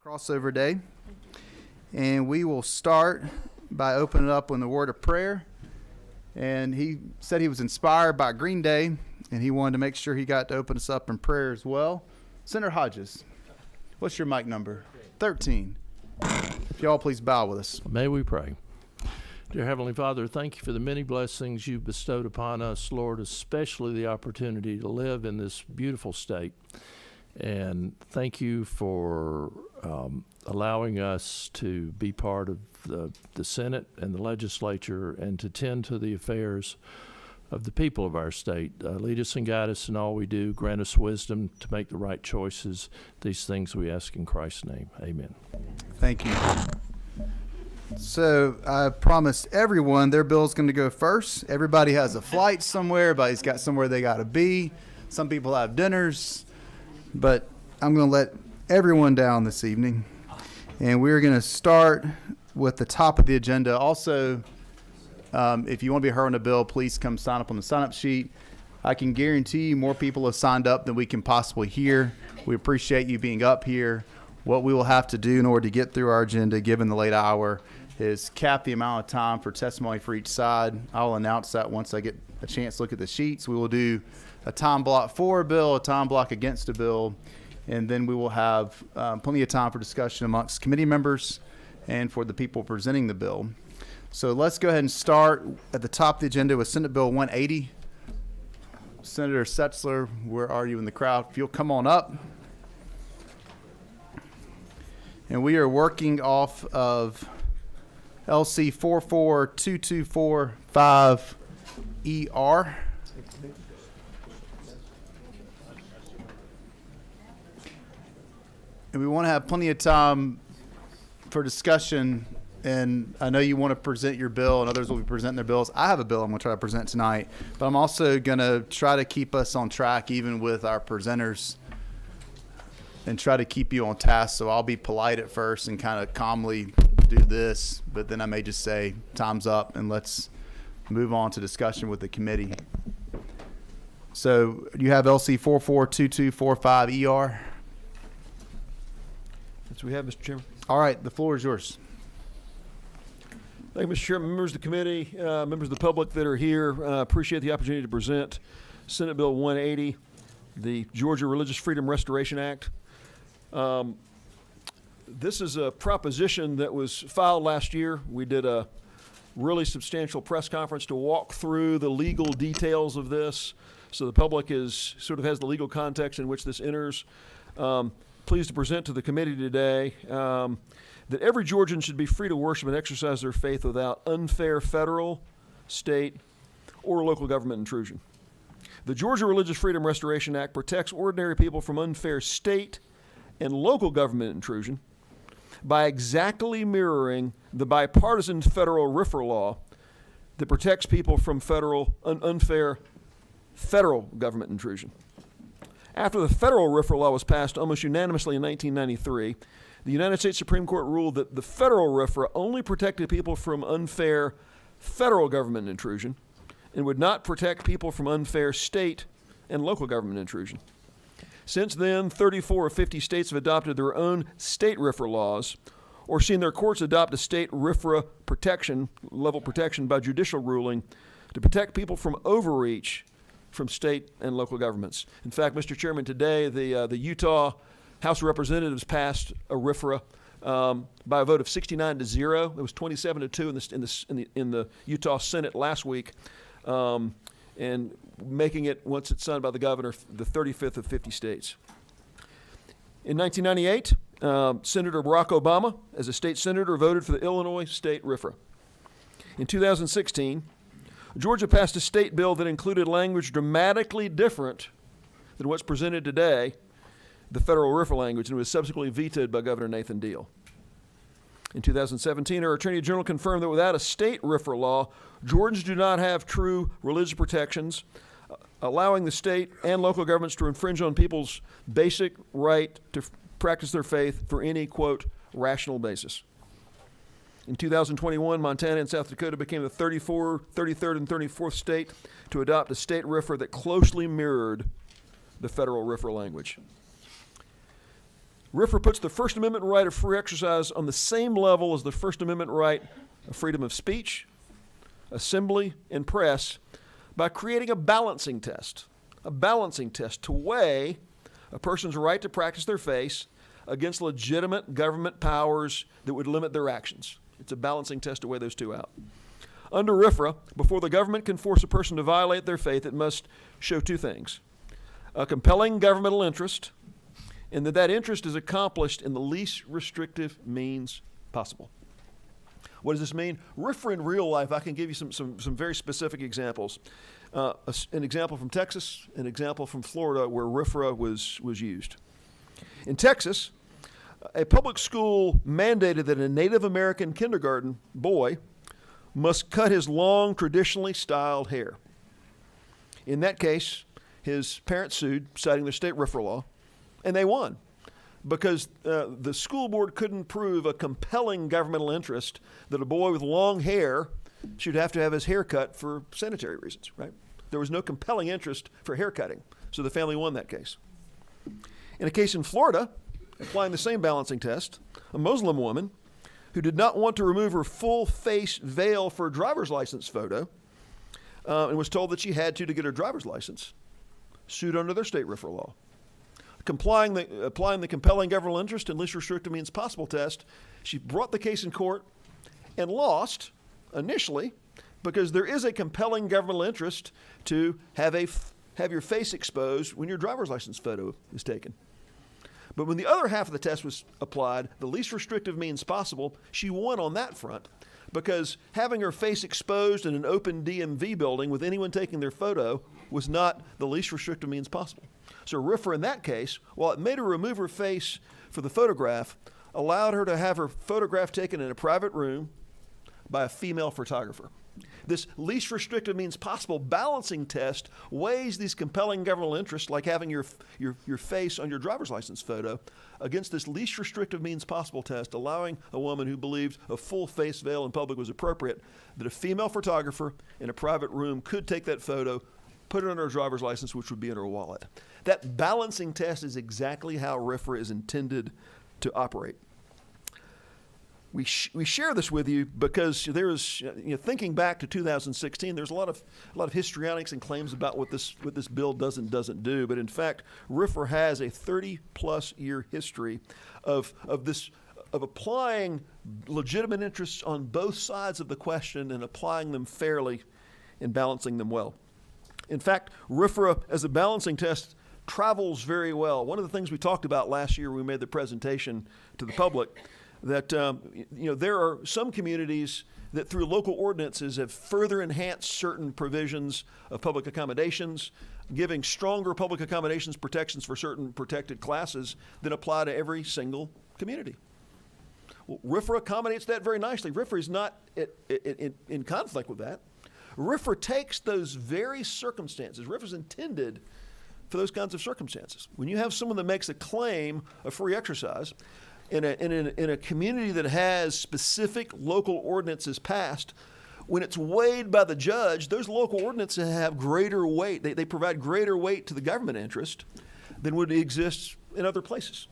Crossover Day, and we will start by opening up with a word of prayer. And he said he was inspired by Green Day, and he wanted to make sure he got to open us up in prayer as well. Senator Hodges, what's your mic number? 13. If y'all please bow with us. May we pray. Dear Heavenly Father, thank you for the many blessings you've bestowed upon us, Lord, especially the opportunity to live in this beautiful state. And thank you for allowing us to be part of the Senate and the legislature and to tend to the affairs of the people of our state. Lead us and guide us in all we do. Grant us wisdom to make the right choices. These things we ask in Christ's name. Amen. Thank you. So I promised everyone their bill's going to go first. Everybody has a flight somewhere. Everybody's got somewhere they got to be. Some people have dinners. But I'm going to let everyone down this evening. And we're going to start with the top of the agenda. Also, if you want to be heard on the bill, please come sign up on the sign-up sheet. I can guarantee you more people have signed up than we can possibly hear. We appreciate you being up here. What we will have to do in order to get through our agenda, given the late hour, is cap the amount of time for testimony for each side. I'll announce that once I get a chance to look at the sheets. We will do a time block for a bill, a time block against a bill, and then we will have plenty of time for discussion amongst committee members and for the people presenting the bill. So let's go ahead and start at the top of the agenda with Senate Bill 180. Senator Setzler, where are you in the crowd? If you'll come on up. And we are working off of LC 442245ER. And we want to have plenty of time for discussion. And I know you want to present your bill, and others will be presenting their bills. I have a bill I'm going to try to present tonight. But I'm also going to try to keep us on track, even with our presenters, and try to keep you on task. So I'll be polite at first and kind of calmly do this. But then I may just say, time's up, and let's move on to discussion with the committee. So you have LC 442245ER. That's what we have, Mr. Chairman. All right, the floor is yours. Thank you, Mr. Chairman, members of the committee, members of the public that are here. Appreciate the opportunity to present Senate Bill 180, the Georgia Religious Freedom Restoration Act. This is a proposition that was filed last year. We did a really substantial press conference to walk through the legal details of this, so the public has the legal context in which this enters. Pleased to present to the committee today that every Georgian should be free to worship and exercise their faith without unfair federal, state, or local government intrusion. The Georgia Religious Freedom Restoration Act protects ordinary people from unfair state and local government intrusion by exactly mirroring the bipartisan federal RFRA law that protects people from unfair federal government intrusion. After the federal RFRA law was passed almost unanimously in 1993, the United States Supreme Court ruled that the federal RFRA only protected people from unfair federal government intrusion and would not protect people from unfair state and local government intrusion. Since then, 34 of 50 states have adopted their own state RFRA laws or seen their courts adopt a state RFRA level protection by judicial ruling to protect people from overreach from state and local governments. In fact, Mr. Chairman, today the Utah House of Representatives passed a RFRA by a vote of 69-0. It was 27-2 in the Utah Senate last week, and making it, once it's signed by the governor, the 35th of 50 states. In 1998, Senator Barack Obama, as a state senator, voted for the Illinois state RFRA. In 2016, Georgia passed a state bill that included language dramatically different than what's presented today, the federal RFRA language, and was subsequently vetoed by Governor Nathan Deal. In 2017, our Attorney General confirmed that without a state RFRA law, Georgians do not have true religious protections, allowing the state and local governments to infringe on people's basic right to practice their faith for any, quote, rational basis. In 2021, Montana and South Dakota became the 33rd and 34th state to adopt a state RFRA that closely mirrored the federal RFRA language. RFRA puts the First Amendment right of free exercise on the same level as the First Amendment right of freedom of speech, assembly, and press by creating a balancing test to weigh a person's right to practice their faith against legitimate government powers that would limit their actions. It's a balancing test to weigh those two out. Under RFRA, before the government can force a person to violate their faith, it must show two things: a compelling governmental interest, and that interest is accomplished in the least restrictive means possible. What does this mean? RFRA in real life, I can give you some very specific examples. An example from Texas, an example from Florida where RFRA was used. In Texas, a public school mandated that a Native American kindergarten boy must cut his long, traditionally styled hair. In that case, his parents sued, citing their state RFRA law, and they won because the school board couldn't prove a compelling governmental interest that a boy with long hair should have to have his hair cut for sanitary reasons, right? There was no compelling interest for hair cutting, so the family won that case. In a case in Florida, applying the same balancing test, a Muslim woman who did not want to remove her full face veil for a driver's license photo and was told that she had to get her driver's license, sued under their state RFRA law. Applying the compelling governmental interest and least restrictive means possible test, she brought the case in court and lost initially because there is a compelling governmental interest to have your face exposed when your driver's license photo is taken. But when the other half of the test was applied, the least restrictive means possible, she won on that front because having her face exposed in an open DMV building with anyone taking their photo was not the least restrictive means possible. So RFRA in that case, while it made her remove her face for the photograph, allowed her to have her photograph taken in a private room by a female photographer. This least restrictive means possible balancing test weighs these compelling governmental interests, like having your face on your driver's license photo, against this least restrictive means possible test, allowing a woman who believed a full face veil in public was appropriate, that a female photographer in a private room could take that photo, put it on her driver's license, which would be in her wallet. That balancing test is exactly how RFRA is intended to operate. We share this with you because there is, thinking back to 2016, there's a lot of histrionics and claims about what this bill does and doesn't do. But in fact, RFRA has a 30-plus year history of applying legitimate interests on both sides of the question and applying them fairly and balancing them well. In fact, RFRA as a balancing test travels very well. One of the things we talked about last year when we made the presentation to the public, that there are some communities that through local ordinances have further enhanced certain provisions of public accommodations, giving stronger public accommodations protections for certain protected classes that apply to every single community. Well, RFRA accommodates that very nicely. RFRA is not in conflict with that. RFRA takes those very circumstances. RFRA is intended for those kinds of circumstances. When you have someone that makes a claim of free exercise in a community that has specific local ordinances passed, when it's weighed by the judge, those local ordinances have greater weight. They provide greater weight to the government interest than would exist in other places.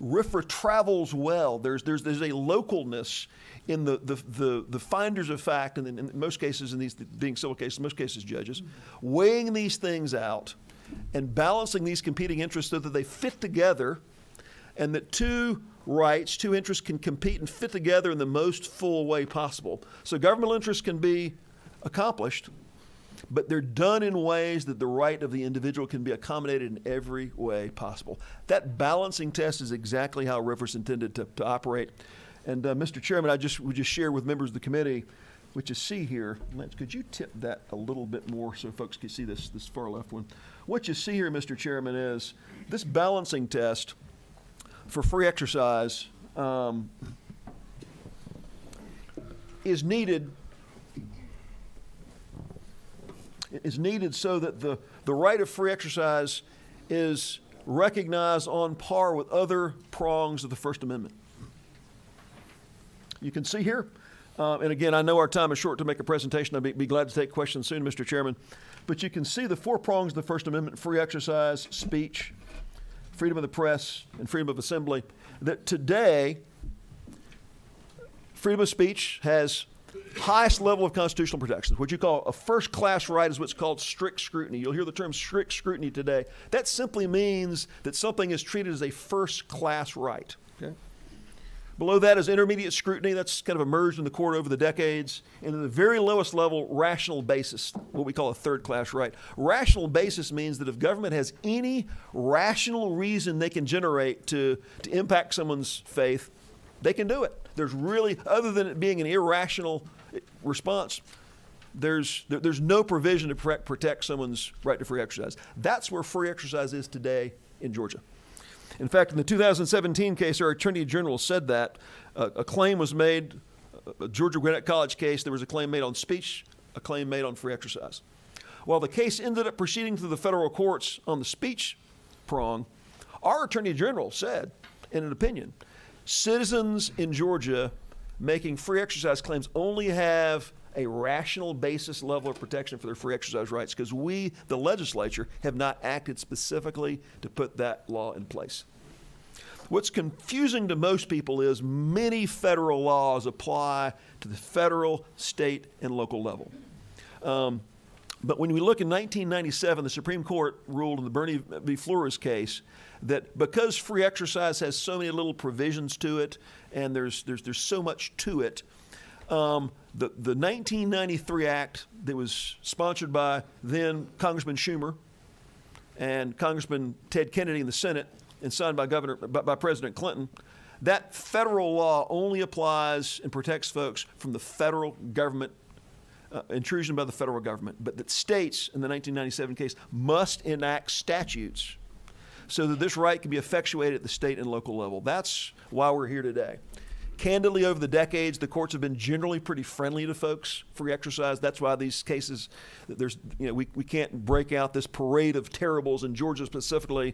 RFRA travels well. There's a localness in the finders of fact, and in most cases, in these being civil cases, in most cases judges, weighing these things out and balancing these competing interests so that they fit together and that two interests can compete and fit together in the most full way possible. So governmental interests can be accomplished, but they're done in ways that the right of the individual can be accommodated in every way possible. That balancing test is exactly how RFRA is intended to operate. And Mr. Chairman, would just share with members of the committee what you see here. Lance, could you tip that a little bit more so folks can see this far left one? What you see here, Mr. Chairman, is this balancing test for free exercise is needed so that the right of free exercise is recognized on par with other prongs of the First Amendment. You can see here, and again, I know our time is short to make a presentation. I'd be glad to take questions soon, Mr. Chairman. But you can see the four prongs of the First Amendment: free exercise, speech, freedom of the press, and freedom of assembly, that today freedom of speech has highest level of constitutional protections. What you call a first-class right is what's called strict scrutiny. You'll hear the term strict scrutiny today. That simply means that something is treated as a first-class right. Okay? Below that is intermediate scrutiny. That's kind of emerged in the court over the decades. And at the very lowest level, rational basis, what we call a third-class right. Rational basis means that if government has any rational reason they can generate to impact someone's faith, they can do it. There's really, other than it being an irrational response, there's no provision to protect someone's right to free exercise. That's where free exercise is today in Georgia. In fact, in the 2017 case, our Attorney General said that a claim was made, a Georgia Gwinnett College case, there was a claim made on speech, a claim made on free exercise. While the case ended up proceeding through the federal courts on the speech prong, our Attorney General said, in an opinion, citizens in Georgia making free exercise claims only have a rational basis level of protection for their free exercise rights because we, the legislature, have not acted specifically to put that law in place. What's confusing to most people is many federal laws apply to the federal, state, and local level. But when we look in 1997, the Supreme Court ruled in the Bernie v. Flores case that because free exercise has so many little provisions to it and there's so much to it, the 1993 Act that was sponsored by then Congressman Schumer and Congressman Ted Kennedy in the Senate and signed by President Clinton, that federal law only applies and protects folks from the federal government, intrusion by the federal government. But that states, in the 1997 case, must enact statutes so that this right can be effectuated at the state and local level. That's why we're here today. Candidly, over the decades, the courts have been generally pretty friendly to folks free exercise. That's why these cases, we can't break out this parade of terribles in Georgia specifically.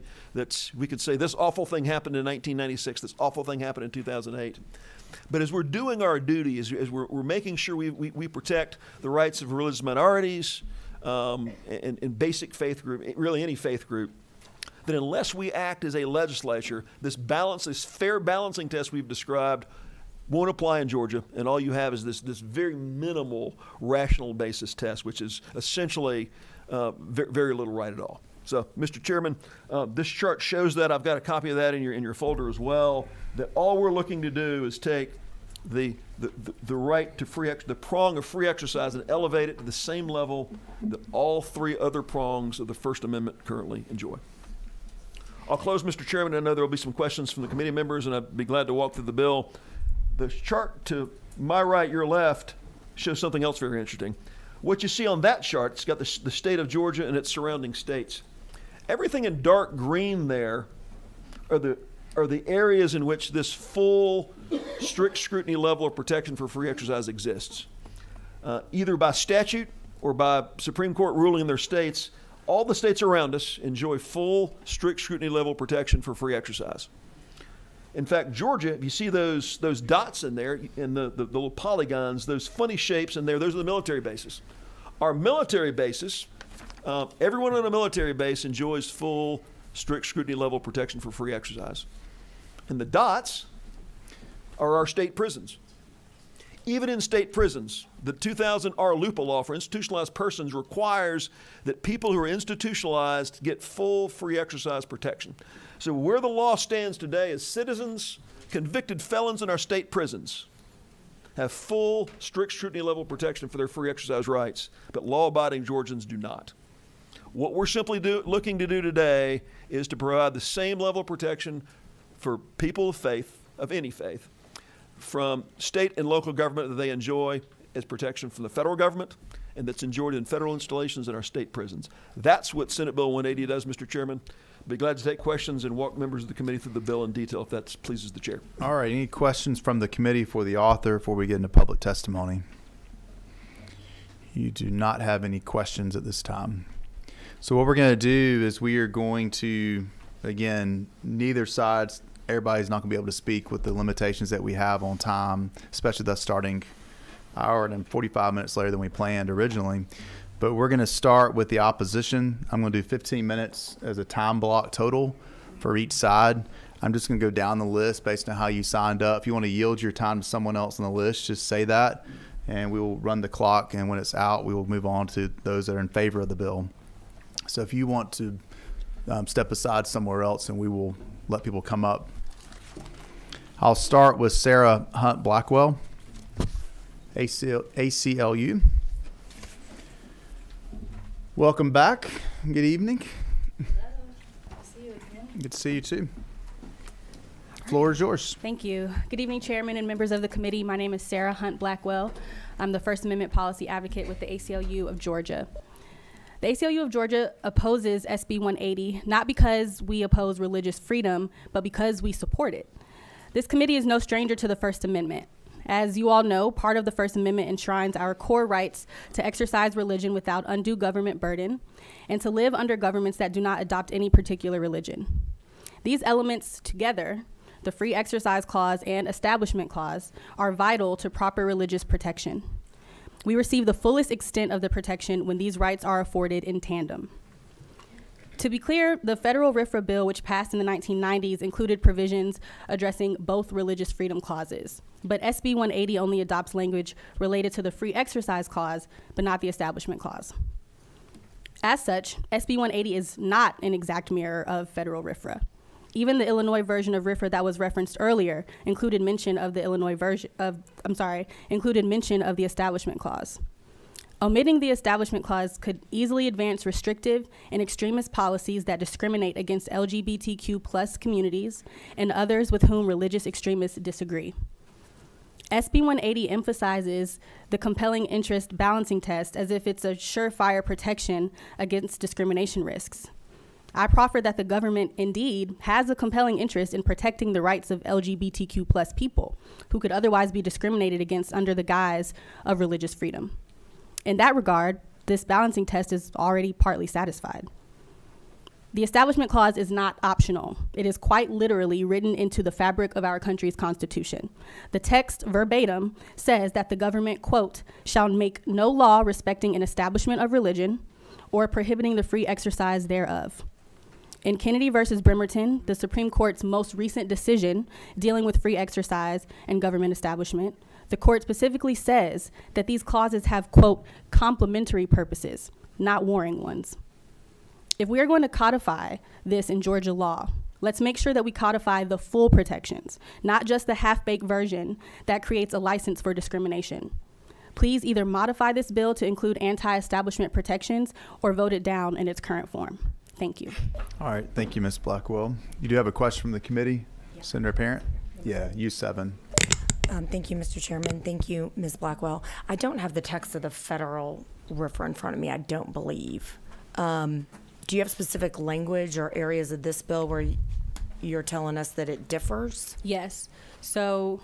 We could say this awful thing happened in 1996, this awful thing happened in 2008. But as we're doing our duty, as we're making sure we protect the rights of religious minorities and basic faith group, really any faith group, that unless we act as a legislature, this fair balancing test we've described won't apply in Georgia, and all you have is this very minimal rational basis test, which is essentially very little right at all. So, Mr. Chairman, this chart shows that. I've got a copy of that in your folder as well. That all we're looking to do is take the right to the prong of free exercise and elevate it to the same level that all three other prongs of the First Amendment currently enjoy. I'll close, Mr. Chairman. I know there will be some questions from the committee members, and I'd be glad to walk through the bill. The chart to my right, your left, shows something else very interesting. What you see on that chart, it's got the state of Georgia and its surrounding states. Everything in dark green there are the areas in which this full strict scrutiny level of protection for free exercise exists. Either by statute or by Supreme Court ruling in their states, all the states around us enjoy full strict scrutiny level protection for free exercise. In fact, Georgia, if you see those dots in there, and the little polygons, those funny shapes in there, those are the military bases. Our military bases, everyone on a military base enjoys full strict scrutiny level protection for free exercise. And the dots are our state prisons. Even in state prisons, the 2000 RLUIPA law for institutionalized persons requires that people who are institutionalized get full free exercise protection. So where the law stands today is citizens, convicted felons in our state prisons have full strict scrutiny level protection for their free exercise rights, but law-abiding Georgians do not. What we're simply looking to do today is to provide the same level of protection for people of faith, of any faith, from state and local government that they enjoy as protection from the federal government and that's enjoyed in federal installations in our state prisons. That's what Senate Bill 180 does, Mr. Chairman. Be glad to take questions and walk members of the committee through the bill in detail if that pleases the chair. All right. Any questions from the committee for the author before we get into public testimony? You do not have any questions at this time. So what we're going to do is we are going to, again, neither side's, everybody's not going to be able to speak with the limitations that we have on time, especially thus starting an hour and 45 minutes later than we planned originally. But we're going to start with the opposition. I'm going to do 15 minutes as a time block total for each side. I'm just going to go down the list based on how you signed up. If you want to yield your time to someone else on the list, just say that, and we will run the clock, and when it's out, we will move on to those that are in favor of the bill. So if you want to step aside somewhere else, and we will let people come up. I'll start with Sarah Hunt Blackwell, ACLU. Welcome back. Good evening. Good to see you too. Floor is yours. Thank you. Good evening, Chairman and members of the committee. My name is Sarah Hunt Blackwell. I'm the First Amendment policy advocate with the ACLU of Georgia. The ACLU of Georgia opposes SB 180, not because we oppose religious freedom, but because we support it. This committee is no stranger to the First Amendment. As you all know, part of the First Amendment enshrines our core rights to exercise religion without undue government burden and to live under governments that do not adopt any particular religion. These elements together, the Free Exercise Clause and Establishment Clause, are vital to proper religious protection. We receive the fullest extent of the protection when these rights are afforded in tandem. To be clear, the federal RFRA bill, which passed in the 1990s, included provisions addressing both religious freedom clauses. But SB 180 only adopts language related to the Free Exercise Clause, but not the Establishment Clause. As such, SB 180 is not an exact mirror of federal RFRA. Even the Illinois version of RFRA that was referenced earlier included mention of the Establishment Clause. Omitting the Establishment Clause could easily advance restrictive and extremist policies that discriminate against LGBTQ+ communities and others with whom religious extremists disagree. SB 180 emphasizes the compelling interest balancing test as if it's a surefire protection against discrimination risks. I proffer that the government indeed has a compelling interest in protecting the rights of LGBTQ+ people who could otherwise be discriminated against under the guise of religious freedom. In that regard, this balancing test is already partly satisfied. The Establishment Clause is not optional. It is quite literally written into the fabric of our country's Constitution. The text verbatim says that the government, quote, shall make no law respecting an establishment of religion or prohibiting the free exercise thereof. In Kennedy versus Bremerton, the Supreme Court's most recent decision dealing with free exercise and government establishment, the court specifically says that these clauses have, quote, complementary purposes, not warring ones. If we are going to codify this in Georgia law, let's make sure that we codify the full protections, not just the half-baked version that creates a license for discrimination. Please either modify this bill to include anti-establishment protections or vote it down in its current form. Thank you. All right. Thank you, Ms. Blackwell. You do have a question from the committee? Yeah. Senator Parent? Yeah, U7. Thank you, Mr. Chairman. Thank you, Ms. Blackwell. I don't have the text of the federal RFRA in front of me, I don't believe. Do you have specific language or areas of this bill where you're telling us that it differs? Yes. So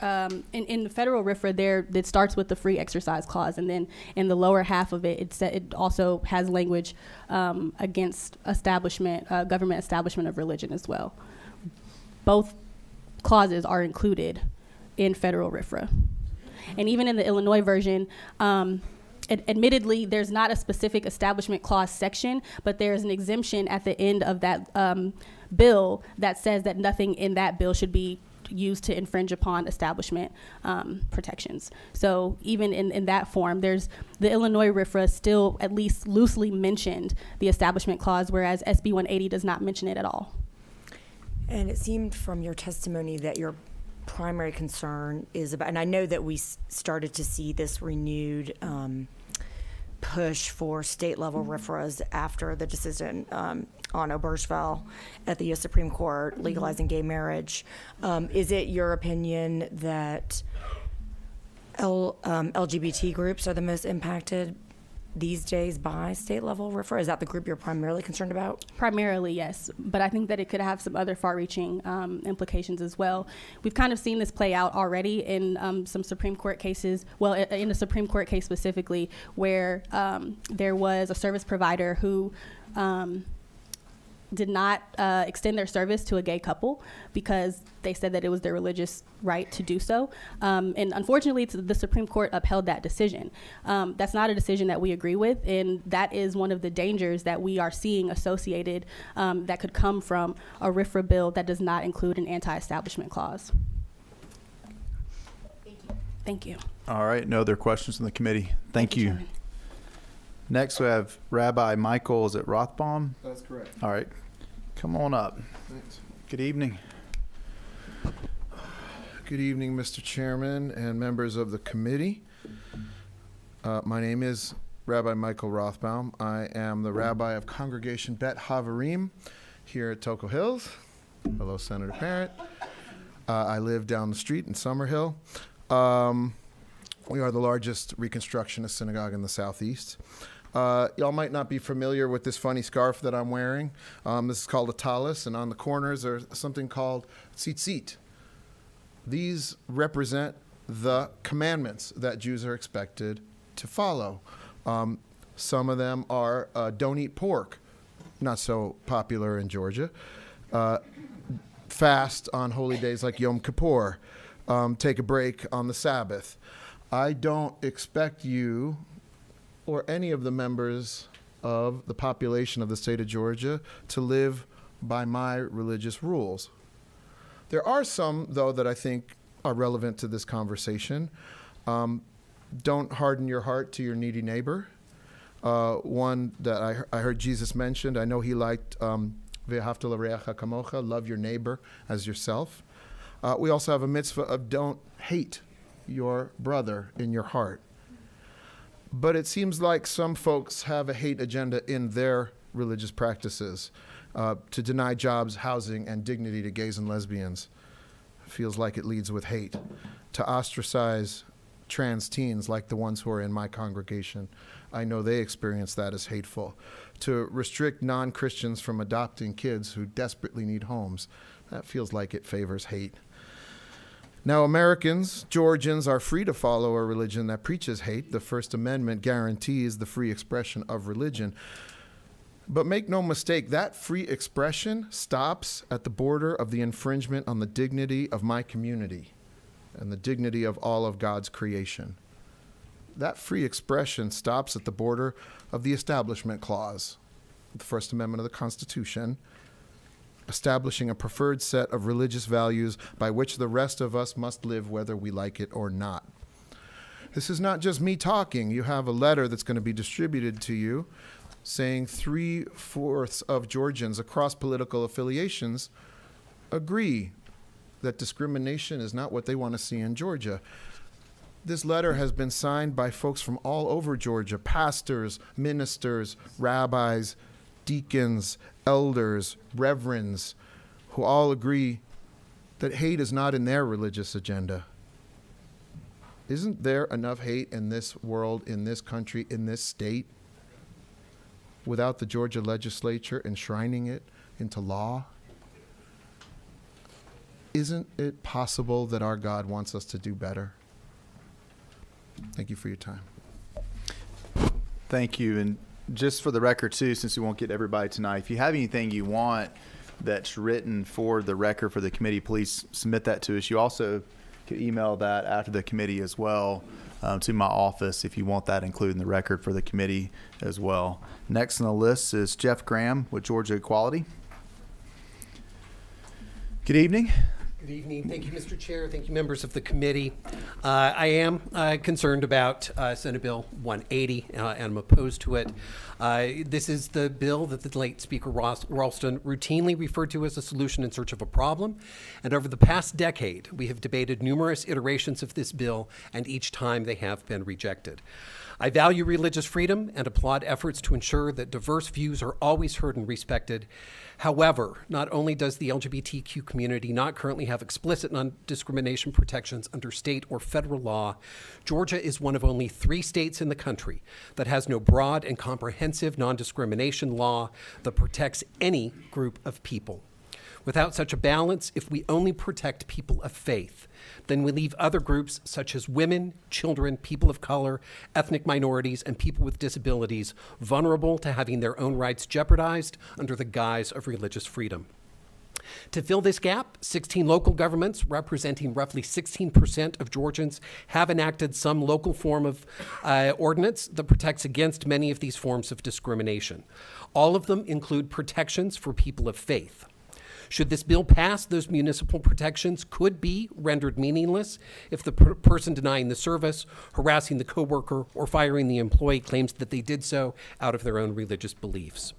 in the federal RFRA, it starts with the Free Exercise Clause, and then in the lower half of it, it also has language against government establishment of religion as well. Both clauses are included in federal RFRA. And even in the Illinois version, admittedly, there's not a specific Establishment Clause section, but there's an exemption at the end of that bill that says that nothing in that bill should be used to infringe upon establishment protections. So even in that form, there's the Illinois RFRA still at least loosely mentioned the Establishment Clause, whereas SB 180 does not mention it at all. And it seemed from your testimony that your primary concern is about, and I know that we started to see this renewed push for state level RFRAs after the decision on Obergefell at the U.S. Supreme Court legalizing gay marriage. Is it your opinion that LGBT groups are the most impacted these days by state level RFRA? Is that the group you're primarily concerned about? Primarily, yes, but I think that it could have some other far-reaching implications as well. We've kind of seen this play out already in some Supreme Court cases, well, in a Supreme Court case specifically, where there was a service provider who did not extend their service to a gay couple because they said that it was their religious right to do so. And unfortunately, the Supreme Court upheld that decision. That's not a decision that we agree with, and that is one of the dangers that we are seeing associated that could come from a RFRA bill that does not include an anti-establishment clause. Thank you. All right. No other questions from the committee. Thank you. Chairman. Next, we have Rabbi Michael, is it Rothbaum? That's correct. All right. Come on up. Thanks. Good evening. Good evening, Mr. Chairman and members of the committee. My name is Rabbi Michael Rothbaum. I am the rabbi of Congregation Bet Havarim here at Toco Hills. Hello, Senator Parent. I live down the street in Summerhill. We are the largest Reconstructionist synagogue in the Southeast. Y'all might not be familiar with this funny scarf that I'm wearing. This is called a tallis, and on the corners there's something called tzitzit. These represent the commandments that Jews are expected to follow. Some of them are don't eat pork, not so popular in Georgia. Fast on holy days like Yom Kippur. Take a break on the Sabbath. I don't expect you or any of the members of the population of the state of Georgia to live by my religious rules. There are some, though, that I think are relevant to this conversation. Don't harden your heart to your needy neighbor. One that I heard Jesus mentioned, I know he liked Ve'ahavta l'reacha kamocha, love your neighbor as yourself. We also have a mitzvah of don't hate your brother in your heart. But it seems like some folks have a hate agenda in their religious practices to deny jobs, housing, and dignity to gays and lesbians. Feels like it leads with hate. To ostracize trans teens like the ones who are in my congregation. I know they experience that as hateful. To restrict non-Christians from adopting kids who desperately need homes. That feels like it favors hate. Now, Americans, Georgians, are free to follow a religion that preaches hate. The First Amendment guarantees the free expression of religion. But make no mistake, that free expression stops at the border of the infringement on the dignity of my community and the dignity of all of God's creation. That free expression stops at the border of the Establishment Clause, the First Amendment of the Constitution, establishing a preferred set of religious values by which the rest of us must live whether we like it or not. This is not just me talking. You have a letter that's going to be distributed to you saying 3/4 of Georgians across political affiliations agree that discrimination is not what they want to see in Georgia. This letter has been signed by folks from all over Georgia, pastors, ministers, rabbis, deacons, elders, reverends, who all agree that hate is not in their religious agenda. Isn't there enough hate in this world, in this country, in this state, without the Georgia legislature enshrining it into law? Isn't it possible that our God wants us to do better? Thank you for your time. Thank you. And just for the record, too, since we won't get everybody tonight, if you have anything you want that's written for the record for the committee, please submit that to us. You also can email that after the committee as well to my office if you want that included in the record for the committee as well. Next on the list is Jeff Graham with Georgia Equality. Good evening. Good evening. Thank you, Mr. Chair. Thank you, members of the committee. I am concerned about Senate Bill 180, and I'm opposed to it. This is the bill that the late Speaker Ralston routinely referred to as a solution in search of a problem. And over the past decade, we have debated numerous iterations of this bill, and each time they have been rejected. I value religious freedom and applaud efforts to ensure that diverse views are always heard and respected. However, not only does the LGBTQ community not currently have explicit non-discrimination protections under state or federal law, Georgia is one of only 3 states in the country that has no broad and comprehensive non-discrimination law that protects any group of people. Without such a balance, if we only protect people of faith, then we leave other groups such as women, children, people of color, ethnic minorities, and people with disabilities vulnerable to having their own rights jeopardized under the guise of religious freedom. To fill this gap, 16 local governments, representing roughly 16% of Georgians, have enacted some local form of ordinance that protects against many of these forms of discrimination. All of them include protections for people of faith. Should this bill pass, those municipal protections could be rendered meaningless if the person denying the service, harassing the coworker, or firing the employee claims that they did so out of their own religious beliefs.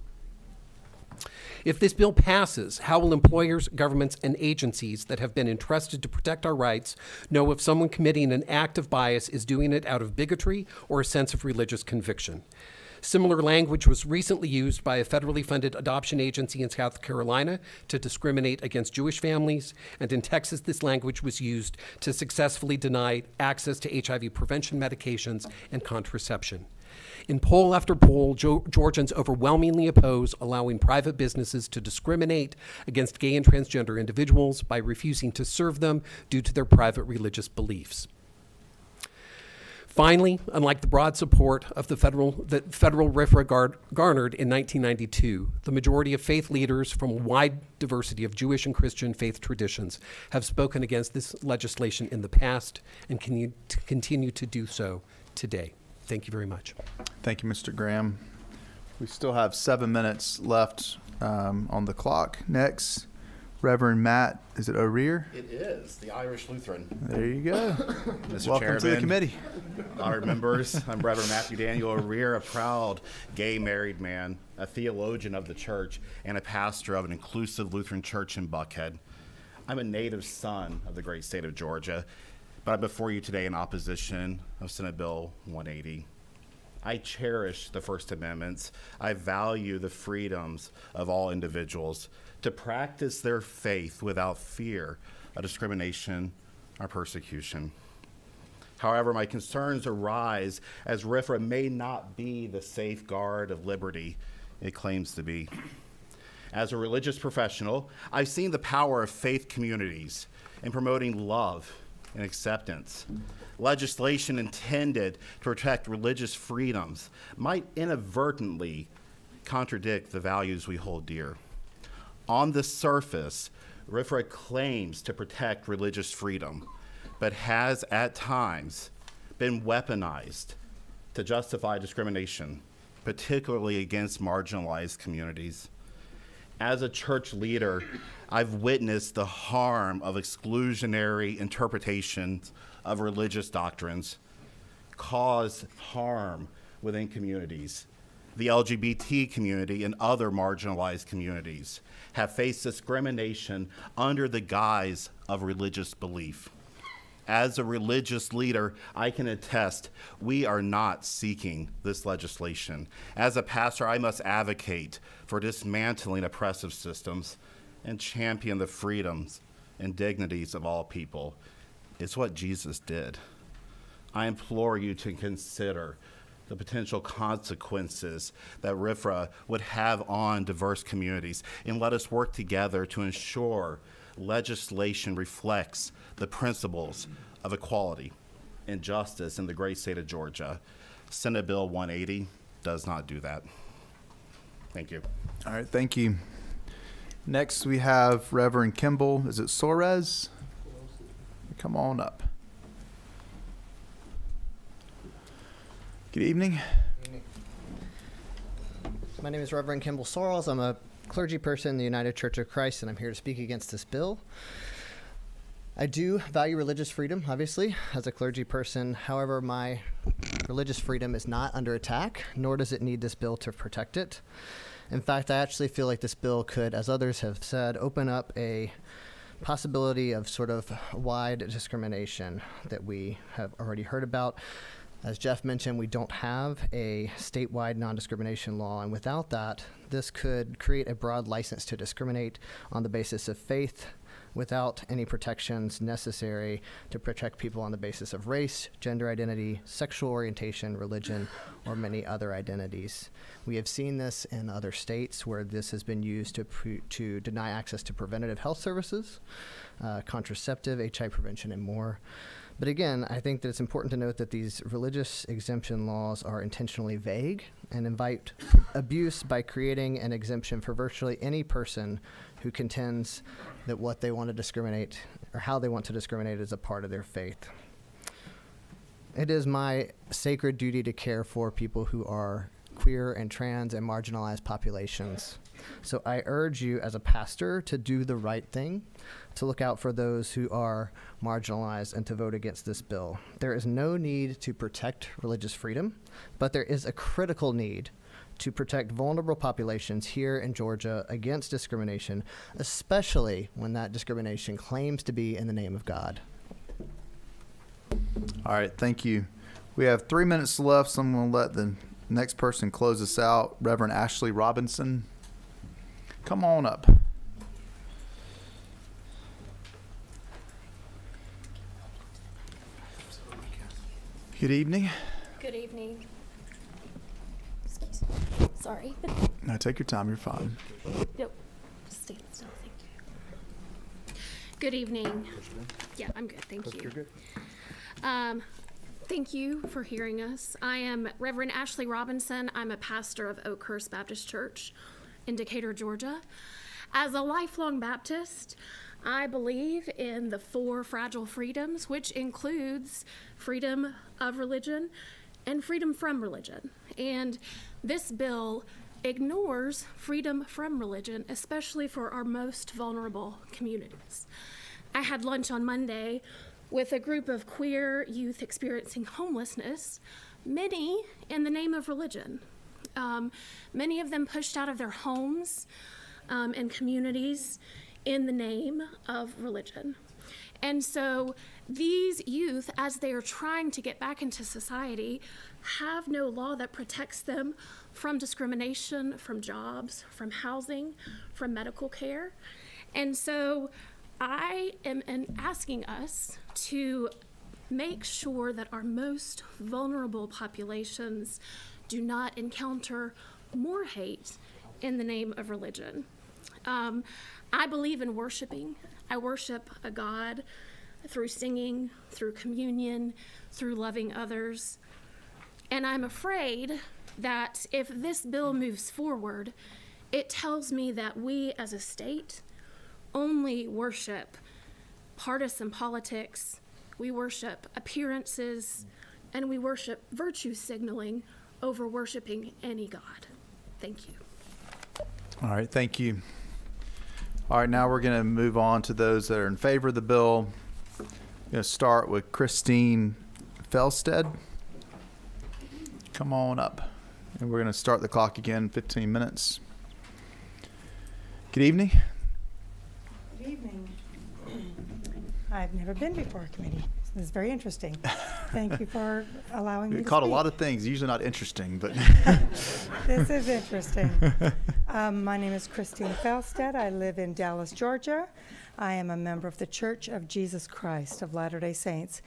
If this bill passes, how will employers, governments, and agencies that have been entrusted to protect our rights know if someone committing an act of bias is doing it out of bigotry or a sense of religious conviction? Similar language was recently used by a federally funded adoption agency in South Carolina to discriminate against Jewish families, and in Texas, this language was used to successfully deny access to HIV prevention medications and contraception. In poll after poll, Georgians overwhelmingly oppose allowing private businesses to discriminate against gay and transgender individuals by refusing to serve them due to their private religious beliefs. Finally, unlike the broad support of the federal RFRA garnered in 1992, the majority of faith leaders from a wide diversity of Jewish and Christian faith traditions have spoken against this legislation in the past and continue to do so today. Thank you very much. Thank you, Mr. Graham. We still have 7 minutes left on the clock. Next, Reverend Matt, is it O'Rear? It is, the Irish Lutheran. There you go. Mr. Welcome Chairman, to the committee. honored members, I'm Reverend Matthew Daniel O'Rear, a proud gay married man, a theologian of the church, and a pastor of an inclusive Lutheran church in Buckhead. I'm a native son of the great state of Georgia, but I'm before you today in opposition of Senate Bill 180. I cherish the First Amendment. I value the freedoms of all individuals to practice their faith without fear of discrimination or persecution. However, my concerns arise as RFRA may not be the safeguard of liberty it claims to be. As a religious professional, I've seen the power of faith communities in promoting love and acceptance. Legislation intended to protect religious freedoms might inadvertently contradict the values we hold dear. On the surface, RFRA claims to protect religious freedom, but has at times been weaponized to justify discrimination, particularly against marginalized communities. As a church leader, I've witnessed the harm of exclusionary interpretations of religious doctrines cause harm within communities. The LGBT community and other marginalized communities have faced discrimination under the guise of religious belief. As a religious leader, I can attest we are not seeking this legislation. As a pastor, I must advocate for dismantling oppressive systems and champion the freedoms and dignities of all people. It's what Jesus did. I implore you to consider the potential consequences that RFRA would have on diverse communities, and let us work together to ensure legislation reflects the principles of equality and justice in the great state of Georgia. Senate Bill 180 does not do that. Thank you. All right, thank you. Next, we have Reverend Kimball. Is it Soares? Come on up. Good evening. My name is Reverend Kimball Sorrells. I'm a clergy person in the United Church of Christ, and I'm here to speak against this bill. I do value religious freedom, obviously, as a clergy person. However, my religious freedom is not under attack, nor does it need this bill to protect it. In fact, I actually feel like this bill could, as others have said, open up a possibility of sort of wide discrimination that we have already heard about. As Jeff mentioned, we don't have a statewide non-discrimination law, and without that, this could create a broad license to discriminate on the basis of faith, without any protections necessary to protect people on the basis of race, gender identity, sexual orientation, religion, or many other identities. We have seen this in other states where this has been used to deny access to preventative health services, contraceptive, HIV prevention, and more. But again, I think that it's important to note that these religious exemption laws are intentionally vague and invite abuse by creating an exemption for virtually any person who contends that what they want to discriminate or how they want to discriminate is a part of their faith. It is my sacred duty to care for people who are queer and trans and marginalized populations. So I urge you as a pastor to do the right thing, to look out for those who are marginalized and to vote against this bill. There is no need to protect religious freedom, but there is a critical need to protect vulnerable populations here in Georgia against discrimination, especially when that discrimination claims to be in the name of God. All right, thank you. We have 3 minutes left, so I'm going to let the next person close us out. Reverend Ashley Robinson, come on up. Good evening. Good evening. Excuse me. Sorry. No, take your time. You're fine. Nope. Stand still. Thank you. Good evening. Yeah, I'm good. Thank you. You're good. Thank you for hearing us. I am Reverend Ashley Robinson. I'm a pastor of Oakhurst Baptist Church in Decatur, Georgia. As a lifelong Baptist, I believe in the 4 fragile freedoms, which includes freedom of religion and freedom from religion. And this bill ignores freedom from religion, especially for our most vulnerable communities. I had lunch on Monday with a group of queer youth experiencing homelessness, many in the name of religion. Many of them pushed out of their homes and communities in the name of religion. And so these youth, as they are trying to get back into society, have no law that protects them from discrimination, from jobs, from housing, from medical care. And so I am asking us to make sure that our most vulnerable populations do not encounter more hate in the name of religion. I believe in worshiping. I worship a God through singing, through communion, through loving others. And I'm afraid that if this bill moves forward, it tells me that we as a state only worship partisan politics, we worship appearances, and we worship virtue signaling over worshiping any God. Thank you. All right, thank you. All right, now we're going to move on to those that are in favor of the bill. I'm going to start with Christine Felstead. Come on up. And we're going to start the clock again, 15 minutes. Good evening. Good evening. I've never been before a committee. This is very interesting. Thank you for allowing me to caught speak. a lot of things, usually not interesting, but. This is interesting. My name is Christine Felstead. I live in Dallas, Georgia. I am a member of the Church of Jesus Christ of Latter-day Saints.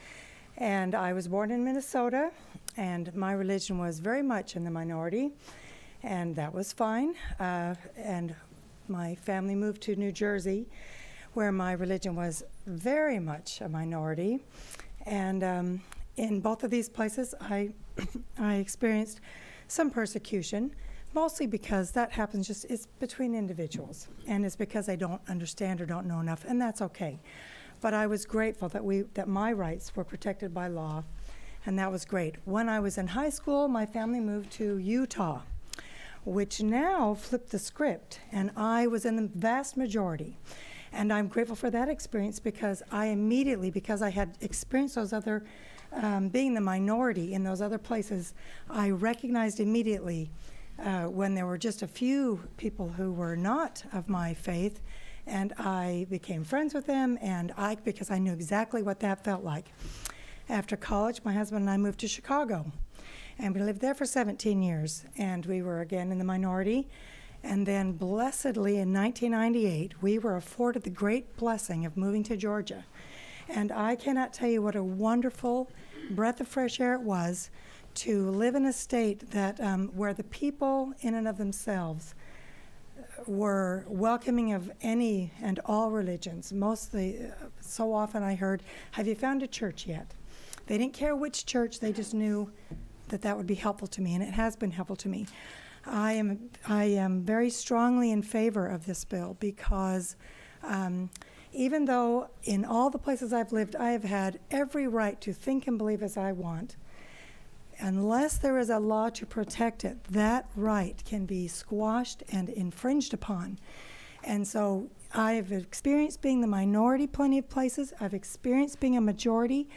And I was born in Minnesota, and my religion was very much in the minority, and that was fine. And my family moved to New Jersey, where my religion was very much a minority. And in both of these places, I experienced some persecution, mostly because that happens it's between individuals, and it's because they don't understand or don't know enough, and that's okay. But I was grateful that my rights were protected by law, and that was great. When I was in high school, my family moved to Utah, which now flipped the script, and I was in the vast majority. And I'm grateful for that experience because I immediately, because I had experienced those other, being the minority in those other places, I recognized immediately when there were just a few people who were not of my faith, and I became friends with them, and because I knew exactly what that felt like. After college, my husband and I moved to Chicago, and we lived there for 17 years, and we were again in the minority. And then blessedly in 1998, we were afforded the great blessing of moving to Georgia. And I cannot tell you what a wonderful breath of fresh air it was to live in a state that where the people in and of themselves were welcoming of any and all religions. Mostly, so often I heard, "Have you found a church yet?" They didn't care which church, they just knew that that would be helpful to me, and it has been helpful to me. I am very strongly in favor of this bill because even though in all the places I've lived, I have had every right to think and believe as I want, unless there is a law to protect it, that right can be squashed and infringed upon. And so I've experienced being the minority plenty of places. I've experienced being a majority,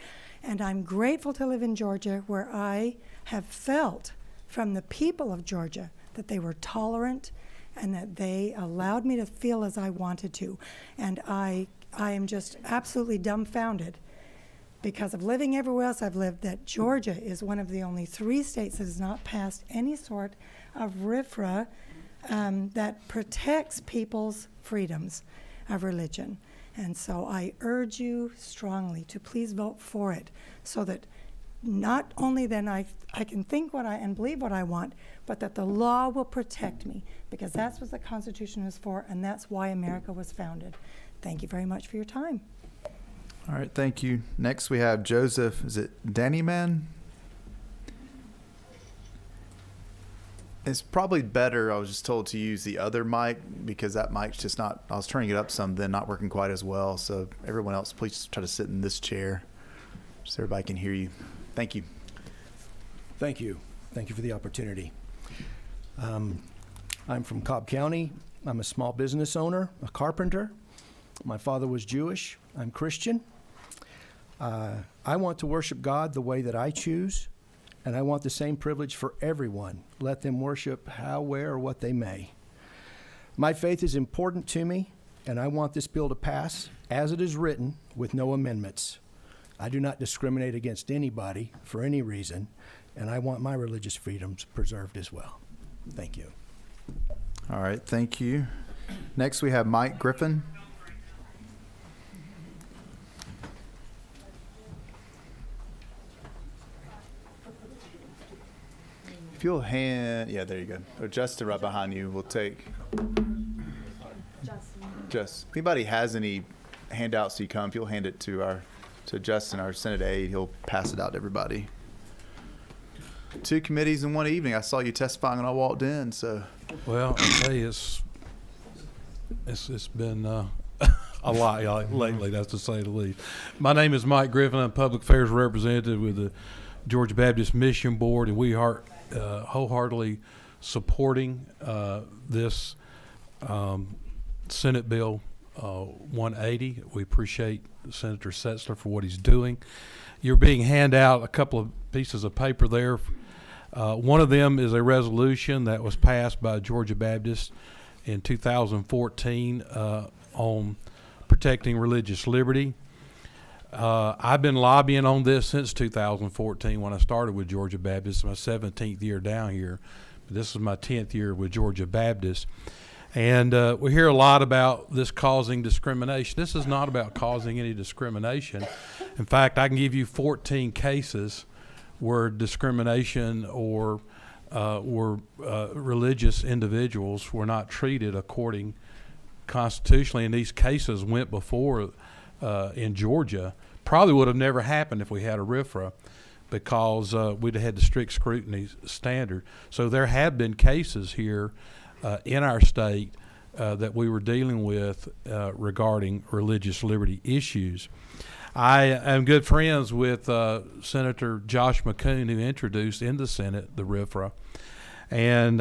and I'm grateful to live in Georgia, where I have felt from the people of Georgia that they were tolerant and that they allowed me to feel as I wanted to. And I am just absolutely dumbfounded because of living everywhere else I've lived, that Georgia is one of the only 3 states that has not passed any sort of RFRA that protects people's freedoms of religion. And so I urge you strongly to please vote for it, so that not only then I can think what and believe what I want, but that the law will protect me, because that's what the Constitution is for, and that's why America was founded. Thank you very much for your time. All right, thank you. Next we have Joseph, is it Dannyman? It's probably better, I was just told, to use the other mic because that mic's just not, I was turning it up some, then not working quite as well. So everyone else, please try to sit in this chair so everybody can hear you. Thank you. Thank you. Thank you for the opportunity. I'm from Cobb County. I'm a small business owner, a carpenter. My father was Jewish. I'm Christian. I want to worship God the way that I choose, and I want the same privilege for everyone. Let them worship how, where, or what they may. My faith is important to me, and I want this bill to pass as it is written with no amendments. I do not discriminate against anybody for any reason, and I want my religious freedoms preserved as well. Thank you. All right, thank you. Next we have Mike Griffin. If you'll hand, yeah, there you go. Or Justin right behind you will take. Just, if anybody has any handouts you come, if you'll hand it to Justin, our Senate aide, he'll pass it out to everybody. 2 committees in one evening. I saw you testifying when I walked in, so. Well, I tell you, it's been a lot lately, that's to say the least. My name is Mike Griffin. I'm public affairs representative with the Georgia Baptist Mission Board, and we are wholeheartedly supporting this Senate Bill 180. We appreciate Senator Setzler for what he's doing. You're being handed out a couple of pieces of paper there. One of them is a resolution that was passed by Georgia Baptist in 2014 on protecting religious liberty. I've been lobbying on this since 2014 when I started with Georgia Baptist. My 17th year down here. This is my 10th year with Georgia Baptist. And we hear a lot about this causing discrimination. This is not about causing any discrimination. In fact, I can give you 14 cases where discrimination or religious individuals were not treated according constitutionally, and these cases went before in Georgia. Probably would have never happened if we had a RFRA, because we'd have had the strict scrutiny standard. So there have been cases here in our state that we were dealing with regarding religious liberty issues. I am good friends with Senator Josh McCoon, who introduced in the Senate the RFRA. And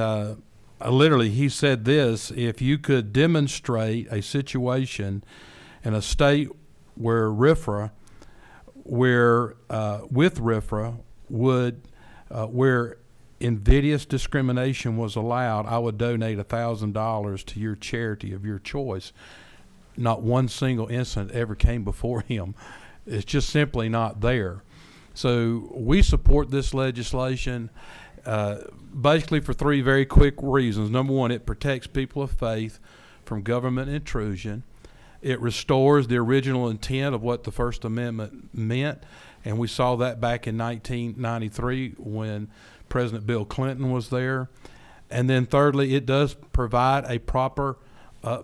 literally he said this: if you could demonstrate a situation in a state where RFRA, with RFRA where invidious discrimination was allowed, I would donate $1,000 to your charity of your choice. Not one single incident ever came before him. It's just simply not there. So we support this legislation, basically for three very quick reasons. Number one, it protects people of faith from government intrusion. It restores the original intent of what the First Amendment meant, and we saw that back in 1993 when President Bill Clinton was there. And then thirdly, it does provide a proper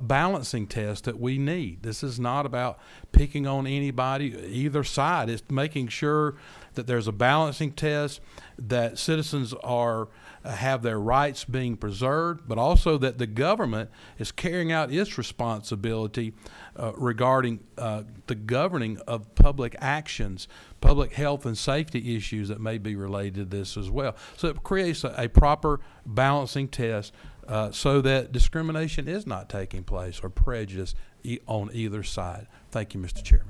balancing test that we need. This is not about picking on anybody, either side. It's making sure that there's a balancing test, that citizens are have their rights being preserved, but also that the government is carrying out its responsibility regarding the governing of public actions, public health and safety issues that may be related to this as well. So it creates a proper balancing test so that discrimination is not taking place or prejudice on either side. Thank you, Mr. Chairman.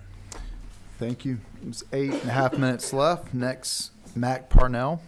Thank you. There's 8.5 minutes left. Next, Mac Parnell.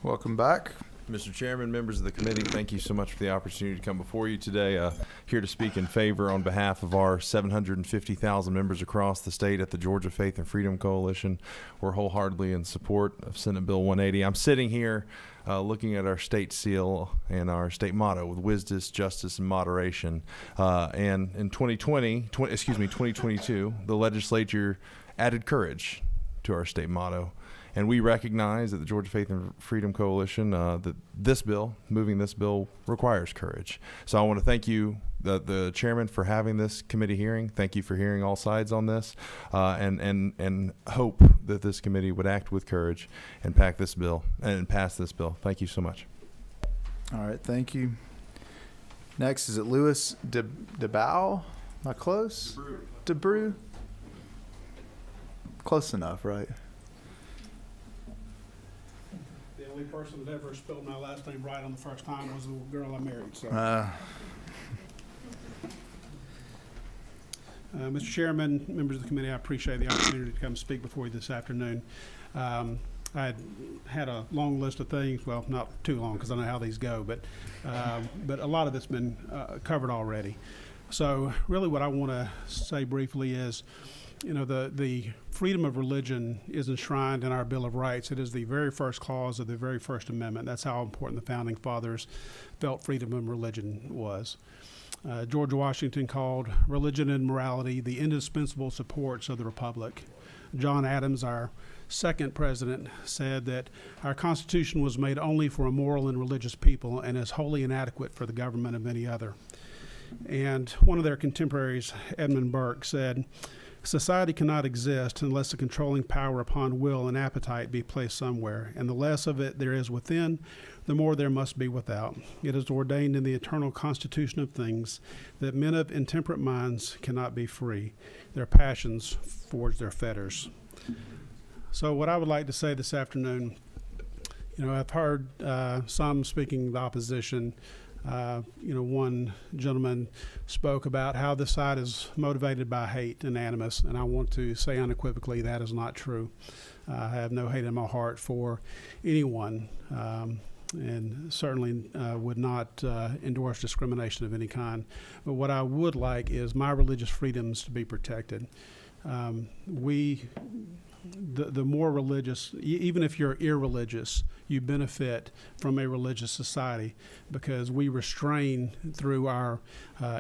Welcome back. Mr. Chairman, members of the committee, thank you so much for the opportunity to come before you today. Here to speak in favor on behalf of our 750,000 members across the state at the Georgia Faith and Freedom Coalition. We're wholeheartedly in support of Senate Bill 180. I'm sitting here looking at our state seal and our state motto with wisdom, justice, and moderation. And in 2022, the legislature added courage to our state motto. And we recognize at the Georgia Faith and Freedom Coalition that this bill, moving this bill, requires courage. So I want to thank you, the chairman, for having this committee hearing. Thank you for hearing all sides on this, and hope that this committee would act with courage and pass this bill. Thank you so much. All right, thank you. Next, is it Louis DeBow? Am I close? DeBrew? Close enough, right? The only person that ever spelled my last name right on the first time was the girl I married. So, Mr. Chairman, members of the committee, I appreciate the opportunity to come speak before you this afternoon. I had a long list of things. Well, not too long because I know how these go, but a lot of it's been covered already. So, really, what I want to say briefly is, you know, the freedom of religion is enshrined in our Bill of Rights. It is the very first clause of the very first amendment. That's how important the founding fathers felt freedom of religion was. George Washington called religion and morality the indispensable supports of the republic. John Adams, our second president, said that our Constitution was made only for a moral and religious people and is wholly inadequate for the government of any other. And one of their contemporaries, Edmund Burke, said, "Society cannot exist unless the controlling power upon will and appetite be placed somewhere, and the less of it there is within, the more there must be without. It is ordained in the eternal constitution of things that men of intemperate minds cannot be free. Their passions forge their fetters." So what I would like to say this afternoon, you know, I've heard some speaking the opposition. One gentleman spoke about how this side is motivated by hate and animus, and I want to say unequivocally that is not true. I have no hate in my heart for anyone, and certainly would not endorse discrimination of any kind. But what I would like is my religious freedoms to be protected. The more religious, even if you're irreligious, you benefit from a religious society because we restrain through our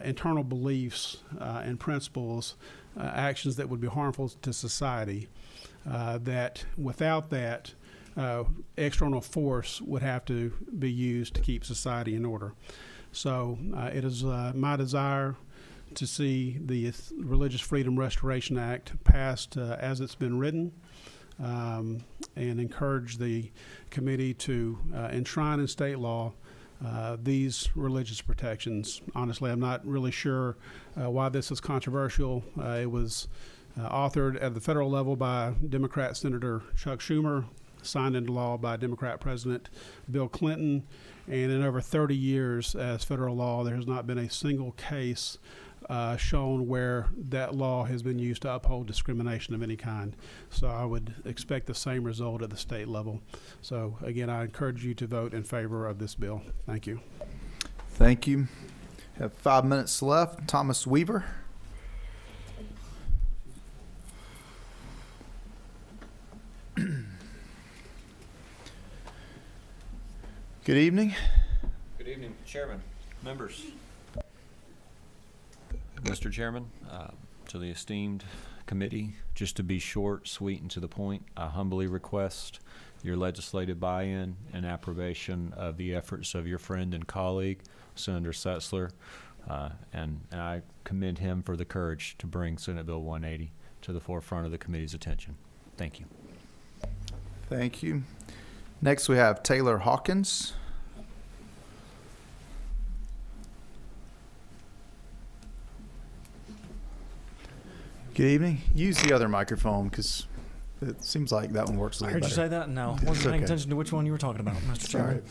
internal beliefs and principles actions that would be harmful to society. That without that, external force would have to be used to keep society in order. So it is my desire to see the Religious Freedom Restoration Act passed as it's been written, and encourage the committee to enshrine in state law these religious protections. Honestly, I'm not really sure why this is controversial. It was authored at the federal level by Democrat Senator Chuck Schumer, signed into law by Democrat President Bill Clinton, and in over 30 years as federal law, there has not been a single case shown where that law has been used to uphold discrimination of any kind. So I would expect the same result at the state level. So again, I encourage you to vote in favor of this bill. Thank you. Thank you. Have 5 minutes left. Thomas Weaver. Good evening. Good evening, Chairman, members. Mr. Chairman, to the esteemed committee, just to be short, sweet, and to the point, I humbly request your legislative buy-in and approbation of the efforts of your friend and colleague, Senator Setzler, and I commend him for the courage to bring Senate Bill 180 to the forefront of the committee's attention. Thank you. Thank you. Next, we have Taylor Hawkins. Good evening. Use the other microphone because it seems like that one works a I little heard better. you say that. No, It's wasn't paying okay. attention to which one you were talking about, Mr. Chairman.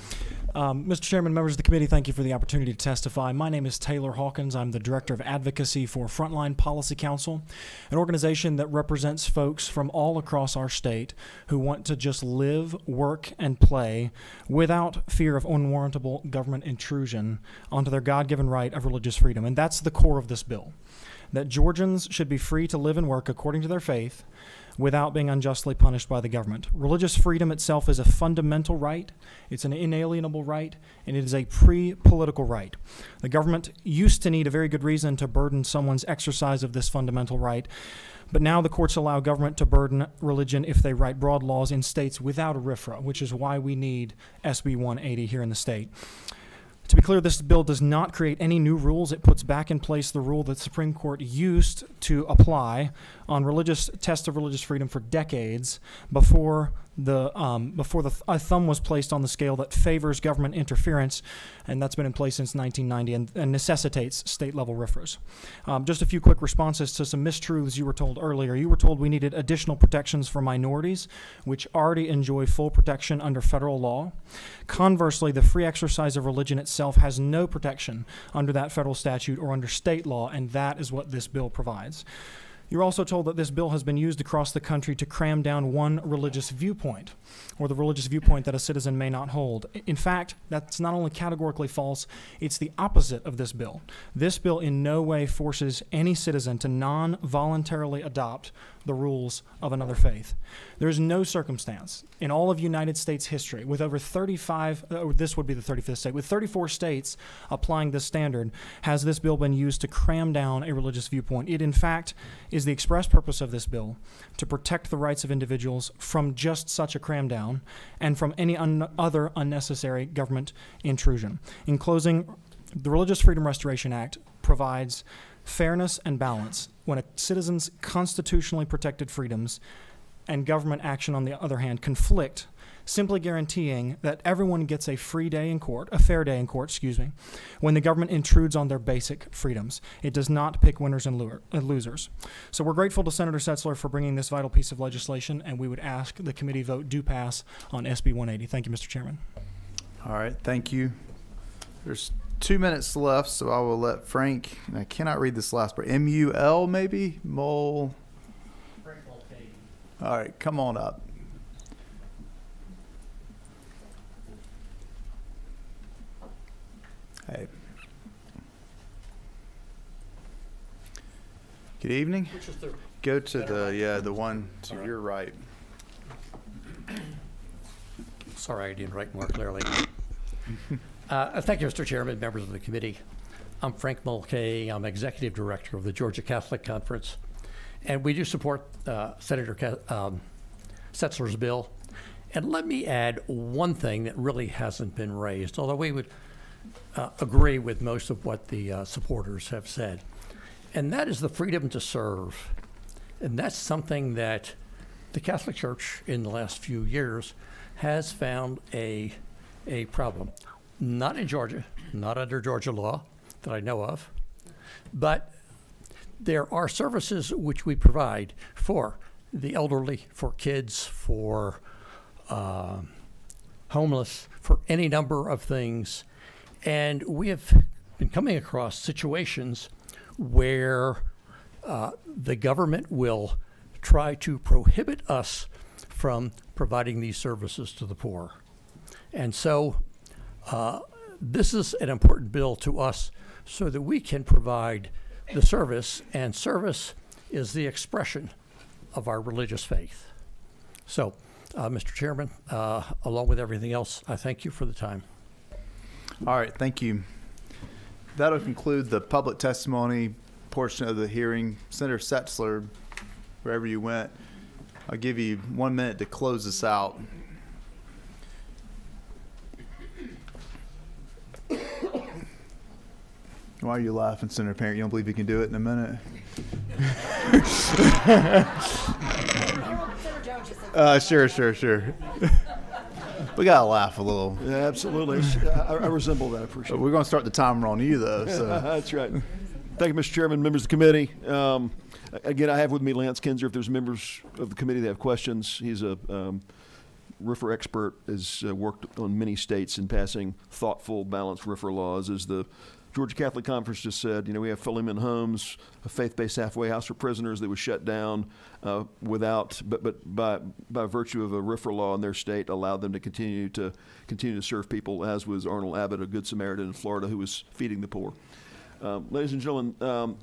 All Mr. Chairman, members of the committee, thank you for the opportunity to testify. My name is Taylor Hawkins. I'm the Director of Advocacy for Frontline Policy Council, an organization that represents folks from all across our state who want to just live, work, and play without fear of unwarrantable government intrusion onto their God-given right of religious freedom. And that's the core of this bill, that Georgians should be free to live and work according to their faith without being unjustly punished by the government. Religious freedom itself is a fundamental right, it's an inalienable right, and it is a pre-political right. The government used to need a very good reason to burden someone's exercise of this fundamental right, but now the courts allow government to burden religion if they write broad laws in states without a RFRA, which is why we need SB 180 here in the state. To be clear, this bill does not create any new rules. It puts back in place the rule that the Supreme Court used to apply on tests of religious freedom for decades before a thumb was placed on the scale that favors government interference, and that's been in place since 1990 and necessitates state-level RFRAs. Just a few quick responses to some mistruths you were told earlier. You were told we needed additional protections for minorities, which already enjoy full protection under federal law. Conversely, the free exercise of religion itself has no protection under that federal statute or under state law, and that is what this bill provides. You're also told that this bill has been used across the country to cram down one religious viewpoint, or the religious viewpoint that a citizen may not hold. In fact, that's not only categorically false, it's the opposite of this bill. This bill in no way forces any citizen to non-voluntarily adopt the rules of another faith. There is no circumstance in all of United States history, with over 35, this would be the 35th state, with 34 states applying this standard, has this bill been used to cram down a religious viewpoint. It, in fact, is the express purpose of this bill to protect the rights of individuals from just such a cram down and from any other unnecessary government intrusion. In closing, the Religious Freedom Restoration Act provides fairness and balance when a citizen's constitutionally protected freedoms and government action, on the other hand, conflict, simply guaranteeing that everyone gets a fair day in court, when the government intrudes on their basic freedoms. It does not pick winners and losers. So we're grateful to Senator Setzler for bringing this vital piece of legislation, and we would ask the committee vote do pass on SB 180. Thank you, Mr. Chairman. All right, thank you. There's 2 minutes left, so I will let Frank, and I cannot read this last part, M-U-L maybe? Mole. All right, come on up. Hey. Good evening. Go to the one to your right. Sorry, I didn't write more clearly. Thank you, Mr. Chairman, members of the committee. I'm Frank Mulcahy. I'm Executive Director of the Georgia Catholic Conference, and we do support Senator Setzler's bill. And let me add one thing that really hasn't been raised, although we would agree with most of what the supporters have said, and that is the freedom to serve. And that's something that the Catholic Church in the last few years has found a problem. Not in Georgia, not under Georgia law that I know of, but there are services which we provide for the elderly, for kids, for homeless, for any number of things. And we have been coming across situations where the government will try to prohibit us from providing these services to the poor. And so this is an important bill to us so that we can provide the service, and service is the expression of our religious faith. So, Mr. Chairman, along with everything else, I thank you for the time. All right, thank you. That'll conclude the public testimony portion of the hearing. Senator Setzler, wherever you went, I'll give you 1 minute to close this out. Why are you laughing, Senator Parent? You don't believe you can do it in a minute? Sure. We gotta laugh a little. Yeah, absolutely. I resemble that. I appreciate it. We're gonna start the timer on you, though. So. That's right. Thank you, Mr. Chairman, members of the committee. Again, I have with me Lance Kinzer. If there's members of the committee that have questions, he's a RFRA expert, has worked on many states in passing thoughtful, balanced RFRA laws. As the Georgia Catholic Conference just said, we have Philemon Homes, a faith-based halfway house for prisoners that was shut down but by virtue of a RFRA law in their state, allowed them to continue to serve people, as was Arnold Abbott, a Good Samaritan in Florida, who was feeding the poor. Ladies and gentlemen, I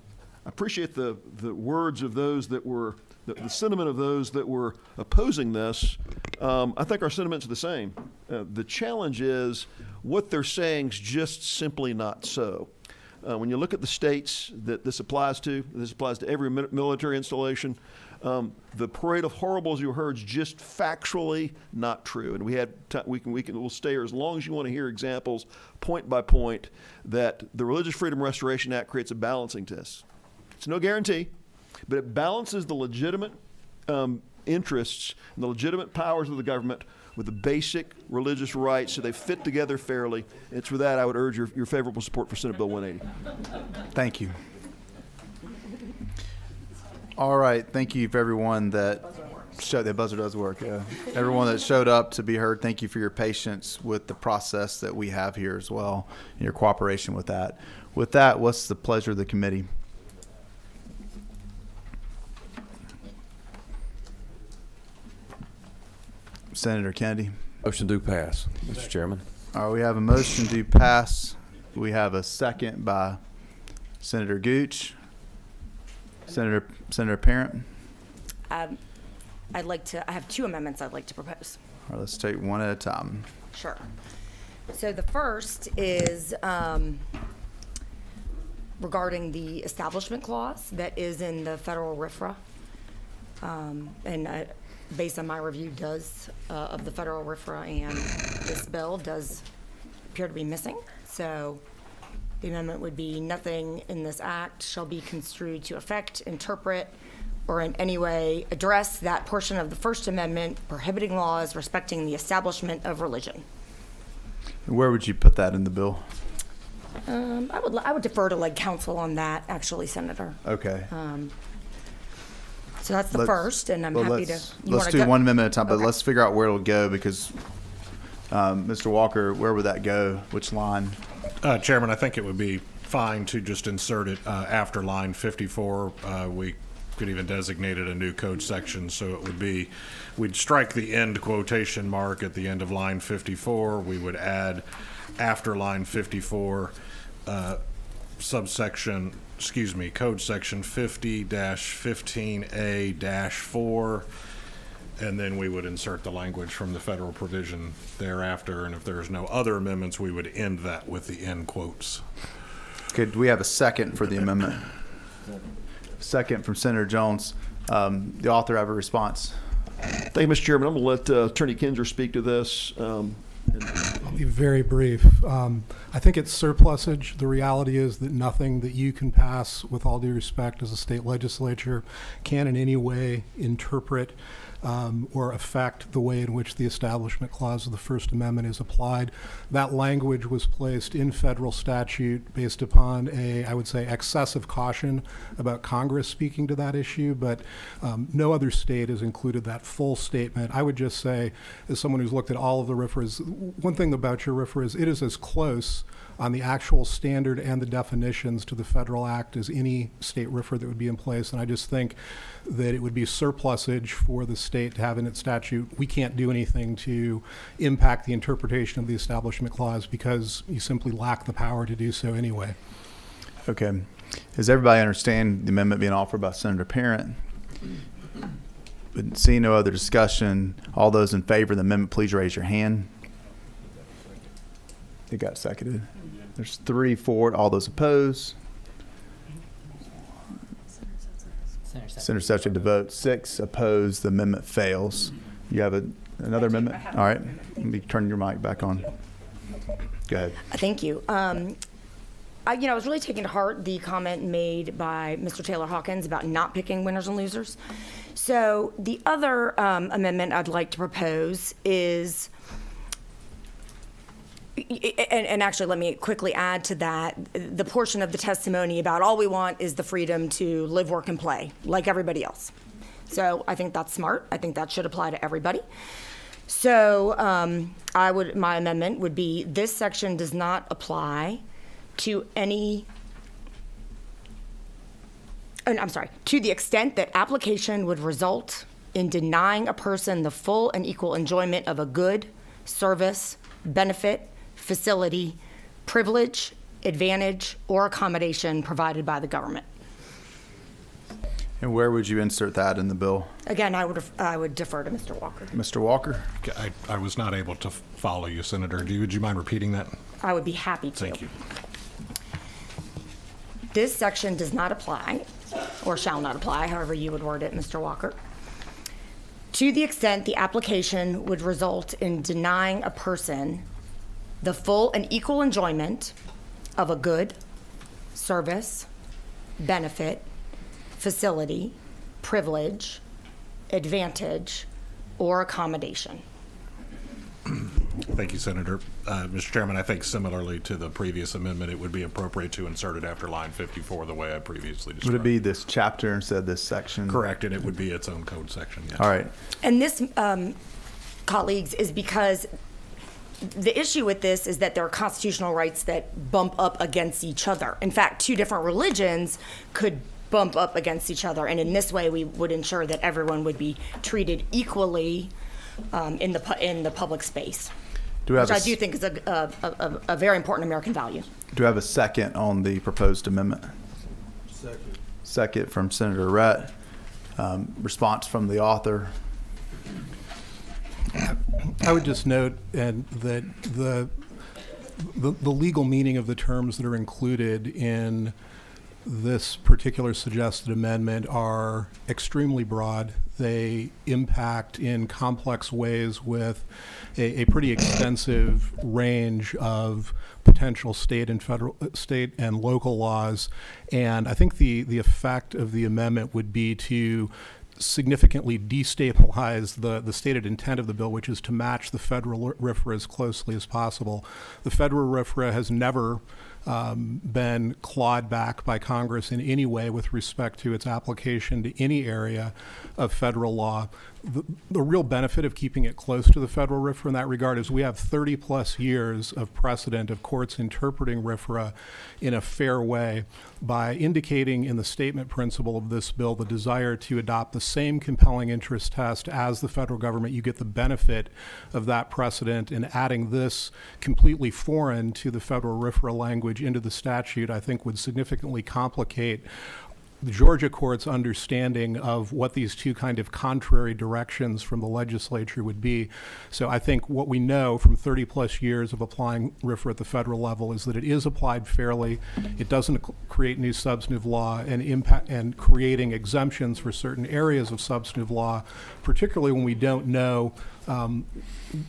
appreciate the words of those that were, the sentiment of those that were opposing this. I think our sentiments are the same. The challenge is what they're saying is just simply not so. When you look at the states that this applies to every military installation. The parade of horribles you heard is just factually not true. And we'll stay here as long as you want to hear examples, point by point, that the Religious Freedom Restoration Act creates a balancing test. It's no guarantee, but it balances the legitimate interests and the legitimate powers of the government with the basic religious rights, so they fit together fairly. And it's for that I would urge your favorable support for Senate Bill 180. Thank you. All right, thank you for everyone that showed. The buzzer does work. Yeah, everyone that showed up to be heard. Thank you for your patience with the process that we have here as well, and your cooperation with that. With that, what's the pleasure of the committee? Senator Kennedy. Motion to pass, Mr. Chairman. All right, we have a motion to pass. We have a second by Senator Gooch. Senator Parent. I have two amendments I'd like to propose. All right, let's take one at a time. Sure. So the first is regarding the establishment clause that is in the federal RFRA. Based on my review of the federal RFRA and this bill does appear to be missing. So the amendment would be: nothing in this act shall be construed to affect, interpret, or in any way address that portion of the First Amendment prohibiting laws respecting the establishment of religion. Where would you put that in the bill? I would defer to lead counsel on that, actually, Senator. Okay. So that's the first, and I'm happy to. Let's do one amendment at a time, but let's figure out where it'll go, because Mr. Walker, where would that go? Which line? Chairman, I think it would be fine to just insert it after line 54. We could even designate it a new code section, so it would be, we'd strike the end quotation mark at the end of line 54. We would add after line 54 code section 50-15A-4, and then we would insert the language from the federal provision thereafter, and if there's no other amendments, we would end that with the end quotes. Okay, do we have a second for the amendment? Second from Senator Jones. The author have a response. Thank you, Mr. Chairman. I'm going to let Attorney Kinzer speak to this. I'll be very brief. I think it's surplusage. The reality is that nothing that you can pass, with all due respect, as a state legislature can in any way interpret or affect the way in which the Establishment Clause of the First Amendment is applied. That language was placed in federal statute based upon I would say, excessive caution about Congress speaking to that issue, but no other state has included that full statement. I would just say, as someone who's looked at all of the RFRAs, one thing about your RFRA is it is as close on the actual standard and the definitions to the federal act as any state RFRA that would be in place. And I just think that it would be surplusage for the state to have in its statute, we can't do anything to impact the interpretation of the Establishment Clause because you simply lack the power to do so anyway. Okay. Does everybody understand the amendment being offered by Senator Parent? But seeing no other discussion, all those in favor of the amendment, please raise your hand. It got seconded. There's 3, 4. All those opposed. Senator subject to vote. 6 opposed. The amendment fails. You have another amendment? All right. Let me turn your mic back on. Go ahead. Thank you. I was really taking to heart the comment made by Mr. Taylor Hawkins about not picking winners and losers. So the other amendment I'd like to propose is, and actually let me quickly add to that, the portion of the testimony about all we want is the freedom to live, work, and play like everybody else. So I think that's smart. I think that should apply to everybody. So my amendment would be, this section does not apply to to the extent that application would result in denying a person the full and equal enjoyment of a good, service, benefit, facility, privilege, advantage, or accommodation provided by the government. And where would you insert that in the bill? Again, I would defer to Mr. Walker. Mr. Walker? I was not able to follow you, Senator. Would you mind repeating that? I would be happy to. Thank you. This section does not apply, or shall not apply, however you would word it, Mr. Walker, to the extent the application would result in denying a person the full and equal enjoyment of a good, service, benefit, facility, privilege, advantage, or accommodation. Thank you, Senator. Mr. Chairman, I think similarly to the previous amendment, it would be appropriate to insert it after line 54 the way I previously described. Would it be this chapter instead of this section? Correct, and it would be its own code section, yes. All right. And this, colleagues, is because the issue with this is that there are constitutional rights that bump up against each other. In fact, 2 different religions could bump up against each other, and in this way we would ensure that everyone would be treated equally in the public space, which I do think is a very important American value. Do I have a second on the proposed amendment? Second from Senator Rhett. Response from the author. I would just note that the legal meaning of the terms that are included in this particular suggested amendment are extremely broad. They impact in complex ways with a pretty extensive range of potential state and local laws. And I think the effect of the amendment would be to significantly destabilize the stated intent of the bill, which is to match the federal RFRA as closely as possible. The federal RFRA has never been clawed back by Congress in any way with respect to its application to any area of federal law. The real benefit of keeping it close to the federal RFRA in that regard is we have 30 plus years of precedent of courts interpreting RFRA in a fair way by indicating in the statement principle of this bill the desire to adopt the same compelling interest test as the federal government. You get the benefit of that precedent, and adding this completely foreign to the federal RFRA language into the statute, I think, would significantly complicate the Georgia court's understanding of what these 2 kind of contrary directions from the legislature would be. So I think what we know from 30 plus years of applying RFRA at the federal level is that it is applied fairly. It doesn't create new substantive law and creating exemptions for certain areas of substantive law, particularly when we don't know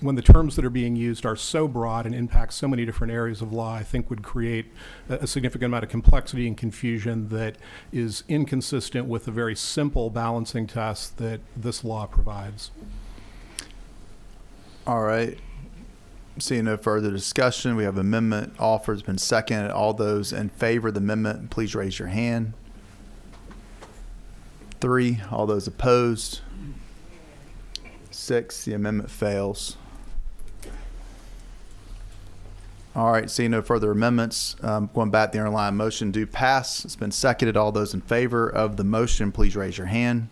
when the terms that are being used are so broad and impact so many different areas of law, I think would create a significant amount of complexity and confusion that is inconsistent with the very simple balancing test that this law provides. All right. Seeing no further discussion, we have amendment offered. It's been seconded. All those in favor of the amendment, please raise your hand. 3. All those opposed. 6. The amendment fails. All right. Seeing no further amendments, going back to the underlying motion, do pass. It's been seconded. All those in favor of the motion, please raise your hand.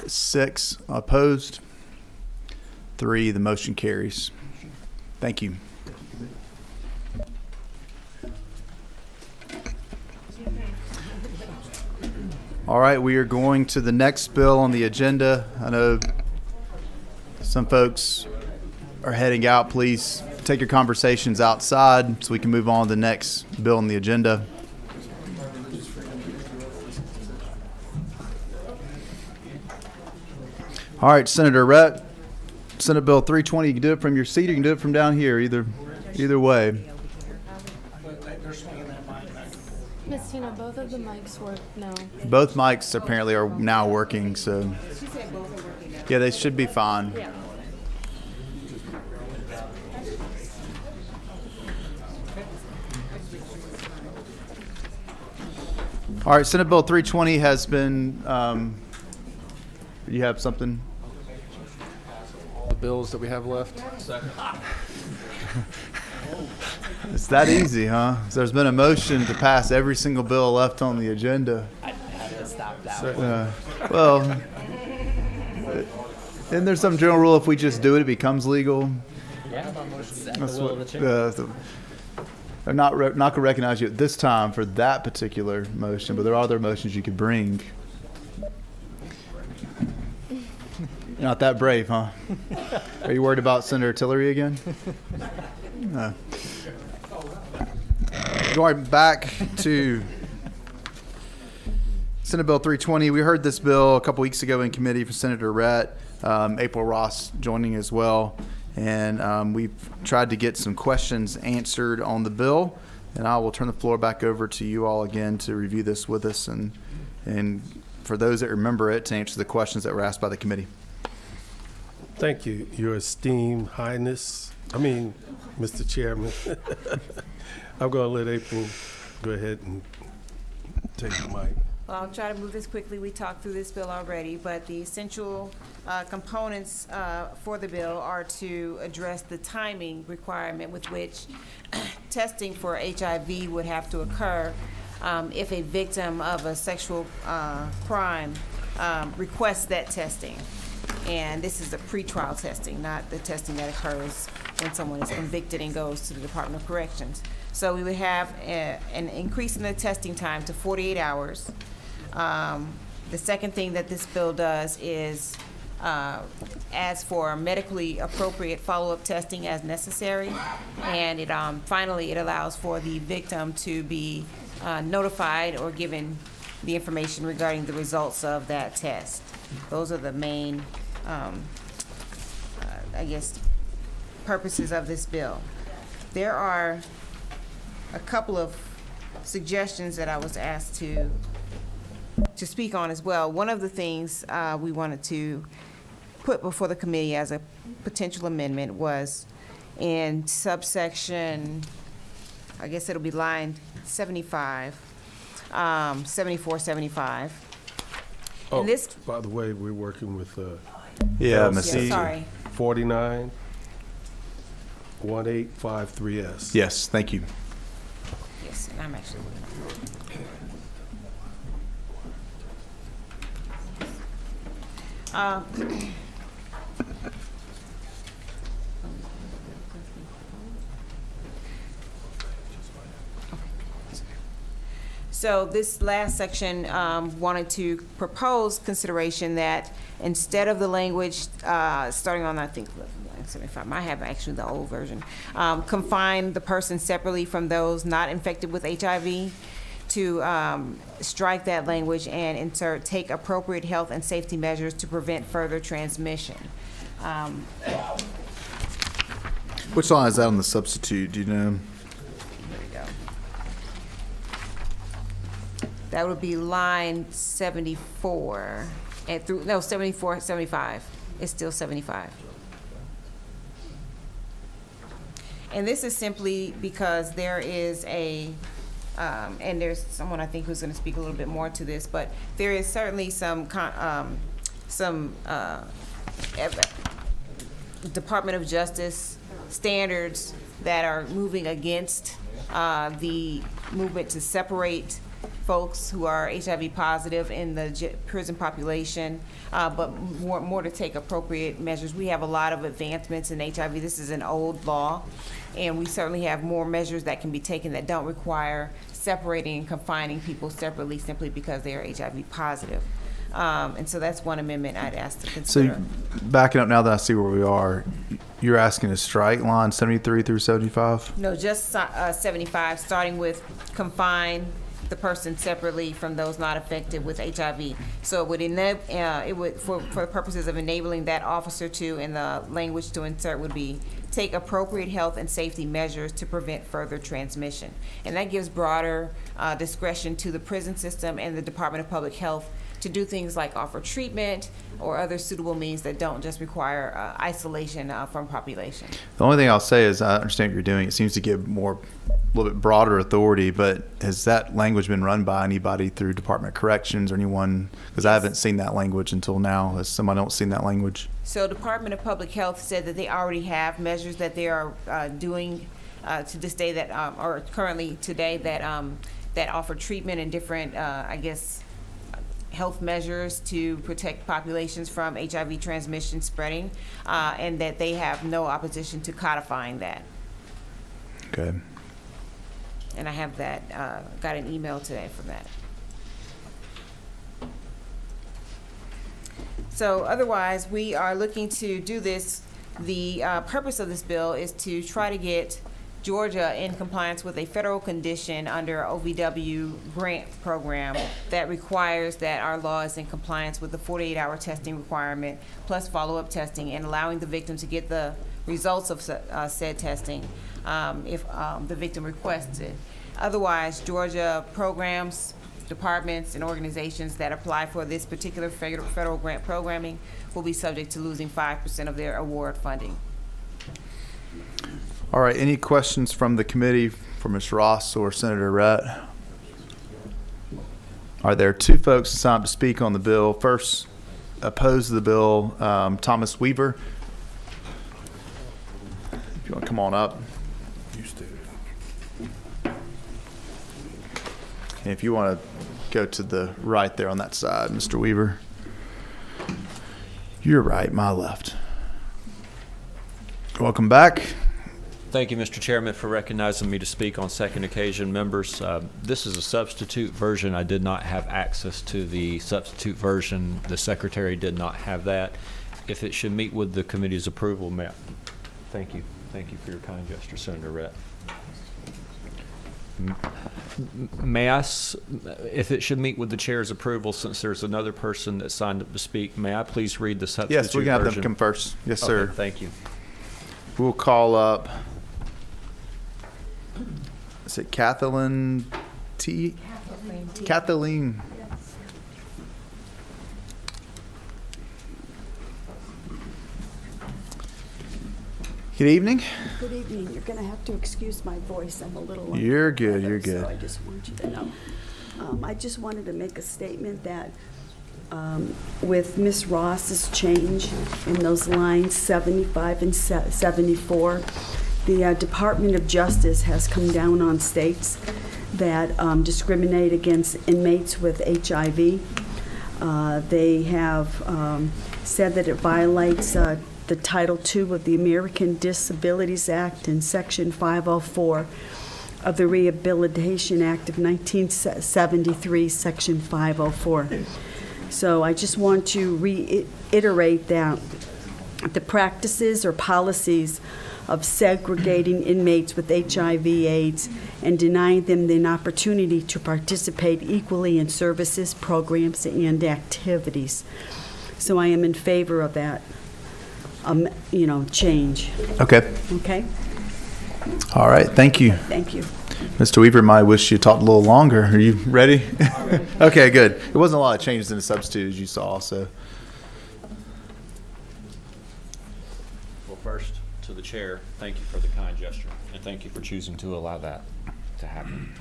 6. Opposed. 3. The motion carries. Thank you. All right, we are going to the next bill on the agenda. I know some folks are heading out, please take your conversations outside so we can move on to the next bill on the agenda. All right, Senator Rhett, Senate Bill 320. You can do it from your seat, or you can do it from down here. Either way. Miss Tina, both of the mics work now. Both mics apparently are now working, so yeah, they should be fine. Yeah. All right, Senate Bill 320 has been. You have something? The bills that we have left. It's that easy, huh? So there's been a motion to pass every single bill left on the agenda. I had to stop that. Well, isn't there some general rule if we just do it, it becomes legal? Yeah, That's what, I'm not going to recognize you at this time for that particular motion, but there are other motions you could bring. You're not that brave, huh? Are you worried about Senator Tillery again? No. Going back to Senate Bill 320, we heard this bill a couple weeks ago in committee for Senator Rhett, April Ross joining as well, and we've tried to get some questions answered on the bill, and I will turn the floor back over to you all again to review this with us, and for those that remember it, to answer the questions that were asked by the committee. Thank you, Your Esteemed Highness. Mr. Chairman. I'm going to let April go ahead and take the mic. Well, I'll try to move this quickly. We talked through this bill already, but the essential components for the bill are to address the timing requirement with which testing for HIV would have to occur if a victim of a sexual crime requests that testing. And this is the pretrial testing, not the testing that occurs when someone is convicted and goes to the Department of Corrections. So we would have an increase in the testing time to 48 hours. The second thing that this bill does is as for medically appropriate follow-up testing as necessary. And it finally, it allows for the victim to be notified or given the information regarding the results of that test. Those are the main, purposes of this bill. There are a couple of suggestions that I was asked to speak on as well. One of the things we wanted to put before the committee as a potential amendment was in subsection, I guess it'll be line 75, 74, 75. Oh, And this, by the way, we're working with LC sorry. 49 1853S. Yes, thank you. Yes, and I'm actually So this last section wanted to propose consideration that instead of the language starting on, I think, 75, I have actually the old version, confine the person separately from those not infected with HIV, to strike that language and insert take appropriate health and safety measures to prevent further transmission. Which line is that on the substitute, do you know? There we go. That would be line 74 and through, no, 74, 75. It's still 75. And this is simply because there is a, and there's someone I think who's going to speak a little bit more to this, but there is certainly some Department of Justice standards that are moving against the movement to separate folks who are HIV positive in the prison population, but more to take appropriate measures. We have a lot of advancements in HIV. This is an old law, and we certainly have more measures that can be taken that don't require separating and confining people separately simply because they are HIV positive. And so that's one amendment I'd ask to consider. So backing up now that I see where we are, You're asking to strike line 73 through 75? No, just 75, starting with confine the person separately from those not affected with HIV. So it would it would, for purposes of enabling that officer to, and the language to insert would be, take appropriate health and safety measures to prevent further transmission. And that gives broader discretion to the prison system and the Department of Public Health to do things like offer treatment or other suitable means that don't just require isolation from population. The only thing I'll say is I understand what you're doing. It seems to give a little bit broader authority, but has that language been run by anybody through Department of Corrections or anyone? Because I haven't seen that language until now. Has someone else seen that language? So Department of Public Health said that they already have measures that they are doing to this day that, or currently today, that offer treatment and different, health measures to protect populations from HIV transmission spreading, and that they have no opposition to codifying that. Okay. And I have that, got an email today from that. So otherwise, we are looking to do this. The purpose of this bill is to try to get Georgia in compliance with a federal condition under OVW grant program that requires that our law is in compliance with the 48-hour testing requirement plus follow-up testing, and allowing the victim to get the results of said testing if the victim requests it. Otherwise, Georgia programs, departments, and organizations that apply for this particular federal grant programming will be subject to losing 5% of their award funding. All right, any questions from the committee for Ms. Ross or Senator Rhett? All right, there are two folks who signed up to speak on the bill. First, opposed to the bill, Thomas Weaver. If you want to come on up. And if you want to go to the right there on that side, Mr. Weaver. Your right, my left. Welcome back. Thank you, Mr. Chairman, for recognizing me to speak on second occasion. Members, this is a substitute version. I did not have access to the substitute version. The Secretary did not have that. If it should meet with the committee's approval, thank you. Thank you for your kind gesture, Senator Rhett. May I, if it should meet with the chair's approval, since there's another person that signed up to speak, may I please read the substitute version? Yes, we can have them come first. Yes, okay, sir. Thank you. We'll call up, is it Kathleen T? Kathleen. Good evening. Good evening. You're going to have to excuse my voice. I'm a little. You're good. You're good. So I just want you to know. I just wanted to make a statement that with Ms. Ross's change in those lines 75 and 74, the Department of Justice has come down on states that discriminate against inmates with HIV. They have said that it violates the Title II of the American Disabilities Act and Section 504 of the Rehabilitation Act of 1973, Section 504. So I just want to reiterate that the practices or policies of segregating inmates with HIV/AIDS and denying them the opportunity to participate equally in services, programs, and activities. So I am in favor of that. Change. Okay. Okay? All right. Thank you. Thank you. Mr. Weaver might wish you talked a little longer. Are you ready? Okay, good. It wasn't a lot of changes in the substitute as you saw, so. Well, first, to the chair, thank you for the kind gesture, and thank you for choosing to allow that to happen.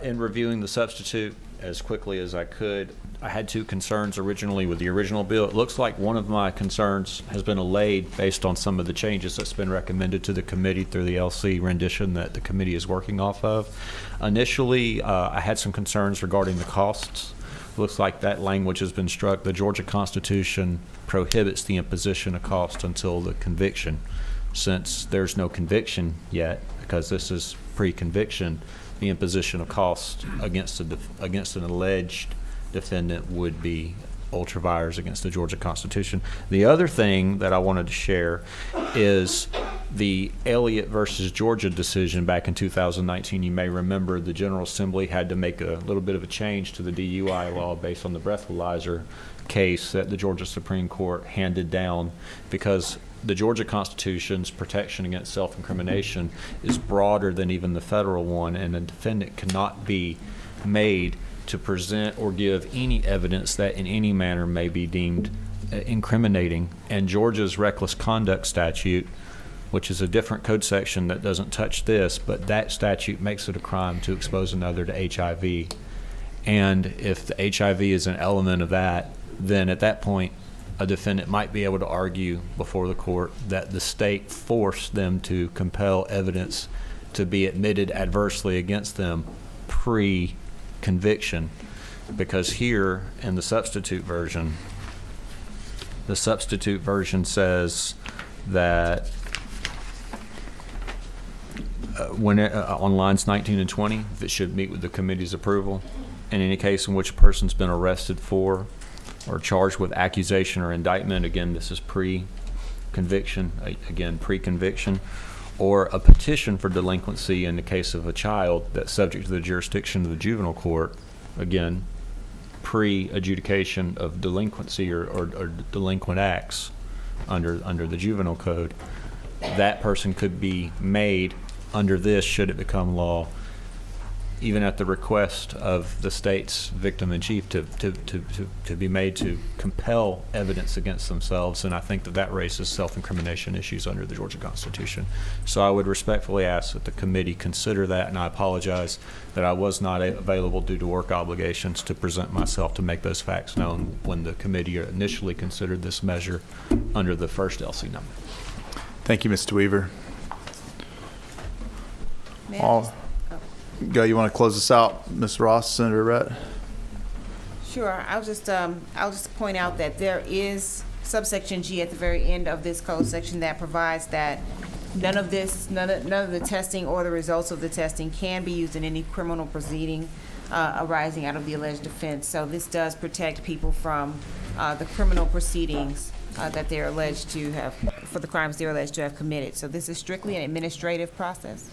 In reviewing the substitute as quickly as I could, I had two concerns originally with the original bill. It looks like one of my concerns has been allayed based on some of the changes that's been recommended to the committee through the LC rendition that the committee is working off of. Initially, I had some concerns regarding the costs. It looks like that language has been struck. The Georgia Constitution prohibits the imposition of cost until the conviction. Since there's no conviction yet, because this is pre-conviction, the imposition of cost against an alleged defendant would be ultra vires against the Georgia Constitution. The other thing that I wanted to share is the Elliott versus Georgia decision back in 2019. You may remember the General Assembly had to make a little bit of a change to the DUI law based on the breathalyzer case that the Georgia Supreme Court handed down, because the Georgia Constitution's protection against self-incrimination is broader than even the federal one, and a defendant cannot be made to present or give any evidence that in any manner may be deemed incriminating. And Georgia's reckless conduct statute, which is a different code section that doesn't touch this, but that statute makes it a crime to expose another to HIV. And if the HIV is an element of that, then at that point, a defendant might be able to argue before the court that the state forced them to compel evidence to be admitted adversely against them pre-conviction. Because here in the substitute version says that on lines 19 and 20, that should meet with the committee's approval. In any case in which a person's been arrested for or charged with accusation or indictment, again, this is pre-conviction, or a petition for delinquency in the case of a child that's subject to the jurisdiction of the juvenile court, again, pre-adjudication of delinquency or delinquent acts under the juvenile code, that person could be made under this, should it become law, even at the request of the state's victim in chief, to be made to compel evidence against themselves. And I think that raises self-incrimination issues under the Georgia Constitution. So I would respectfully ask that the committee consider that, and I apologize that I was not available due to work obligations to present myself to make those facts known when the committee initially considered this measure under the first LC number. Thank you, Mr. Weaver. May I All, go. You want to close this out, Ms. Ross, Senator Rhett? Sure. I'll just point out that there is subsection G at the very end of this code section that provides that none of the testing or the results of the testing can be used in any criminal proceeding arising out of the alleged offense. So this does protect people from the criminal proceedings that they're alleged to have, for the crimes they're alleged to have committed. So this is strictly an administrative process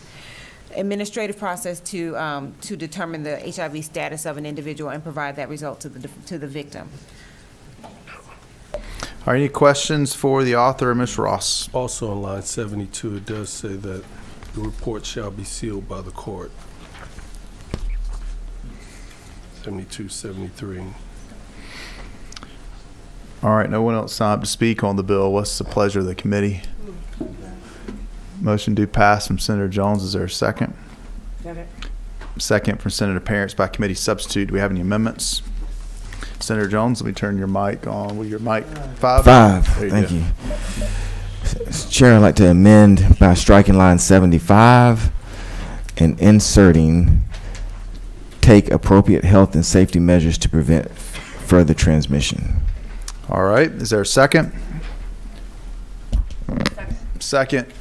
to determine the HIV status of an individual and provide that result to the victim. Are any questions for the author, Ms. Ross? Also on line 72, it does say that the report shall be sealed by the court. 72, 73. All right, no one else signed up to speak on the bill. What's the pleasure of the committee? Motion do pass from Senator Jones. Is there a second? Second from Senator Parents by committee substitute. Do we have any amendments? Senator Jones, let me turn your mic on. Will your mic? Five. Thank you. Chair, I'd like to amend by striking line 75 and inserting take appropriate health and safety measures to prevent further transmission. All right. Is there a second? Second.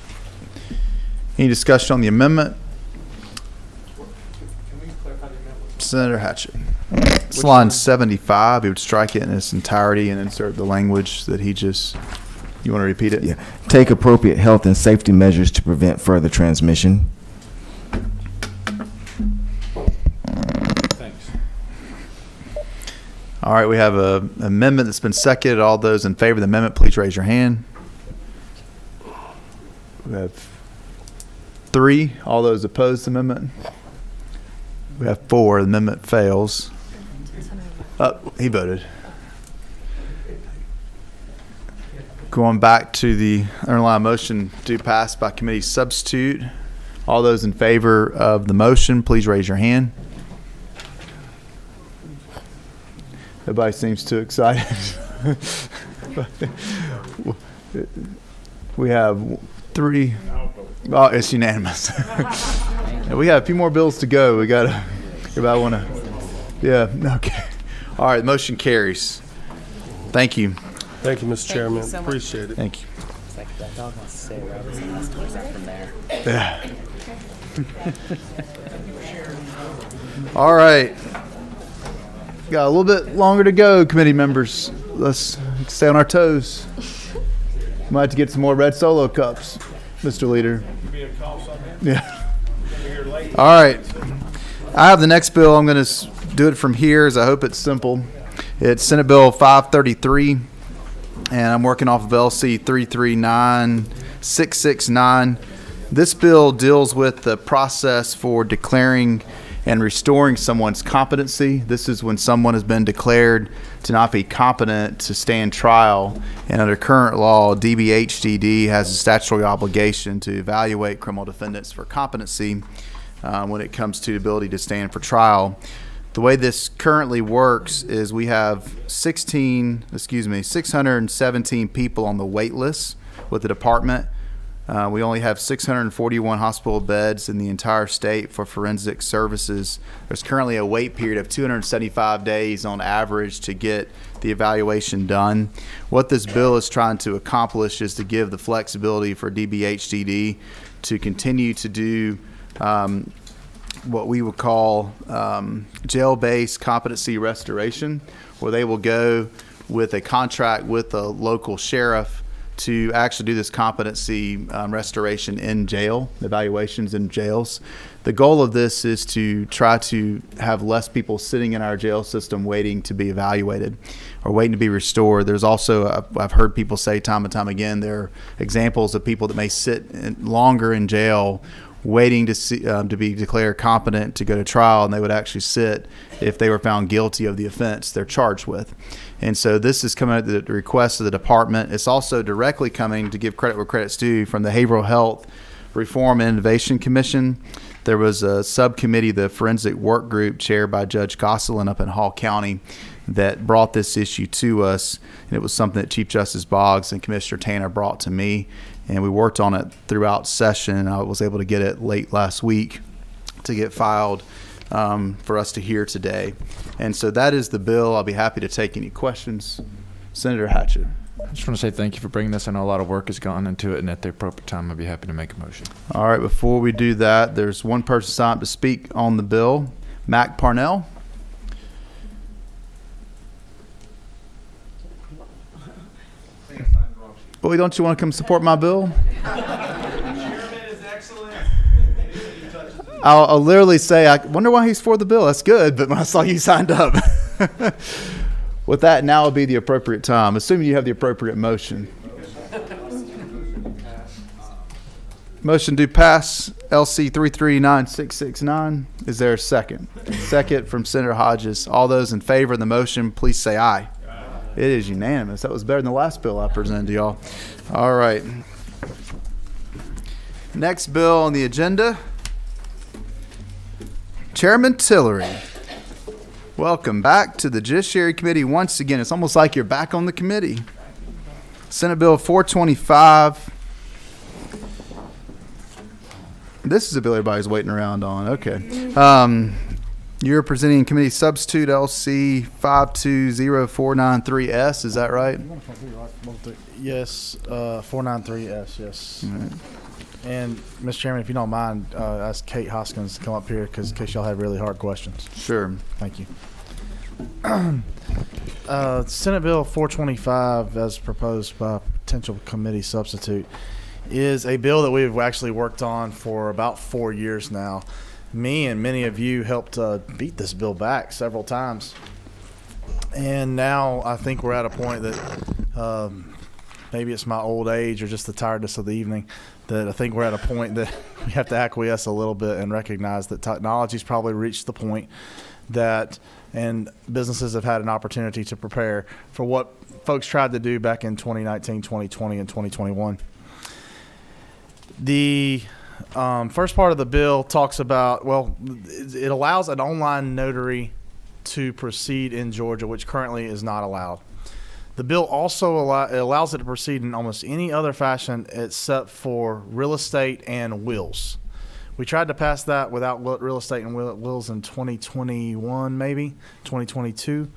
Any discussion on the amendment? Senator Hatchett. It's line 75. He would strike it in its entirety and insert the language that he just. You want to repeat it? Yeah. Take appropriate health and safety measures to prevent further transmission. Thanks. All right. We have an amendment that's been seconded. All those in favor of the amendment, please raise your hand. We have 3. All those opposed to the amendment? We have 4. The amendment fails. He voted. Going back to the underlying motion, do pass by committee substitute. All those in favor of the motion, please raise your hand. Everybody seems too excited. We have 3. Oh, it's unanimous. Yeah, we have a few more bills to go. We got to, everybody want to, yeah, okay. All right, motion carries. Thank you. Thank you, Mr. Chairman. so much. Appreciate it. Thank you. It's like that dog wants to stay around, so let's take that from there. Yeah. All right. Got a little bit longer to go, committee members. Let's stay on our toes. Might have to get some more red Solo cups, Mr. Leader. Yeah. All right. I have the next bill. I'm going to do it from here, as I hope it's simple. It's Senate Bill 533, and I'm working off of LC 339669. This bill deals with the process for declaring and restoring someone's competency. This is when someone has been declared to not be competent to stand trial, and under current law, DBHDD has a statutory obligation to evaluate criminal defendants for competency when it comes to ability to stand for trial. The way this currently works is we have 617 people on the wait list with the department. We only have 641 hospital beds in the entire state for forensic services. There's currently a wait period of 275 days on average to get the evaluation done. What this bill is trying to accomplish is to give the flexibility for DBHDD to continue to do what we would call jail-based competency restoration, where they will go with a contract with the local sheriff to actually do this competency restoration in jail, evaluations in jails. The goal of this is to try to have less people sitting in our jail system waiting to be evaluated or waiting to be restored. There's also, I've heard people say time and time again, there are examples of people that may sit longer in jail waiting to see, to be declared competent to go to trial, and they would actually sit if they were found guilty of the offense they're charged with. And so this is coming at the request of the department. It's also directly coming, to give credit where credit's due, from the Behavioral Health Reform and Innovation Commission. There was a subcommittee, the Forensic Work Group, chaired by Judge Gosselin up in Hall County, that brought this issue to us. And it was something that Chief Justice Boggs and Commissioner Tanner brought to me. And we worked on it throughout session. I was able to get it late last week to get filed for us to hear today. And so that is the bill. I'll be happy to take any questions. Senator Hatchett. I just want to say thank you for bringing this. I know a lot of work has gone into it, and at the appropriate time, I'd be happy to make a motion. All right, before we do that, there's one person signed up to speak on the bill, Mac Parnell. Boy, don't you want to come support my bill? I'll literally say, I wonder why he's for the bill. That's good, but when I saw you signed up. With that, now would be the appropriate time, assuming you have the appropriate motion. Motion to pass LC 339669. Is there a second? Second from Senator Hodges. All those in favor of the motion, please say aye. It is unanimous. That was better than the last bill I presented to y'all. All right. Next bill on the agenda, Chairman Tillery. Welcome back to the Judiciary Committee once again. It's almost like you're back on the committee. Senate Bill 425. This is a bill everybody's waiting around on. Okay. You're presenting committee substitute LC 520493S. Is that right? Yes, 493S, yes. All right. And, Mr. Chairman, if you don't mind, ask Kate Hoskins to come up here in case y'all have really hard questions. Sure. Thank you. Senate Bill 425, as proposed by potential committee substitute, is a bill that we've actually worked on for about 4 years now. Me and many of you helped beat this bill back several times. And now I think we're at a point that maybe it's my old age or just the tiredness of the evening, that I think we're at a point that we have to acquiesce a little bit and recognize that technology's probably reached the point that, and businesses have had an opportunity to prepare for what folks tried to do back in 2019, 2020, and 2021. The first part of the bill talks about, well, it allows an online notary to proceed in Georgia, which currently is not allowed. The bill also allows it to proceed in almost any other fashion except for real estate and wills. We tried to pass that without real estate and wills in 2021, maybe 2022,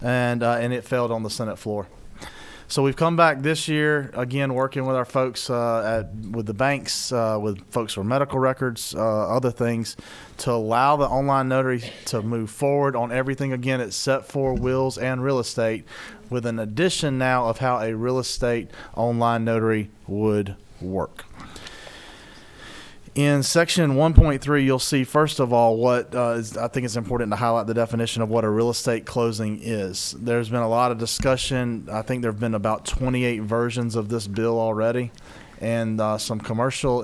and it failed on the Senate floor. So we've come back this year, again, working with our folks with the banks, with folks for medical records, other things, to allow the online notary to move forward on everything, again, except for wills and real estate, with an addition now of how a real estate online notary would work. In section 1.3, you'll see, first of all, I think it's important to highlight the definition of what a real estate closing is. There's been a lot of discussion. I think there have been about 28 versions of this bill already, and some commercial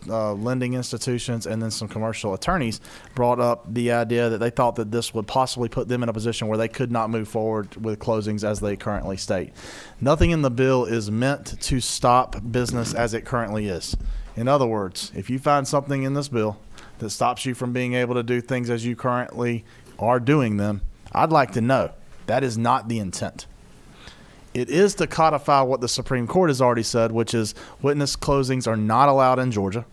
lending institutions and then some commercial attorneys brought up the idea that they thought that this would possibly put them in a position where they could not move forward with closings as they currently state. Nothing in the bill is meant to stop business as it currently is. In other words, if you find something in this bill that stops you from being able to do things as you currently are doing them, I'd like to know. That is not the intent. It is to codify what the Supreme Court has already said, which is witness closings are not allowed in Georgia.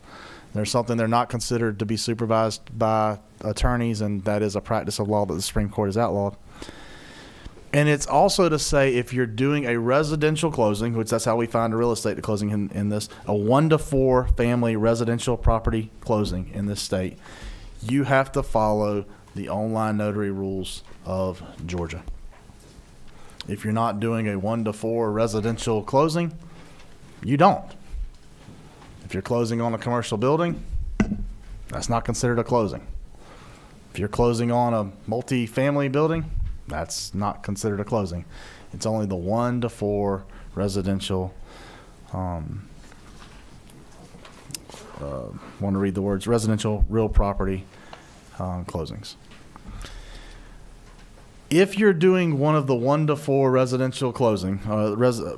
There's something they're not considered to be supervised by attorneys, and that is a practice of law that the Supreme Court has outlawed. And it's also to say if you're doing a residential closing, which that's how we find a real estate closing in this, a 1 to 4 family residential property closing in this state, you have to follow the online notary rules of Georgia. If you're not doing a 1 to 4 residential closing, you don't. If you're closing on a commercial building, that's not considered a closing. If you're closing on a multi-family building, that's not considered a closing. It's only the 1 to 4 residential, want to read the words, residential real property closings. If you're doing one of the 1 to 4 residential closing,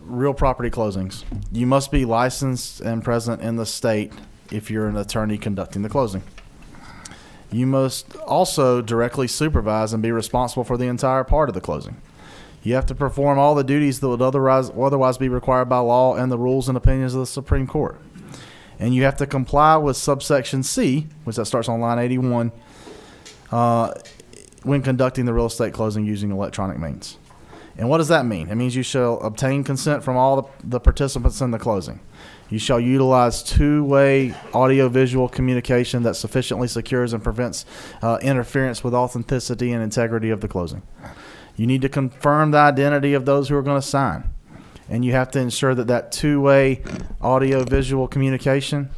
real property closings, you must be licensed and present in the state if you're an attorney conducting the closing. You must also directly supervise and be responsible for the entire part of the closing. You have to perform all the duties that would otherwise be required by law and the rules and opinions of the Supreme Court. And you have to comply with subsection C, which that starts on line 81, when conducting the real estate closing using electronic means. And what does that mean? It means you shall obtain consent from all the participants in the closing. You shall utilize two-way audio-visual communication that sufficiently secures and prevents interference with authenticity and integrity of the closing. You need to confirm the identity of those who are going to sign. And you have to ensure that that two-way audio-visual communication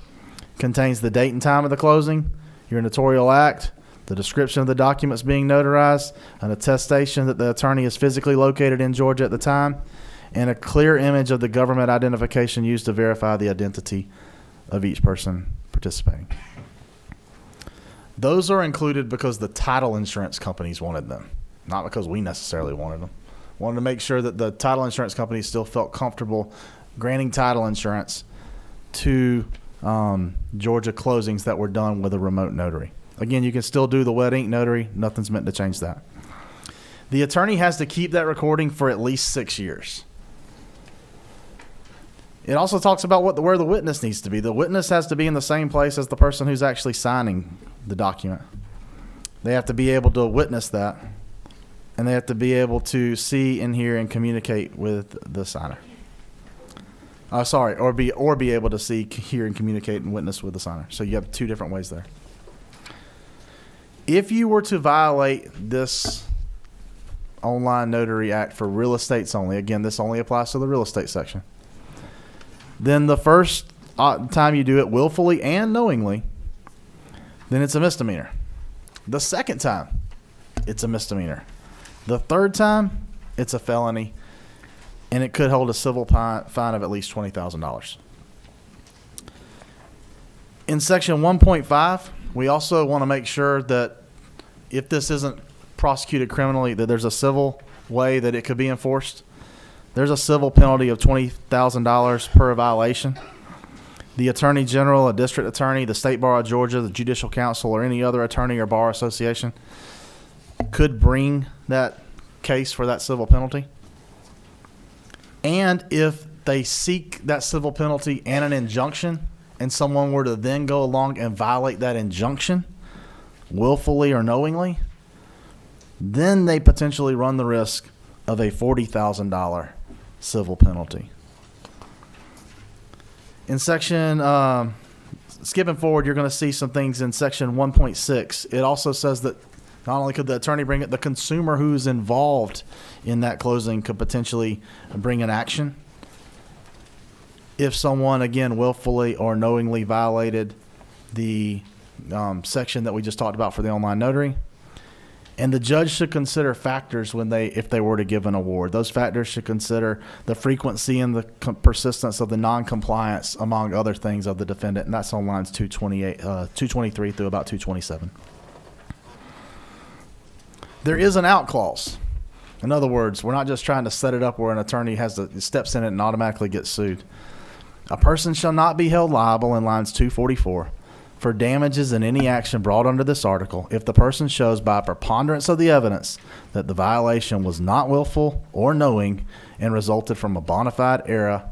contains the date and time of the closing, your notarial act, the description of the documents being notarized, an attestation that the attorney is physically located in Georgia at the time, and a clear image of the government identification used to verify the identity of each person participating. Those are included because the title insurance companies wanted them, not because we necessarily wanted them. Wanted to make sure that the title insurance companies still felt comfortable granting title insurance to Georgia closings that were done with a remote notary. Again, you can still do the wet ink notary. Nothing's meant to change that. The attorney has to keep that recording for at least 6 years. It also talks about where the witness needs to be. The witness has to be in the same place as the person who's actually signing the document. They have to be able to witness that, and they have to be able to see and hear and communicate with the signer. Or be able to see, hear, and communicate and witness with the signer. So you have two different ways there. If you were to violate this online notary act for real estates only, again, this only applies to the real estate section, then the first time you do it willfully and knowingly, then it's a misdemeanor. The second time, it's a misdemeanor. The third time, it's a felony, and it could hold a civil fine of at least $20,000. In section 1.5, we also want to make sure that if this isn't prosecuted criminally, that there's a civil way that it could be enforced. There's a civil penalty of $20,000 per violation. The Attorney General, a district attorney, the State Bar of Georgia, the Judicial Council, or any other attorney or bar association could bring that case for that civil penalty. And if they seek that civil penalty and an injunction, and someone were to then go along and violate that injunction, willfully or knowingly, then they potentially run the risk of a $40,000 civil penalty. In section, skipping forward, you're going to see some things in section 1.6. It also says that not only could the attorney bring it, the consumer who's involved in that closing could potentially bring an action if someone, again, willfully or knowingly violated the section that we just talked about for the online notary. And the judge should consider factors if they were to give an award. Those factors should consider the frequency and the persistence of the non-compliance, among other things, of the defendant. And that's on lines 223 through about 227. There is an out clause. In other words, we're not just trying to set it up where an attorney steps in it and automatically gets sued. A person shall not be held liable in lines 244 for damages in any action brought under this article if the person shows by a preponderance of the evidence that the violation was not willful or knowing and resulted from a bona fide error,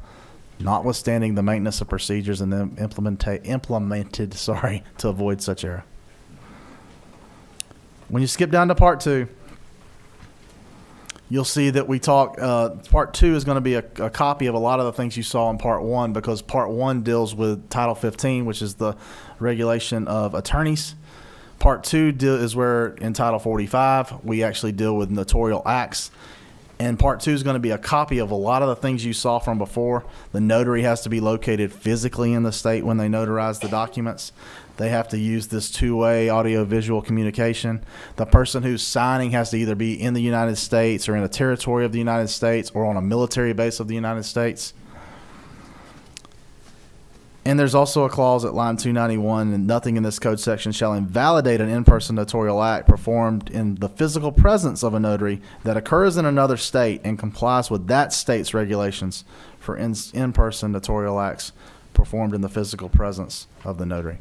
notwithstanding the maintenance of procedures and then implemented to avoid such error. When you skip down to part 2, you'll see that we talk, part 2 is going to be a copy of a lot of the things you saw in part 1, because part 1 deals with Title 15, which is the regulation of attorneys. Part 2 is where in Title 45, we actually deal with notarial acts. And part 2 is going to be a copy of a lot of the things you saw from before. The notary has to be located physically in the state when they notarize the documents. They have to use this two-way audio-visual communication. The person who's signing has to either be in the United States or in a territory of the United States or on a military base of the United States. And there's also a clause at line 291, and nothing in this code section shall invalidate an in-person notarial act performed in the physical presence of a notary that occurs in another state and complies with that state's regulations for in-person notarial acts performed in the physical presence of the notary.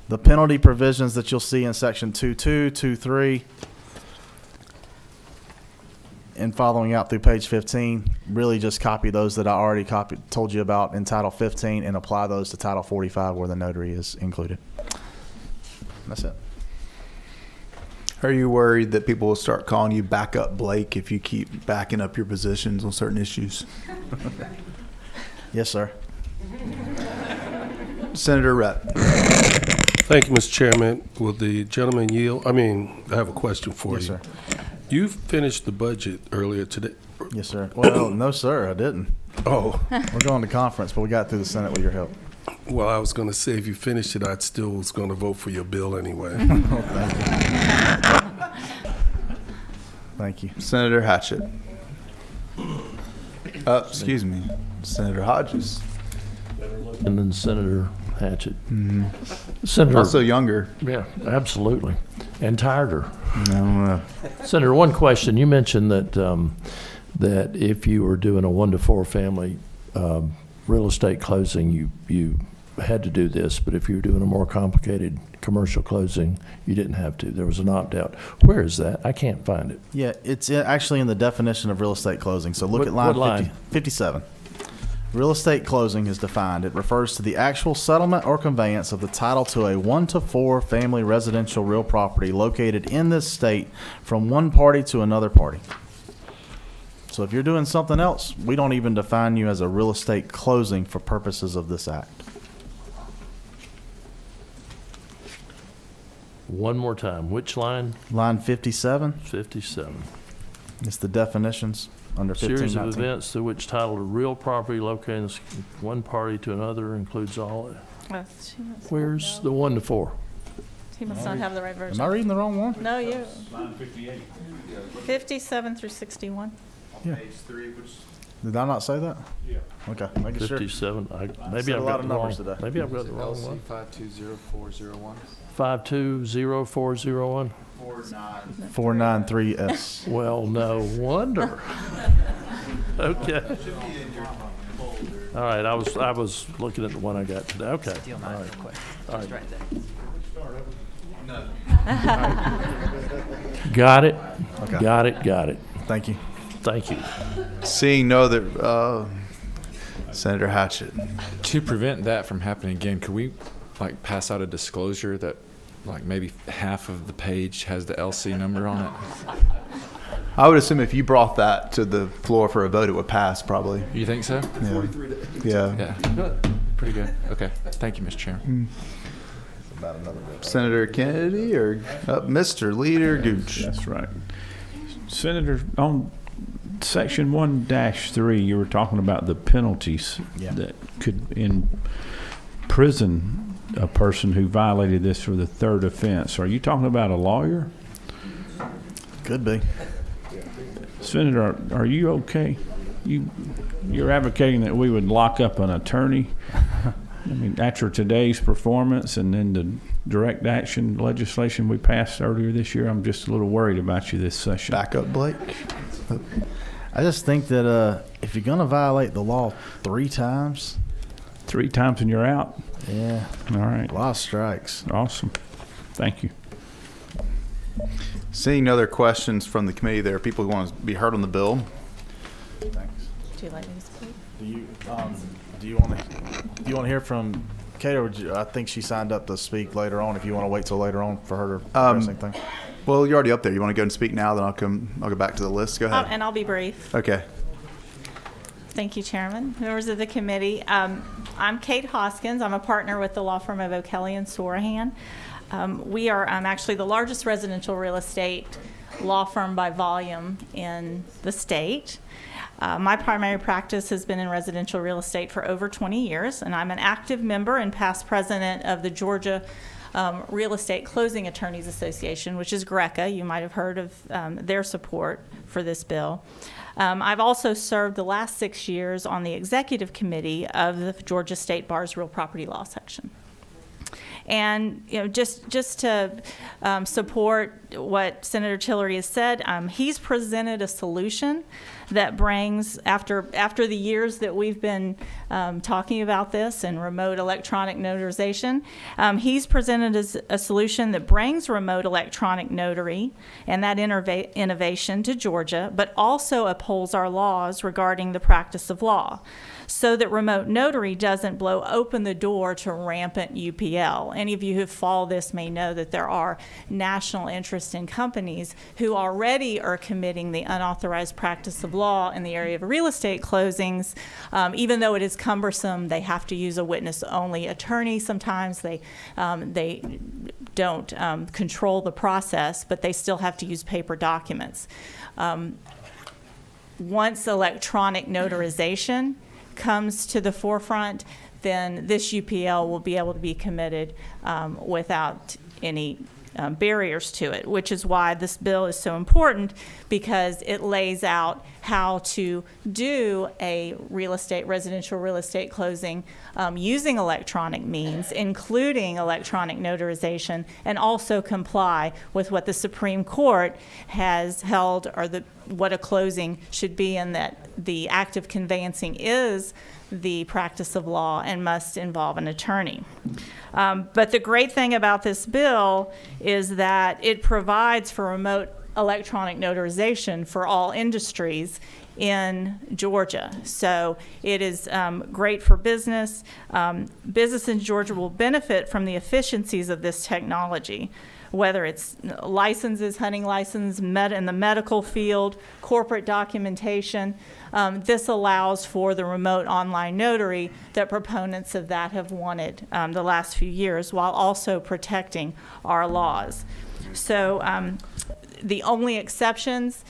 The penalty provisions that you'll see in section 2.2, 2.3, and following out through page 15, really just copy those that I already told you about in Title 15 and apply those to Title 45 where the notary is included. That's it. Are you worried that people will start calling you Backup Blake if you keep backing up your positions on certain issues? Yes, sir. Senator Rep. Thank you, Mr. Chairman. Will the gentleman yield? I have a question for you. Yes, sir. You finished the budget earlier today. Yes, sir. Well, no, sir, I didn't. Oh. We're going to conference, but we got through the Senate with your help. Well, I was going to say if you finished it, I still was going to vote for your bill anyway. Oh, thank you. Thank you. Senator Hatchett. Excuse me, Senator Hodges. And then Senator Hatchett. Mm-hmm. Senator, also younger. Yeah, absolutely. And tireder. No. Senator, one question. You mentioned that that if you were doing a 1-to-4 family real estate closing, you had to do this, but if you were doing a more complicated commercial closing, you didn't have to. There was an opt-out. Where is that? I can't find it. Yeah, it's actually in the definition of real estate closing. So look at line 57. Real estate closing is defined. It refers to the actual settlement or conveyance of the title to a 1-to-4 family residential real property located in this state from one party to another party. So if you're doing something else, we don't even define you as a real estate closing for purposes of this act. One more time. Which line? Line 57. 57. It's the definitions under 1519. Series of events through which title to real property located in one party to another includes all. Where's the 1-to-4? He must not have the right version. Am I reading the wrong one? No, you. Line 58. 57 through 61. Yeah. Page 3, which. Did I not say that? Yeah. Okay, making sure. 57. Maybe said I've a lot got of the numbers wrong. today. Maybe I've got the wrong LC one. 520401. 520401. 493S. Well, no wonder. Okay. All right, I was looking at the one I got today. Okay. Steal All mine right. real quick. All Just right. right there. Got it. Okay. Got it. Thank you. Thank you. Seeing no other, Senator Hatchett. To prevent that from happening again, could we pass out a disclosure that maybe half of the page has the LC number on it? I would assume if you brought that to the floor for a vote, it would pass probably. You think so? Yeah. Yeah. Pretty good. Okay. Thank you, Mr. Chairman. Senator Kennedy or Mr. Leader Gooch? That's right. Senator, on section 1-3, you were talking about the penalties that could imprison a person who violated this for the third offense. Are you talking about a lawyer? Could be. Senator, are you okay? You're advocating that we would lock up an attorney? I mean, after today's performance and then the direct action legislation we passed earlier this year, I'm just a little worried about you this session. Back up, Blake. I just think that if you're going to violate the law 3 times. 3 times and you're out? Yeah. All right. A lot of strikes. Awesome. Thank you. Seeing no other questions from the committee, there are people who want to be heard on the bill. Thanks. Do you like me to speak? Do you want to hear from Kate, or I think she signed up to speak later on. If you want to wait till later on for her to address anything. Well, you're already up there. You want to go and speak now? Then I'll go back to the list. Go ahead. And I'll be brief. Okay. Thank you, Chairman, members of the committee. I'm Kate Hoskins. I'm a partner with the law firm of O'Kelly and Sorahan. We are actually the largest residential real estate law firm by volume in the state. My primary practice has been in residential real estate for over 20 years, and I'm an active member and past president of the Georgia Real Estate Closing Attorneys Association, which is GRECA. You might have heard of their support for this bill. I've also served the last 6 years on the executive committee of the Georgia State Bar's Real Property Law section. And just to support what Senator Tillery has said, he's presented a solution that brings, after the years that we've been talking about this and remote electronic notarization, he's presented a solution that brings remote electronic notary and that innovation to Georgia, but also upholds our laws regarding the practice of law, so that remote notary doesn't blow open the door to rampant UPL. Any of you who follow this may know that there are national interest in companies who already are committing the unauthorized practice of law in the area of real estate closings. Even though it is cumbersome, they have to use a witness-only attorney. Sometimes they don't control the process, but they still have to use paper documents. Once electronic notarization comes to the forefront, then this UPL will be able to be committed without any barriers to it, which is why this bill is so important, because it lays out how to do a residential real estate closing using electronic means, including electronic notarization, and also comply with what the Supreme Court has held, or what a closing should be, and that the act of conveyancing is the practice of law and must involve an attorney. But the great thing about this bill is that it provides for remote electronic notarization for all industries in Georgia. So it is great for business. Business in Georgia will benefit from the efficiencies of this technology, whether it's licenses, hunting license, in the medical field, corporate documentation. This allows for the remote online notary that proponents of that have wanted the last few years, while also protecting our laws. So the only exceptions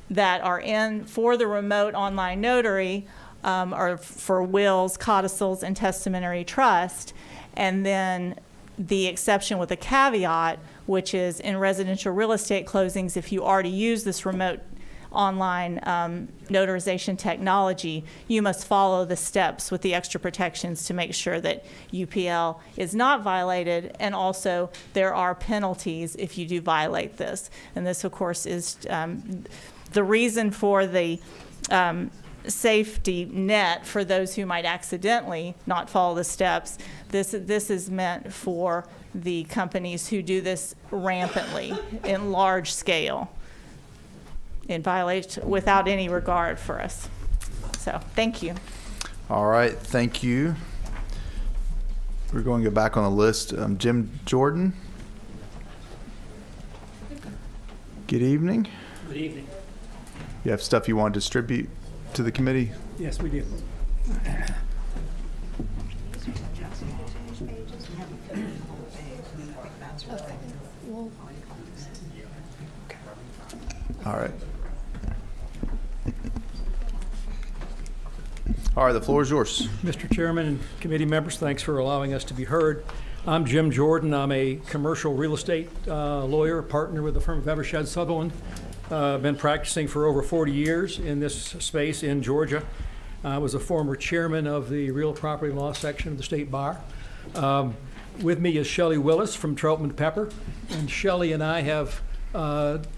that are in for the remote online notary are for wills, codicils, and testamentary trust, and then the exception with a caveat, which is in residential real estate closings, if you already use this remote online notarization technology, you must follow the steps with the extra protections to make sure that UPL is not violated, and also there are penalties if you do violate this. And this, of course, is the reason for the safety net for those who might accidentally not follow the steps. This is meant for the companies who do this rampantly in large scale, in violation, without any regard for us. So thank you. All right, thank you. We're going to go back on the list. Jim Jordan. Good evening. Good evening. You have stuff you want to distribute to the committee? Yes, we do. All right. All right, the floor is yours. Mr. Chairman and committee members, thanks for allowing us to be heard. I'm Jim Jordan. I'm a commercial real estate lawyer, partner with the firm of Evershed Sutherland. I've been practicing for over 40 years in this space in Georgia. I was a former chairman of the real property law section of the state bar. With me is Shelley Willis from Troutman Pepper, and Shelley and I have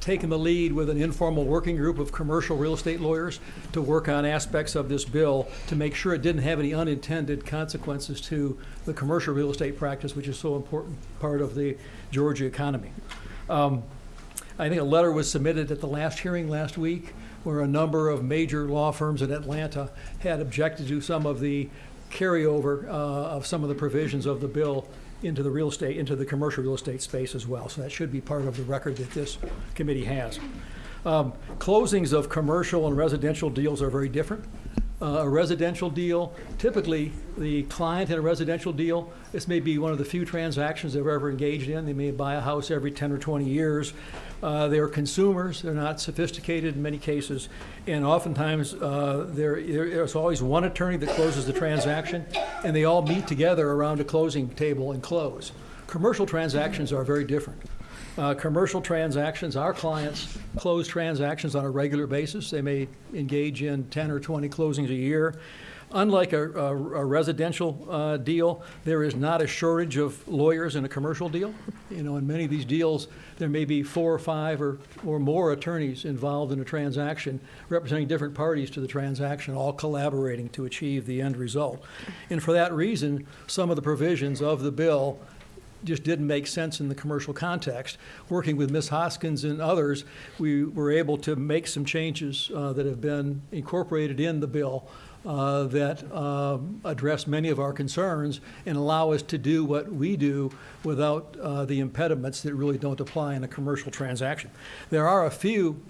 taken the lead with an informal working group of commercial real estate lawyers to work on aspects of this bill to make sure it didn't have any unintended consequences to the commercial real estate practice, which is so important part of the Georgia economy. I think a letter was submitted at the last hearing last week where a number of major law firms in Atlanta had objected to some of the carryover of some of the provisions of the bill into the real estate, into the commercial real estate space as well. So that should be part of the record that this committee has. Closings of commercial and residential deals are very different. A residential deal, typically the client in a residential deal, this may be one of the few transactions they've ever engaged in. They may buy a house every 10 or 20 years. They're consumers. They're not sophisticated in many cases. And oftentimes there's always one attorney that closes the transaction, and they all meet together around a closing table and close. Commercial transactions are very different. Commercial transactions, our clients close transactions on a regular basis. They may engage in 10 or 20 closings a year. Unlike a residential deal, there is not a shortage of lawyers in a commercial deal. You know, in many of these deals, there may be 4 or 5 or more attorneys involved in a transaction representing different parties to the transaction, all collaborating to achieve the end result. And for that reason, some of the provisions of the bill just didn't make sense in the commercial context. Working with Ms. Hoskins and others, we were able to make some changes that have been incorporated in the bill that address many of our concerns and allow us to do what we do without the impediments that really don't apply in a commercial transaction. There are a few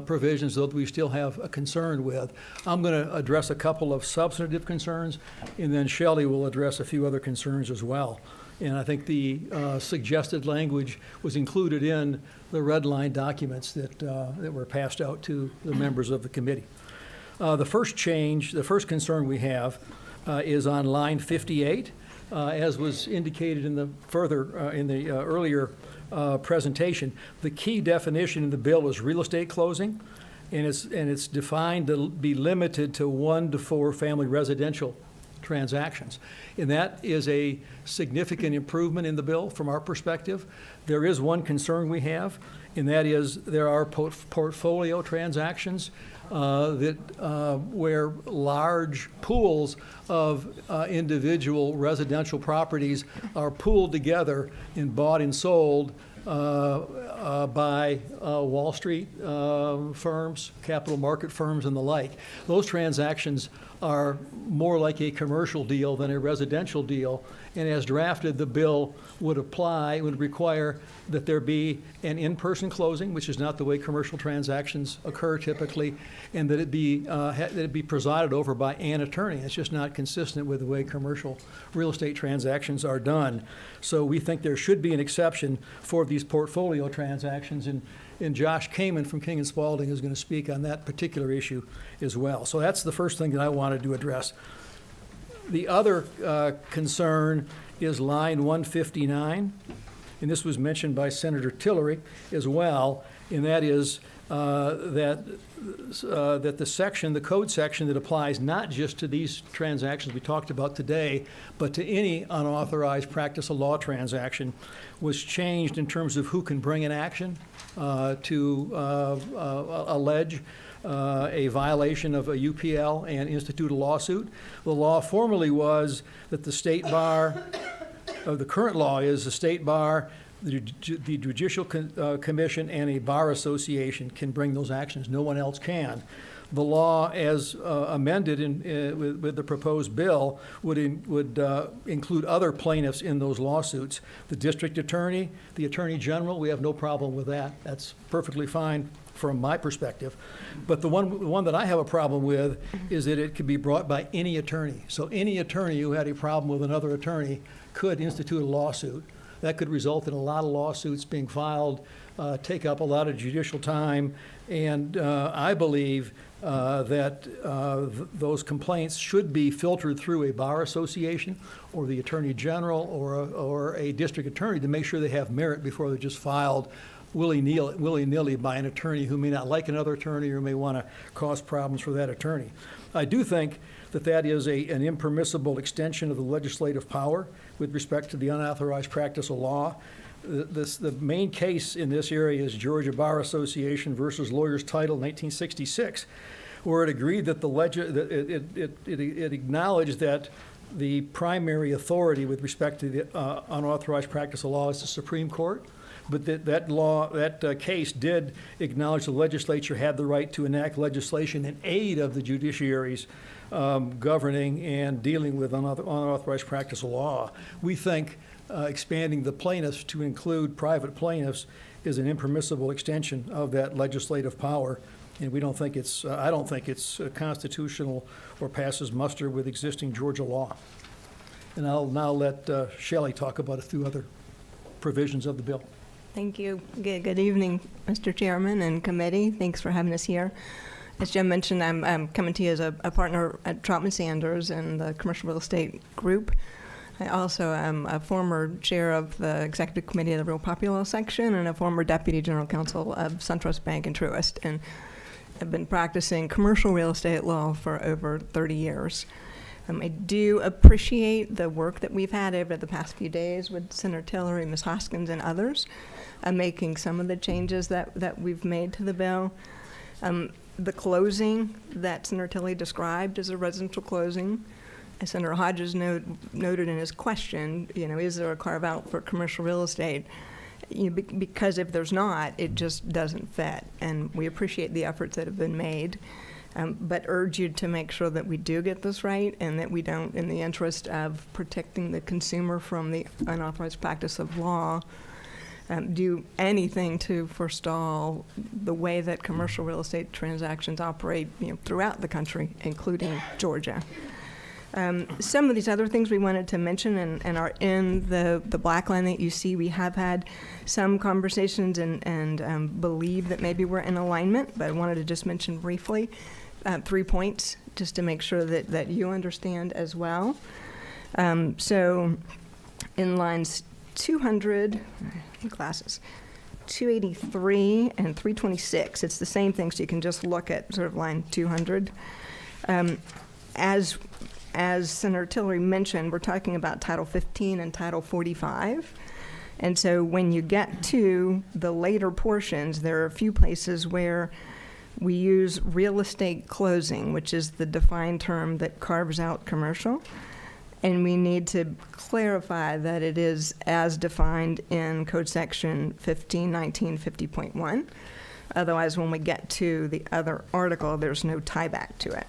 provisions, though, that we still have a concern with. I'm going to address a couple of substantive concerns, and then Shelley will address a few other concerns as well. And I think the suggested language was included in the red line documents that were passed out to the members of the committee. The first change, the first concern we have is on line 58. As was indicated in the earlier presentation, the key definition in the bill is real estate closing, and it's defined to be limited to 1 to 4 family residential transactions. And that is a significant improvement in the bill from our perspective. There is one concern we have, and that is there are portfolio transactions where large pools of individual residential properties are pooled together and bought and sold by Wall Street firms, capital market firms, and the like. Those transactions are more like a commercial deal than a residential deal, and as drafted, the bill would require that there be an in-person closing, which is not the way commercial transactions occur typically, and that it be presided over by an attorney. It's just not consistent with the way commercial real estate transactions are done. So we think there should be an exception for these portfolio transactions, and Josh Kamen from King & Spalding is going to speak on that particular issue as well. So that's the first thing that I wanted to address. The other concern is line 159, and this was mentioned by Senator Tillery as well, and that is that the section, the code section that applies not just to these transactions we talked about today, but to any unauthorized practice of law transaction, was changed in terms of who can bring an action to allege a violation of a UPL and institute a lawsuit. The law formerly was that the state bar, the current law is the state bar, the Judicial Commission, and a bar association can bring those actions. No one else can. the law as amended with the proposed bill would include other plaintiffs in those lawsuits. The district attorney, the attorney general, we have no problem with that. That's perfectly fine from my perspective. But the one that I have a problem with is that it could be brought by any attorney. So any attorney who had a problem with another attorney could institute a lawsuit. That could result in a lot of lawsuits being filed, take up a lot of judicial time, and I believe that those complaints should be filtered through a bar association or the attorney general or a district attorney to make sure they have merit before they're just filed willy-nilly by an attorney who may not like another attorney or may want to cause problems for that attorney. I do think that that is an impermissible extension of the legislative power with respect to the unauthorized practice of law. The main case in this area is Georgia Bar Association versus Lawyers Title 1966, where it agreed that it acknowledged that the primary authority with respect to the unauthorized practice of law is the Supreme Court. But that case did acknowledge the legislature had the right to enact legislation in aid of the judiciary's governing and dealing with unauthorized practice of law. We think expanding the plaintiffs to include private plaintiffs is an impermissible extension of that legislative power, and we don't think it's. I don't think it's constitutional or passes muster with existing Georgia law. And I'll now let Shelley talk about a few other provisions of the bill. Thank you. Good evening, Mr. Chairman and committee. Thanks for having us here. As Jim mentioned, I'm coming to you as a partner at Troutman Sanders and the Commercial Real Estate Group. I also am a former chair of the Executive Committee of the Real Property Law Section and a former Deputy General Counsel of SunTrust Bank and Truist. And I've been practicing commercial real estate law for over 30 years. I do appreciate the work that we've had over the past few days with Senator Tillery, Ms. Hoskins, and others, making some of the changes that we've made to the bill. The closing that Senator Tillery described as a residential closing, as Senator Hodges noted in his question, is there a carve-out for commercial real estate? Because if there's not, it just doesn't fit. And we appreciate the efforts that have been made. But urge you to make sure that we do get this right and that we don't, in the interest of protecting the consumer from the unauthorized practice of law, do anything to forestall the way that commercial real estate transactions operate throughout the country, including Georgia. Some of these other things we wanted to mention and are in the black line that you see. We have had some conversations and believe that maybe we're in alignment, but I wanted to just mention briefly 3 points just to make sure that you understand as well. So in lines 200, glasses, 283 and 326, it's the same thing, so you can just look at sort of line 200. As Senator Tillery mentioned, we're talking about Title 15 and Title 45. And so when you get to the later portions, there are a few places where we use real estate closing, which is the defined term that carves out commercial. And we need to clarify that it is as defined in Code Section 151950.1. Otherwise, when we get to the other article, there's no tie back to it.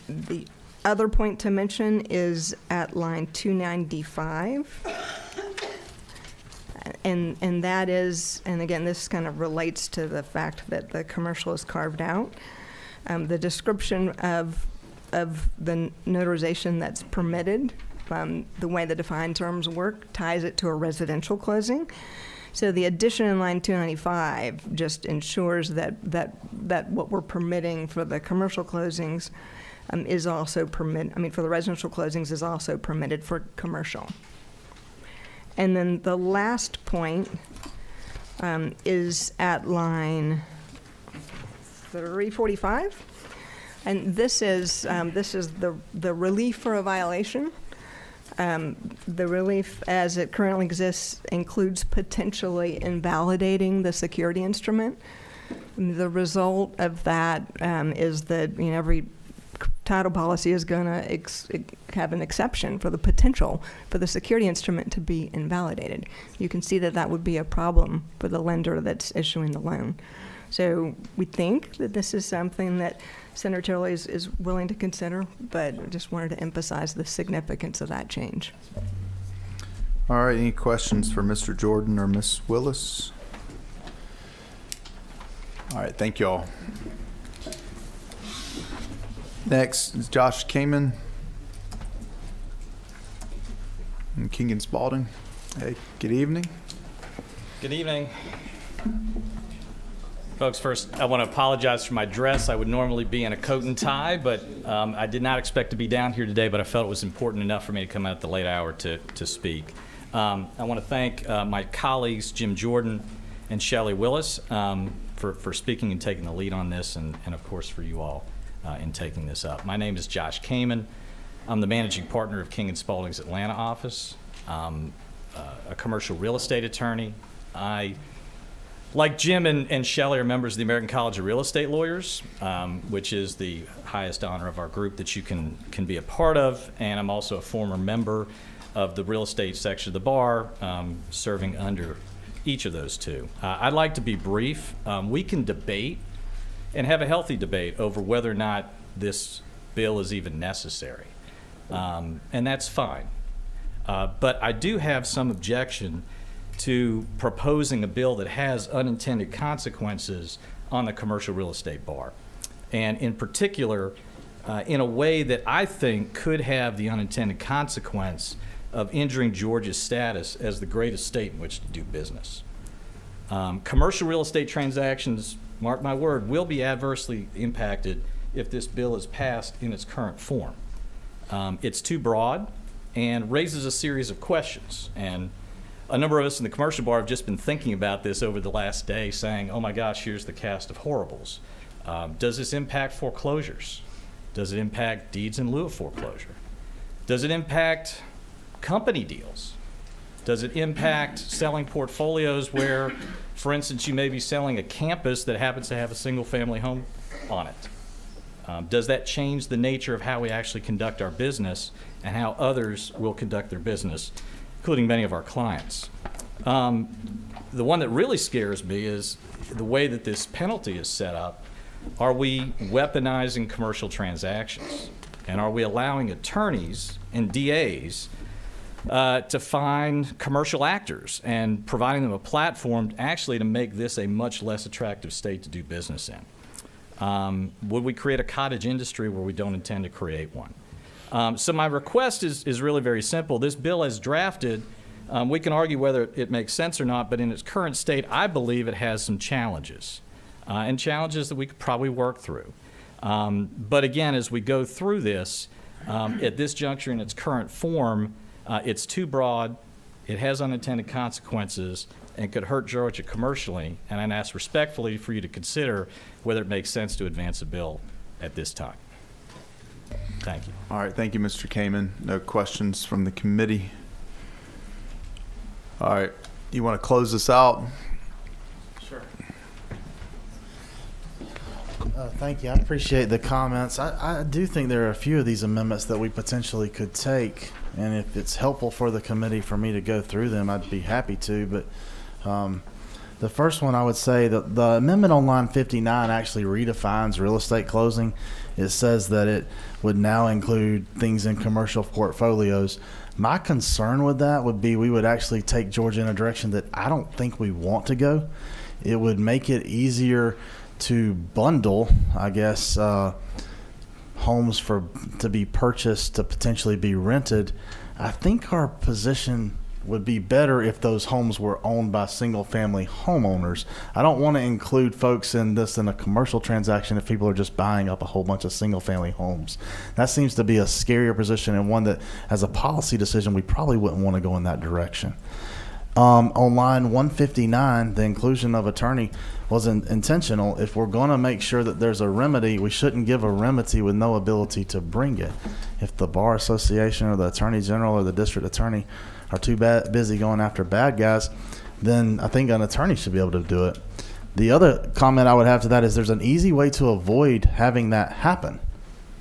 The other point to mention is at line 295. And that is, and again, this kind of relates to the fact that the commercial is carved out. The description of the notarization that's permitted, the way the defined terms work, ties it to a residential closing. So the addition in line 295 just ensures that what we're permitting for the commercial closings is also permitted, for the residential closings is also permitted for commercial. And then the last point is at line 345. And this is the relief for a violation. The relief as it currently exists includes potentially invalidating the security instrument. The result of that is that every title policy is going to have an exception for the potential for the security instrument to be invalidated. You can see that would be a problem for the lender that's issuing the loan. So we think that this is something that Senator Tilley is willing to consider, but just wanted to emphasize the significance of that change. All right, any questions for Mr. Jordan or Ms. Willis? All right, thank you all. Next is Josh Kamen and King and Spalding. Hey, good evening. Good evening. Folks, first, I want to apologize for my dress. I would normally be in a coat and tie, but I did not expect to be down here today, but I felt it was important enough for me to come out at the late hour to speak. I want to thank my colleagues, Jim Jordan and Shelley Willis, for speaking and taking the lead on this, and of course for you all in taking this up. My name is Josh Kamen. I'm the managing partner of King & Spalding's Atlanta office. A commercial real estate attorney. I, like Jim and Shelley, are members of the American College of Real Estate Lawyers, which is the highest honor of our group that you can be a part of, and I'm also a former member of the real estate section of the bar, serving under each of those two. I'd like to be brief. We can debate and have a healthy debate over whether or not this bill is even necessary, and that's fine. But I do have some objection to proposing a bill that has unintended consequences on the commercial real estate bar, and in particular, in a way that I think could have the unintended consequence of injuring Georgia's status as the greatest state in which to do business. Commercial real estate transactions, mark my word, will be adversely impacted if this bill is passed in its current form. It's too broad and raises a series of questions. And a number of us in the commercial bar have just been thinking about this over the last day, saying, oh my gosh, here's the cast of horribles. Does this impact foreclosures? Does it impact deeds in lieu of foreclosure? Does it impact company deals? Does it impact selling portfolios where, for instance, you may be selling a campus that happens to have a single-family home on it? Does that change the nature of how we actually conduct our business and how others will conduct their business, including many of our clients? The one that really scares me is the way that this penalty is set up. Are we weaponizing commercial transactions? And are we allowing attorneys and DAs to find commercial actors and providing them a platform actually to make this a much less attractive state to do business in? Would we create a cottage industry where we don't intend to create one? So my request is really very simple. This bill as drafted, we can argue whether it makes sense or not, but in its current state, I believe it has some challenges, and challenges that we could probably work through. But again, as we go through this, at this juncture in its current form, it's too broad, it has unintended consequences, and could hurt Georgia commercially, and I'd ask respectfully for you to consider whether it makes sense to advance a bill at this time. Thank you. All right, thank you, Mr. Kamen. No questions from the committee. All right, you want to close this out? Sure. Thank you. I appreciate the comments. I do think there are a few of these amendments that we potentially could take, and if it's helpful for the committee for me to go through them, I'd be happy to. But the first one, I would say that the amendment on line 59 actually redefines real estate closing. It says that it would now include things in commercial portfolios. My concern with that would be we would actually take Georgia in a direction that I don't think we want to go. It would make it easier to bundle, I guess, homes to be purchased to potentially be rented. I think our position would be better if those homes were owned by single-family homeowners. I don't want to include folks in this in a commercial transaction if people are just buying up a whole bunch of single-family homes. That seems to be a scarier position, and one that, as a policy decision, we probably wouldn't want to go in that direction. On line 159, the inclusion of attorney was intentional. If we're going to make sure that there's a remedy, we shouldn't give a remedy with no ability to bring it. If the Bar Association or the Attorney General or the District Attorney are too busy going after bad guys, then I think an attorney should be able to do it. The other comment I would have to that is there's an easy way to avoid having that happen.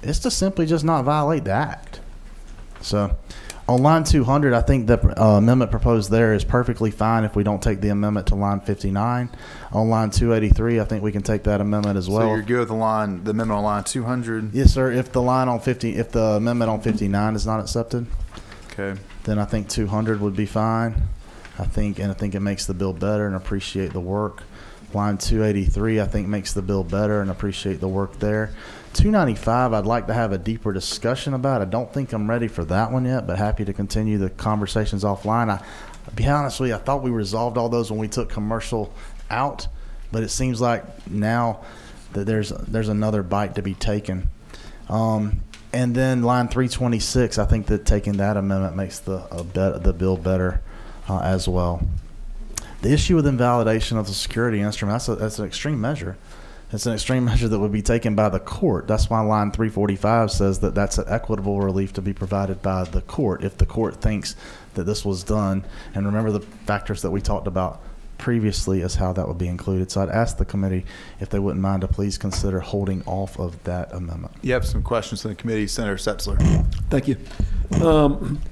It's to simply just not violate the act. So On line 200, I think the amendment proposed there is perfectly fine if we don't take the amendment to line 59. On line 283, I think we can take that amendment as well. So you're good with the amendment on line 200? Yes, sir. If the amendment on 59 is not accepted, okay, then I think 200 would be fine. I think it makes the bill better and appreciate the work. Line 283, I think makes the bill better and appreciate the work there. 295, I'd like to have a deeper discussion about. I don't think I'm ready for that one yet, but happy to continue the conversations offline. I'll be honest with you, I thought we resolved all those when we took commercial out, but it seems like now that there's another bite to be taken. And then line 326, I think that taking that amendment makes the bill better as well. The issue with invalidation of the security instrument, that's an extreme measure. It's an extreme measure that would be taken by the court. That's why line 345 says that that's an equitable relief to be provided by the court if the court thinks that this was done. And remember the factors that we talked about previously as how that would be included. So I'd ask the committee if they wouldn't mind to please consider holding off of that amendment. You have some questions from the committee, Senator Setzler. Thank you.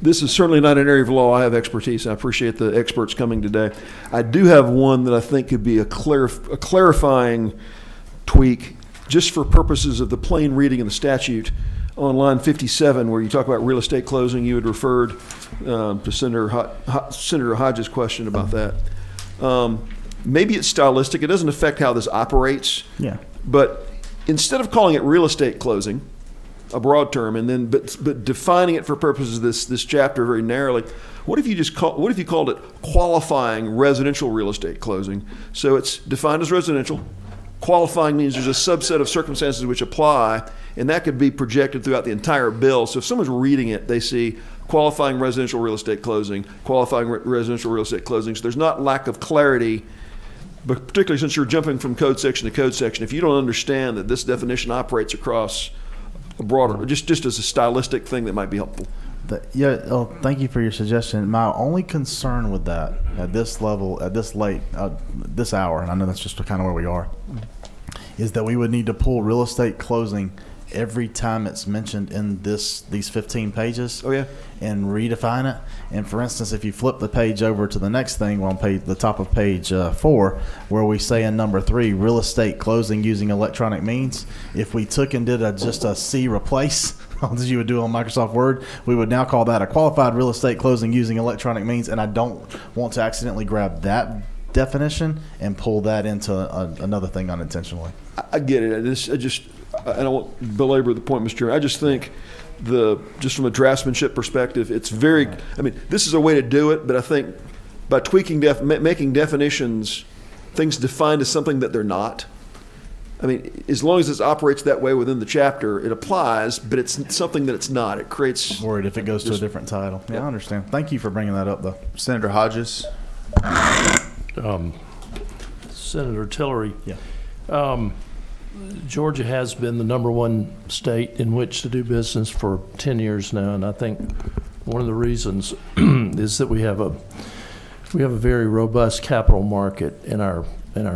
This is certainly not an area of law I have expertise. I appreciate the experts coming today. I do have one that I think could be a clarifying tweak just for purposes of the plain reading of the statute. On line 57, where you talk about real estate closing, you had referred to Senator Hodges' question about that. Maybe it's stylistic. It doesn't affect how this operates. Yeah. But instead of calling it real estate closing, a broad term, and then but defining it for purposes of this chapter very narrowly, what if you called it qualifying residential real estate closing? So it's defined as residential. Qualifying means there's a subset of circumstances which apply, and that could be projected throughout the entire bill. So if someone's reading it, they see qualifying residential real estate closing, qualifying residential real estate closing. So there's not lack of clarity, but particularly since you're jumping from code section to code section, if you don't understand that this definition operates across a broader, just as a stylistic thing that might be helpful. Thank you for your suggestion. My only concern with that at this level, at this late, this hour, and I know that's just kind of where we are, is that we would need to pull real estate closing every time it's mentioned in these 15 pages. Oh yeah. And redefine it. And for instance, if you flip the page over to the next thing on the top of page 4, where we say in number 3, real estate closing using electronic means, if we took and did just a C replace, as you would do on Microsoft Word, we would now call that a qualified real estate closing using electronic means. And I don't want to accidentally grab that definition and pull that into another thing unintentionally. I get it. I don't want to belabor the point, Mr. Chairman. I just think just from a draftsmanship perspective, it's very, this is a way to do it, but I think by tweaking, making definitions, things defined as something that they're not. As long as this operates that way within the chapter, it applies, but it's something that it's not. It creates. I'm worried if it goes to a different title. Yeah, I understand. Thank you for bringing that up, though. Senator Hodges. Senator Tillery. Yeah. Georgia has been the #1 state in which to do business for 10 years now, and I think one of the reasons is that we have a very robust capital market in our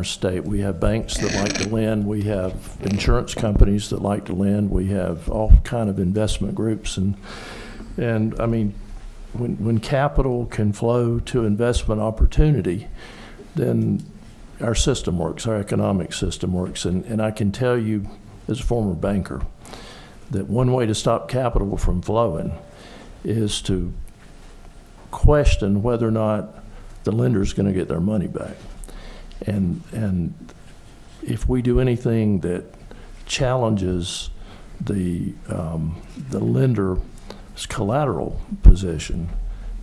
state. We have banks that like to lend. We have insurance companies that like to lend. We have all kind of investment groups, and when capital can flow to investment opportunity, then our system works, our economic system works. And I can tell you, as a former banker, that one way to stop capital from flowing is to question whether or not the lender is going to get their money back. And if we do anything that challenges the lender's collateral position,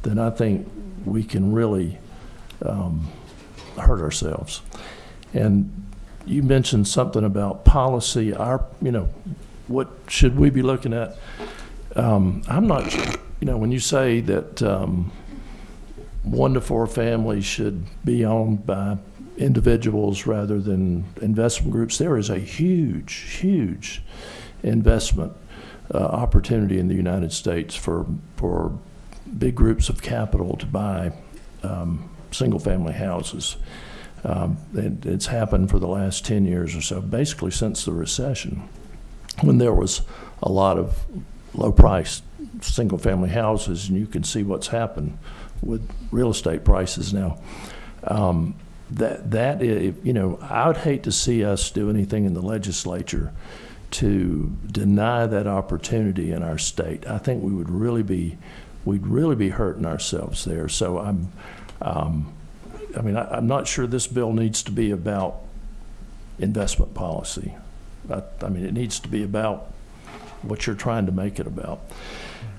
then I think we can really hurt ourselves. And you mentioned something about policy. What should we be looking at? I'm not sure. When you say that 1 to 4 families should be owned by individuals rather than investment groups, there is a huge investment opportunity in the United States for big groups of capital to buy single-family houses. It's happened for the last 10 years or so, basically since the recession, when there was a lot of low-priced single-family houses, and you can see what's happened with real estate prices now. That is, you know, I would hate to see us do anything in the legislature to deny that opportunity in our state. I think we'd really be hurting ourselves there. So I'm not sure this bill needs to be about investment policy. I mean, it needs to be about what you're trying to make it about.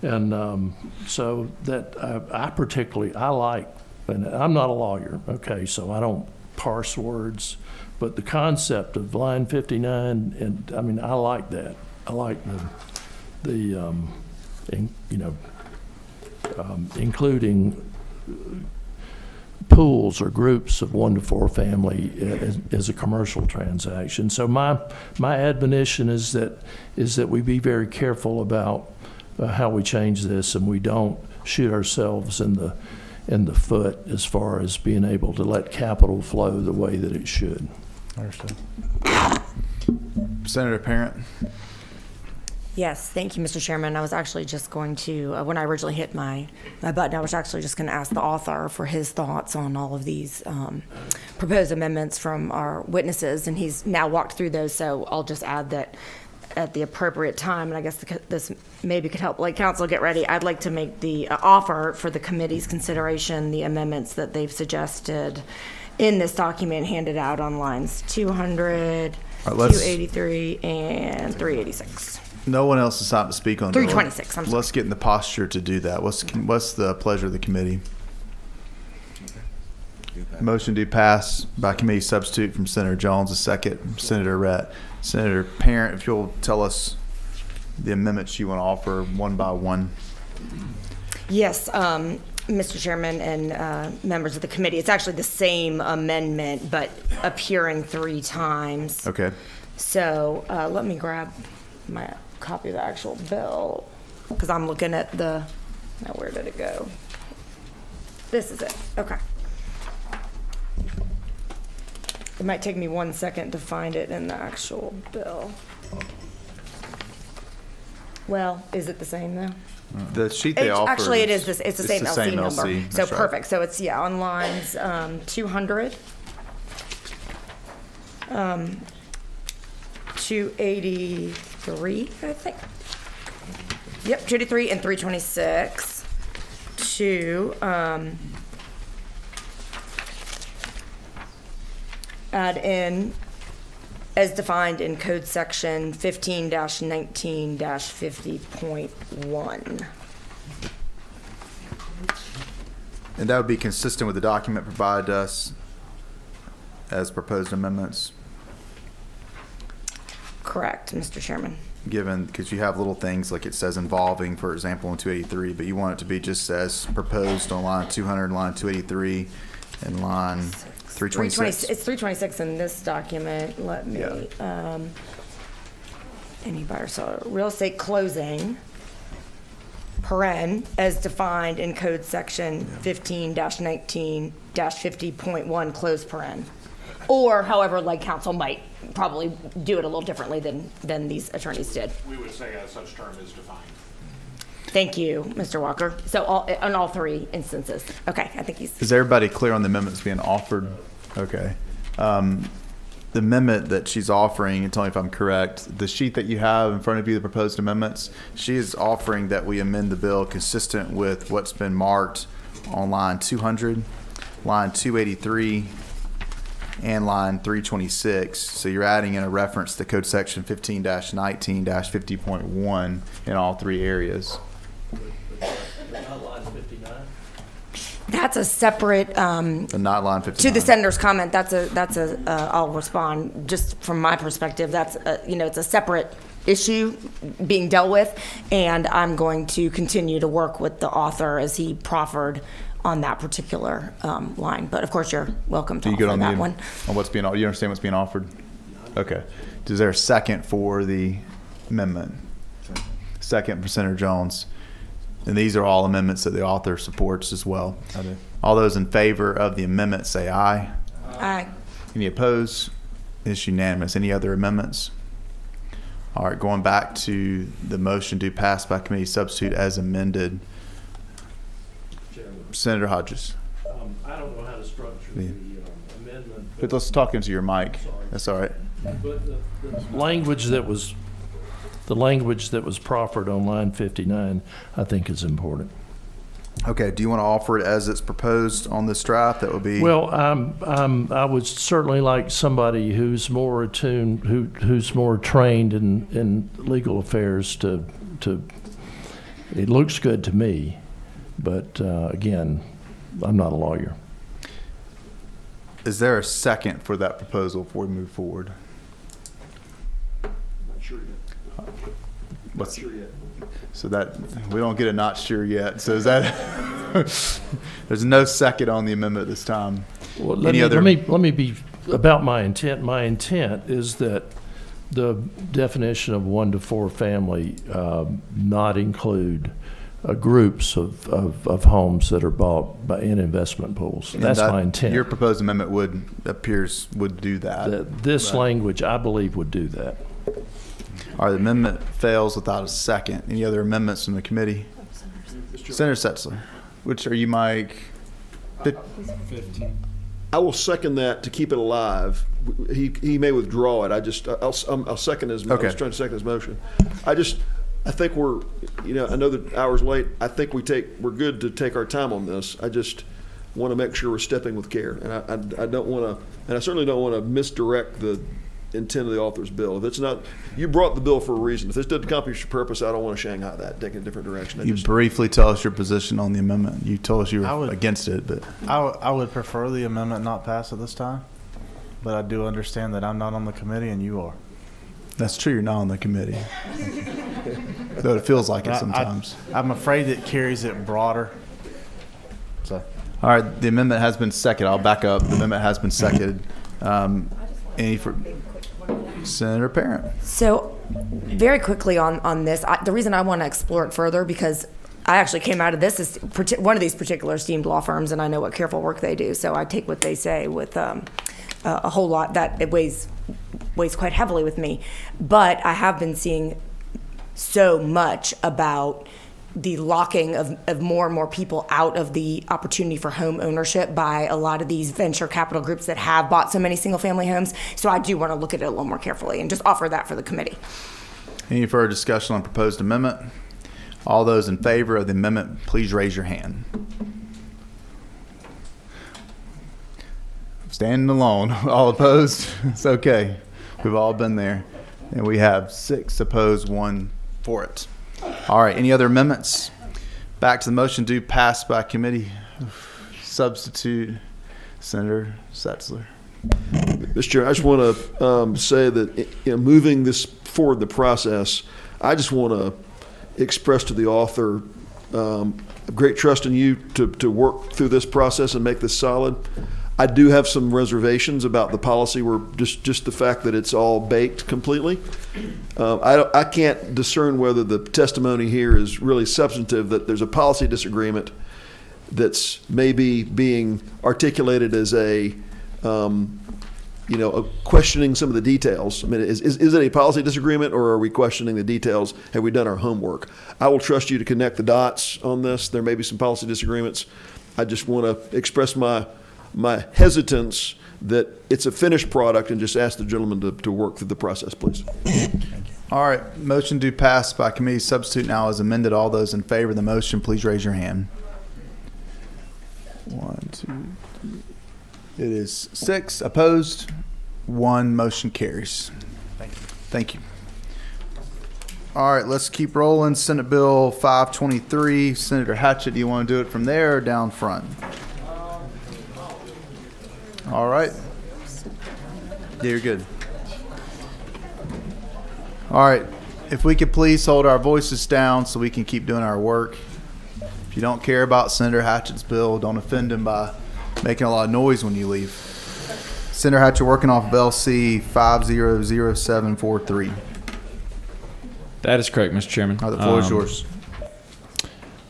And so that I like, and I'm not a lawyer, okay, so I don't parse words, but the concept of line 59, and I mean, I like that. I like including pools or groups of 1 to 4 family as a commercial transaction. So my admonition is that we be very careful about how we change this, and we don't shoot ourselves in the foot as far as being able to let capital flow the way that it should. Understood. Senator Parent. Yes, thank you, Mr. Chairman. I was actually just going to, when I originally hit my button, I was actually just going to ask the author for his thoughts on all of these proposed amendments from our witnesses, and he's now walked through those, so I'll just add that at the appropriate time, and I guess this maybe could help council get ready, I'd like to make the offer for the committee's consideration, the amendments that they've suggested in this document handed out on lines 200, 283, and 386. No one else is out to speak on 326, I'm sorry. Let's get in the posture to do that. What's the pleasure of the committee? Motion to pass by committee substitute from Senator Jones, a second, Senator Rett. Senator Parent, if you'll tell us the amendments you want to offer one by one. Yes, Mr. Chairman and members of the committee, it's actually the same amendment, but appearing 3 times. Okay. So let me grab my copy of the actual bill, because I'm looking at now where did it go? This is it, okay. It might take me 1 second to find it in the actual bill. Well, is it the same though? The sheet they offer. Actually, it is. It's the same LC number. LC. So That's right. perfect. So it's on lines 200, 283, I think. Yep, 283 and 326 to add in as defined in code section 15-19-50.1. And that would be consistent with the document provided us as proposed amendments? Correct, Mr. Chairman. Given, because you have little things like it says involving, for example, in 283, but you want it to be just as proposed on line 200, line 283, and line 326. It's 326 in this document. Let me, any buyer or seller, real estate closing, paren, as defined in code section 15-19-50.1, close paren. Or however, council might probably do it a little differently than these attorneys did. We would say a such term is defined. Thank you, Mr. Walker. So on all 3 instances. Okay, I think he's. Is everybody clear on the amendments being offered? Okay. The amendment that she's offering, and tell me if I'm correct, the sheet that you have in front of you, the proposed amendments, she is offering that we amend the bill consistent with what's been marked on line 200, line 283, and line 326. So you're adding in a reference to code section 15-19-50.1 in all 3 areas. That's a separate. Not line 59. To the senator's comment, that's a. I'll respond just from my perspective. That's it's a separate issue being dealt with, and I'm going to continue to work with the author as he proffered on that particular line. But of course, you're welcome to offer that one. On what's being, you understand what's being offered? Okay. Is there a second for the amendment? Second for Senator Jones. And these are all amendments that the author supports as well. I do. All those in favor of the amendment say aye. Aye. Any opposed? It's unanimous. Any other amendments? All right, going back to the motion to pass by committee substitute as amended. Senator Hodges. I don't know how to structure the amendment. But let's talk into your mic. That's all right. But the language that was proffered on line 59, I think is important. Okay. Do you want to offer it as it's proposed on this draft? That would be. Well, I would certainly like somebody who's more attuned, who's more trained in legal affairs to. It looks good to me, but again, I'm not a lawyer. Is there a second for that proposal before we move forward? Not sure yet. What's, Not sure yet. So that we don't get a not sure yet. So is that there's no second on the amendment this time? Well, let me be about my intent. My intent is that the definition of 1 to 4 family not include groups of homes that are bought in investment pools. That's my intent. Your proposed amendment would do that. This language, I believe, would do that. All right, the amendment fails without a second. Any other amendments from the committee? Senator Setzler, which are you, Mike? 15. I will second that to keep it alive. He may withdraw it. I'll second his. Okay. I was trying to second his motion. I think we're, I know the hour's late. I think we're good to take our time on this. I just want to make sure we're stepping with care, and I don't want to, and I certainly don't want to misdirect the intent of the author's bill. If it's not, you brought the bill for a reason. If this doesn't accomplish your purpose, I don't want to Shanghai that, take it a different direction. You briefly tell us your position on the amendment. You told us you were against it, but I would prefer the amendment not pass at this time, but I do understand that I'm not on the committee and you are. That's true. You're not on the committee, though it feels like it sometimes. I'm afraid it carries it broader. So, all right, the amendment has been seconded. I'll back up. The amendment has been seconded. Any for Senator Parent? So, very quickly on this, the reason I want to explore it further, because I actually came out of this as one of these particular esteemed law firms, and I know what careful work they do. So I take what they say with a whole lot that it weighs quite heavily with me. But I have been seeing so much about the locking of more and more people out of the opportunity for home ownership by a lot of these venture capital groups that have bought so many single family homes. So I do want to look at it a little more carefully and just offer that for the committee. Any further discussion on proposed amendment? All those in favor of the amendment, please raise your hand. Standing alone. All opposed? It's okay. We've all been there. And we have 6 opposed, 1 for it. All right. Any other amendments? Back to the motion to pass by committee. Substitute Senator Setzler. Mr. Chair, I just want to say that moving this forward the process, I just want to express to the author great trust in you to work through this process and make this solid. I do have some reservations about the policy, where just the fact that it's all baked completely. I can't discern whether the testimony here is really substantive, that there's a policy disagreement that's maybe being articulated as a questioning some of the details. I mean, is it a policy disagreement, or are we questioning the details? Have we done our homework? I will trust you to connect the dots on this. There may be some policy disagreements. I just want to express my hesitance that it's a finished product, and just ask the gentleman to work through the process, please. All right. Motion to pass by committee substitute now is amended. All those in favor of the motion, please raise your hand. 1, 2, 3. It is 6 opposed, 1 motion carries. Thank you. All right, let's keep rolling. Senate Bill 523. Senator Hatchett, do you want to do it from there or down front? All right. Yeah, you're good. All right. If we could please hold our voices down so we can keep doing our work. If you don't care about Senator Hatchett's bill, don't offend him by making a lot of noise when you leave. Senator Hatchett, working off of LC 500743. That is correct, Mr. Chairman. The floor is yours.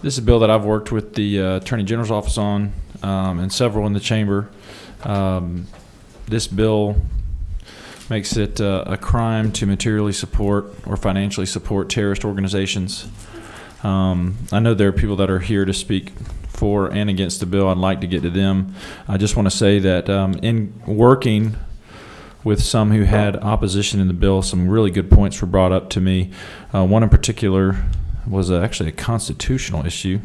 This is a bill that I've worked with the Attorney General's office on, and several in the chamber. This bill makes it a crime to materially support or financially support terrorist organizations. I know there are people that are here to speak for and against the bill. I'd like to get to them. I just want to say that in working with some who had opposition in the bill, some really good points were brought up to me. One in particular was actually a constitutional issue,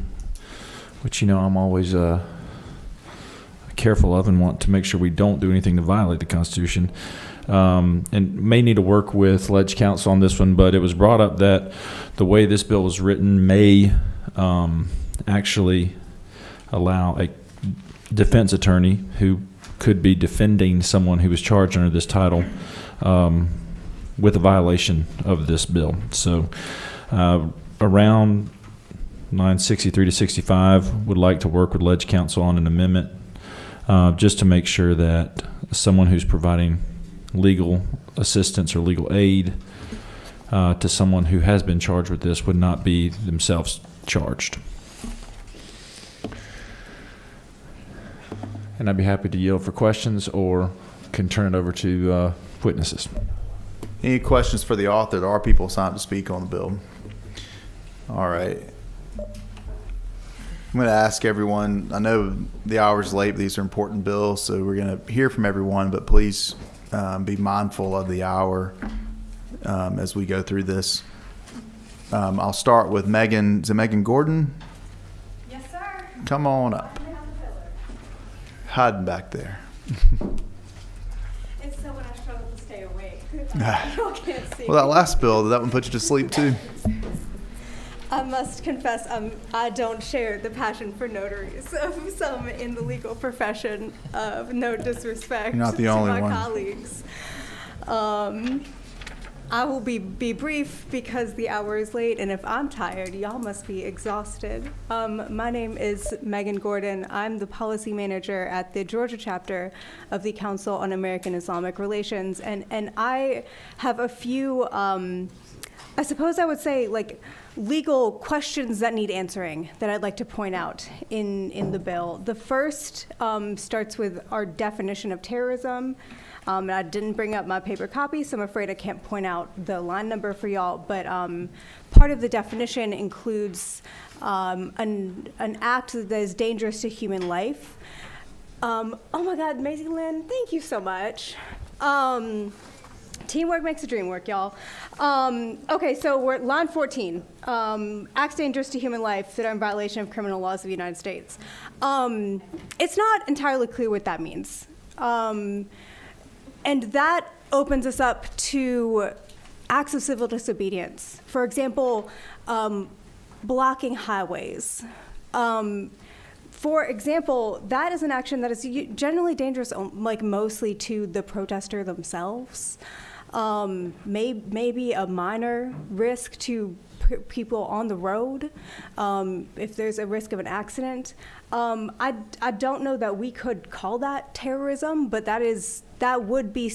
which, I'm always careful of and want to make sure we don't do anything to violate the Constitution. And may need to work with Ledge Council on this one, but it was brought up that the way this bill was written may actually allow a defense attorney who could be defending someone who was charged under this title with a violation of this bill. So around 963 to 65 would like to work with Ledge Council on an amendment just to make sure that someone who's providing legal assistance or legal aid to someone who has been charged with this would not be themselves charged. And I'd be happy to yield for questions or can turn it over to witnesses. Any questions for the author? There are people signed to speak on the bill. All right. I'm going to ask everyone, I know the hour's late, but these are important bills, so we're going to hear from everyone, but please be mindful of the hour as we go through this. I'll start with Megan. Is it Megan Gordon? Yes, sir. Come on up. Hiding back there. It's so when I struggle to stay awake. Y'all can't see. Well, that last bill, did that one put you to sleep too? I must confess, I don't share the passion for notaries of some in the legal profession. No disrespect You're not the to only my one. colleagues. I will be brief because the hour is late, and if I'm tired, y'all must be exhausted. My name is Megan Gordon. I'm the policy manager at the Georgia chapter of the Council on American Islamic Relations, and I have a few, I suppose I would say, like, legal questions that need answering that I'd like to point out in the bill. The first starts with our definition of terrorism. I didn't bring up my paper copy, so I'm afraid I can't point out the line number for y'all, but part of the definition includes an act that is dangerous to human life. Oh my God, Maisie Lynn, thank you so much. Teamwork makes the dream work, y'all. Okay, so we're at line 14. Acts dangerous to human life that are in violation of criminal laws of the United States. It's not entirely clear what that means. And that opens us up to acts of civil disobedience. For example, blocking highways. For example, that is an action that is generally dangerous, like mostly to the protester themselves. Maybe a minor risk to people on the road if there's a risk of an accident. I don't know that we could call that terrorism, but that would be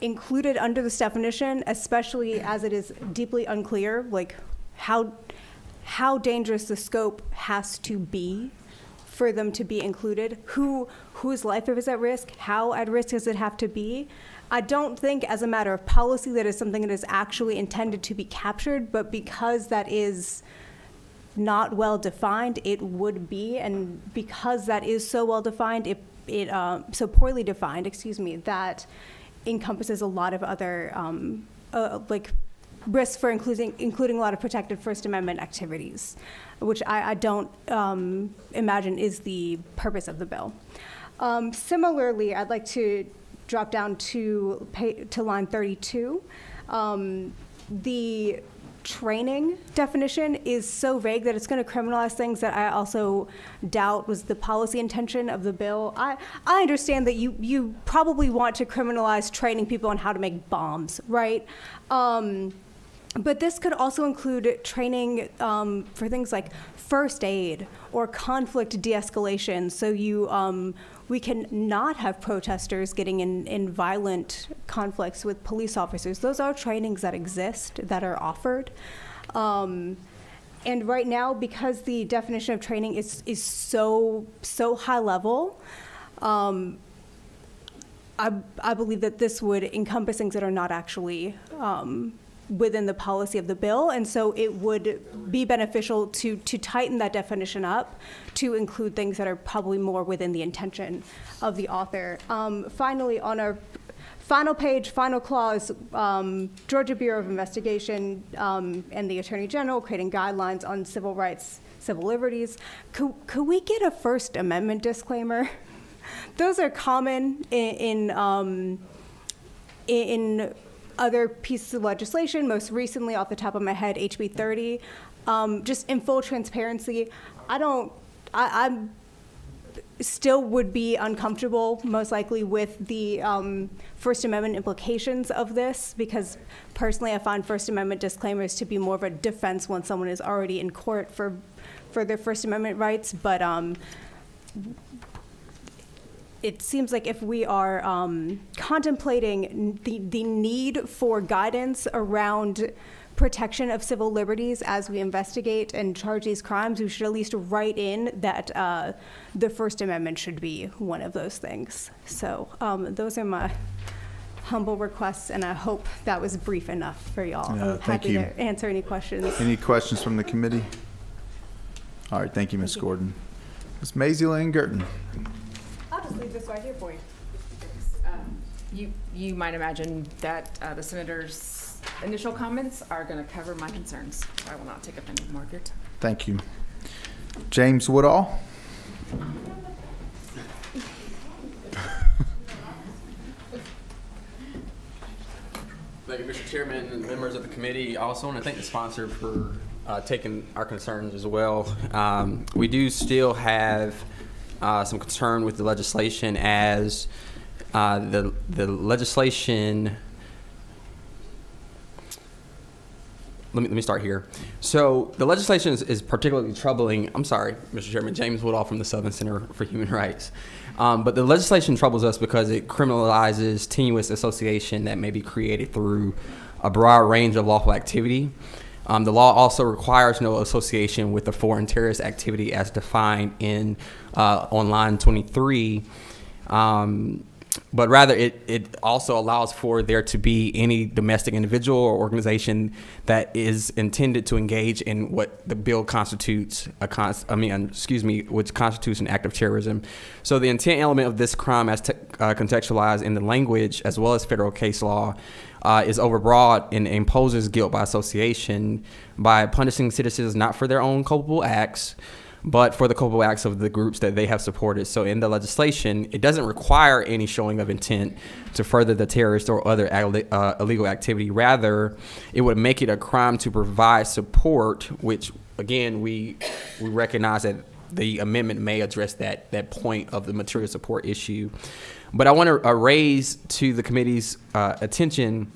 included under this definition, especially as it is deeply unclear, like how dangerous the scope has to be for them to be included. Whose life is at risk? How at risk does it have to be? I don't think as a matter of policy that is something that is actually intended to be captured, but because that is not well defined, it would be, and because that is so well defined, so poorly defined, that encompasses a lot of other like risks for including a lot of protected First Amendment activities, which I don't imagine is the purpose of the bill. Similarly, I'd like to drop down to line 32. The training definition is so vague that it's going to criminalize things that I also doubt was the policy intention of the bill. I understand that you probably want to criminalize training people on how to make bombs, right? But this could also include training for things like first aid or conflict de-escalation, so we can not have protesters getting in violent conflicts with police officers. Those are trainings that exist, that are offered. And right now, because the definition of training is so high level, I believe that this would encompass things that are not actually within the policy of the bill, and so it would be beneficial to tighten that definition up to include things that are probably more within the intention of the author. Finally, on our final page, final clause, Georgia Bureau of Investigation and the Attorney General creating guidelines on civil rights, civil liberties. Could we get a First Amendment disclaimer? Those are common in other pieces of legislation, most recently, off the top of my head, HB 30. Just in full transparency, I still would be uncomfortable, most likely, with the First Amendment implications of this, because personally I find First Amendment disclaimers to be more of a defense when someone is already in court for their First Amendment rights. But it seems like if we are contemplating the need for guidance around protection of civil liberties as we investigate and charge these crimes, we should at least write in that the First Amendment should be one of those things. So those are my humble requests, and I hope that was brief enough for y'all. I'm thank happy you. to answer any questions. Any questions from the committee? All right, thank you, Ms. Gordon. Ms. Maisie Lane Girton. I'll just leave this right here for you. You might imagine that the senator's initial comments are going to cover my concerns. I will not take up any more of your time. Thank you. James Woodall. Thank you, Mr. Chairman and members of the committee. I also want to thank the sponsor for taking our concerns as well. We do still have some concern with the legislation, as the legislation. Let me start here. So the legislation is particularly troubling. I'm sorry, Mr. Chairman, James Woodall from the Southern Center for Human Rights. But the legislation troubles us because it criminalizes tenuous association that may be created through a broad range of lawful activity. The law also requires no association with a foreign terrorist activity as defined in on line 23. But rather, it also allows for there to be any domestic individual or organization that is intended to engage in what the bill constitutes, which constitutes an act of terrorism. So the intent element of this crime, as contextualized in the language as well as federal case law, is overbroad and imposes guilt by association by punishing citizens not for their own culpable acts, but for the culpable acts of the groups that they have supported. So in the legislation, it doesn't require any showing of intent to further the terrorist or other illegal activity. Rather, it would make it a crime to provide support, which, again, we recognize that the amendment may address that point of the material support issue. But I want to raise to the committee's attention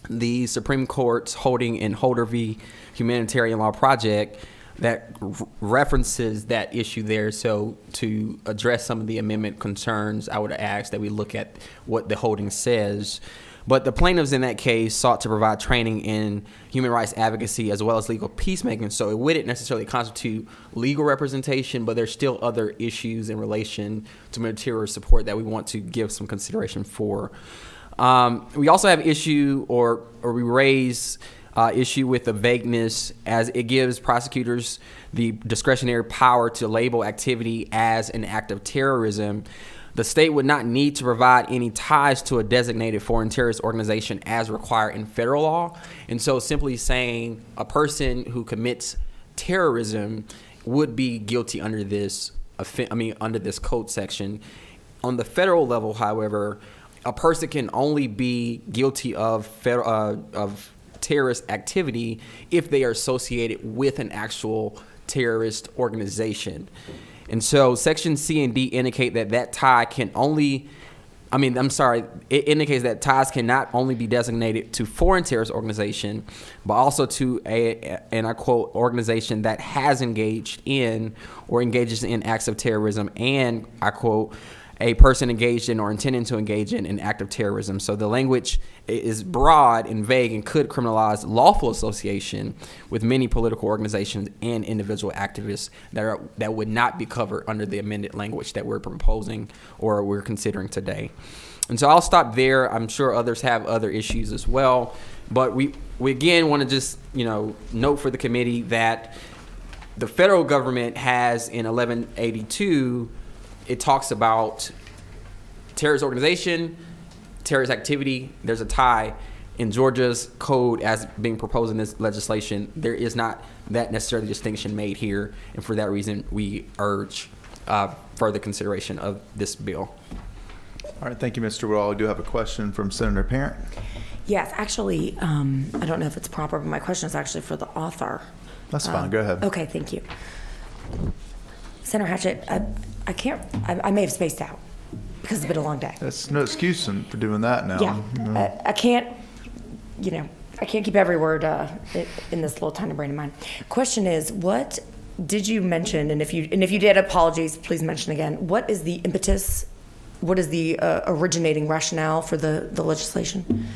the Supreme Court's holding in Holder v. Humanitarian Law Project that references that issue there. So to address some of the amendment concerns, I would ask that we look at what the holding says. But the plaintiffs in that case sought to provide training in human rights advocacy as well as legal peacemaking. So it wouldn't necessarily constitute legal representation, but there's still other issues in relation to material support that we want to give some consideration for. We also have issue, or we raise issue with the vagueness, as it gives prosecutors the discretionary power to label activity as an act of terrorism. The state would not need to provide any ties to a designated foreign terrorist organization as required in federal law. And so simply saying a person who commits terrorism would be guilty under this code section. On the federal level, however, a person can only be guilty of terrorist activity if they are associated with an actual terrorist organization. And so Section C and D indicate that tie can only, it indicates that ties can not only be designated to foreign terrorist organization, but also to and I quote, organization that has engaged in or engages in acts of terrorism, and I quote, a person engaged in or intending to engage in an act of terrorism. So the language is broad and vague and could criminalize lawful association with many political organizations and individual activists that would not be covered under the amended language that we're proposing or we're considering today. And so I'll stop there. I'm sure others have other issues as well. But we again want to just, note for the committee that the federal government has in 1182, it talks about terrorist organization, terrorist activity. There's a tie. In Georgia's code as being proposed in this legislation, there is not that necessarily distinction made here. And for that reason, we urge further consideration of this bill. All right, thank you, Mr. Woodall. We do have a question from Senator Parent. Yes, actually, I don't know if it's proper, but my question is actually for the author. That's fine. Go ahead. Okay, thank you. Senator Hatchett, I may have spaced out because it's been a long day. That's no excuse for doing that now. Yeah, I can't keep every word in this little tiny brain of mine. Question is, what did you mention? And if you did, apologies, please mention again. What is the impetus? What is the originating rationale for the legislation?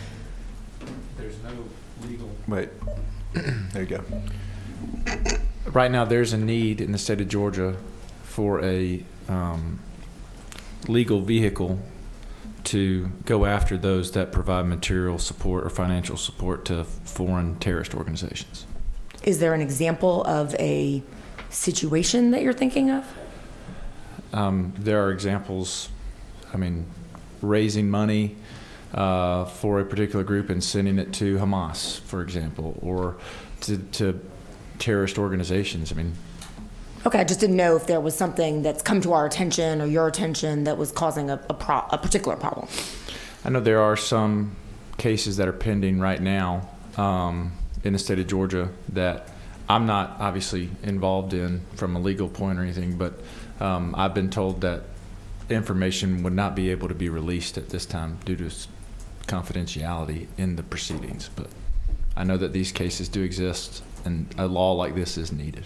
There's no legal. Wait. There you go. Right now, there's a need in the state of Georgia for a legal vehicle to go after those that provide material support or financial support to foreign terrorist organizations. Is there an example of a situation that you're thinking of? There are examples, raising money for a particular group and sending it to Hamas, for example, or to terrorist organizations. Okay, I just didn't know if there was something that's come to our attention or your attention that was causing a particular problem. I know there are some cases that are pending right now in the state of Georgia that I'm not obviously involved in from a legal point or anything, but I've been told that information would not be able to be released at this time due to confidentiality in the proceedings. But I know that these cases do exist and a law like this is needed.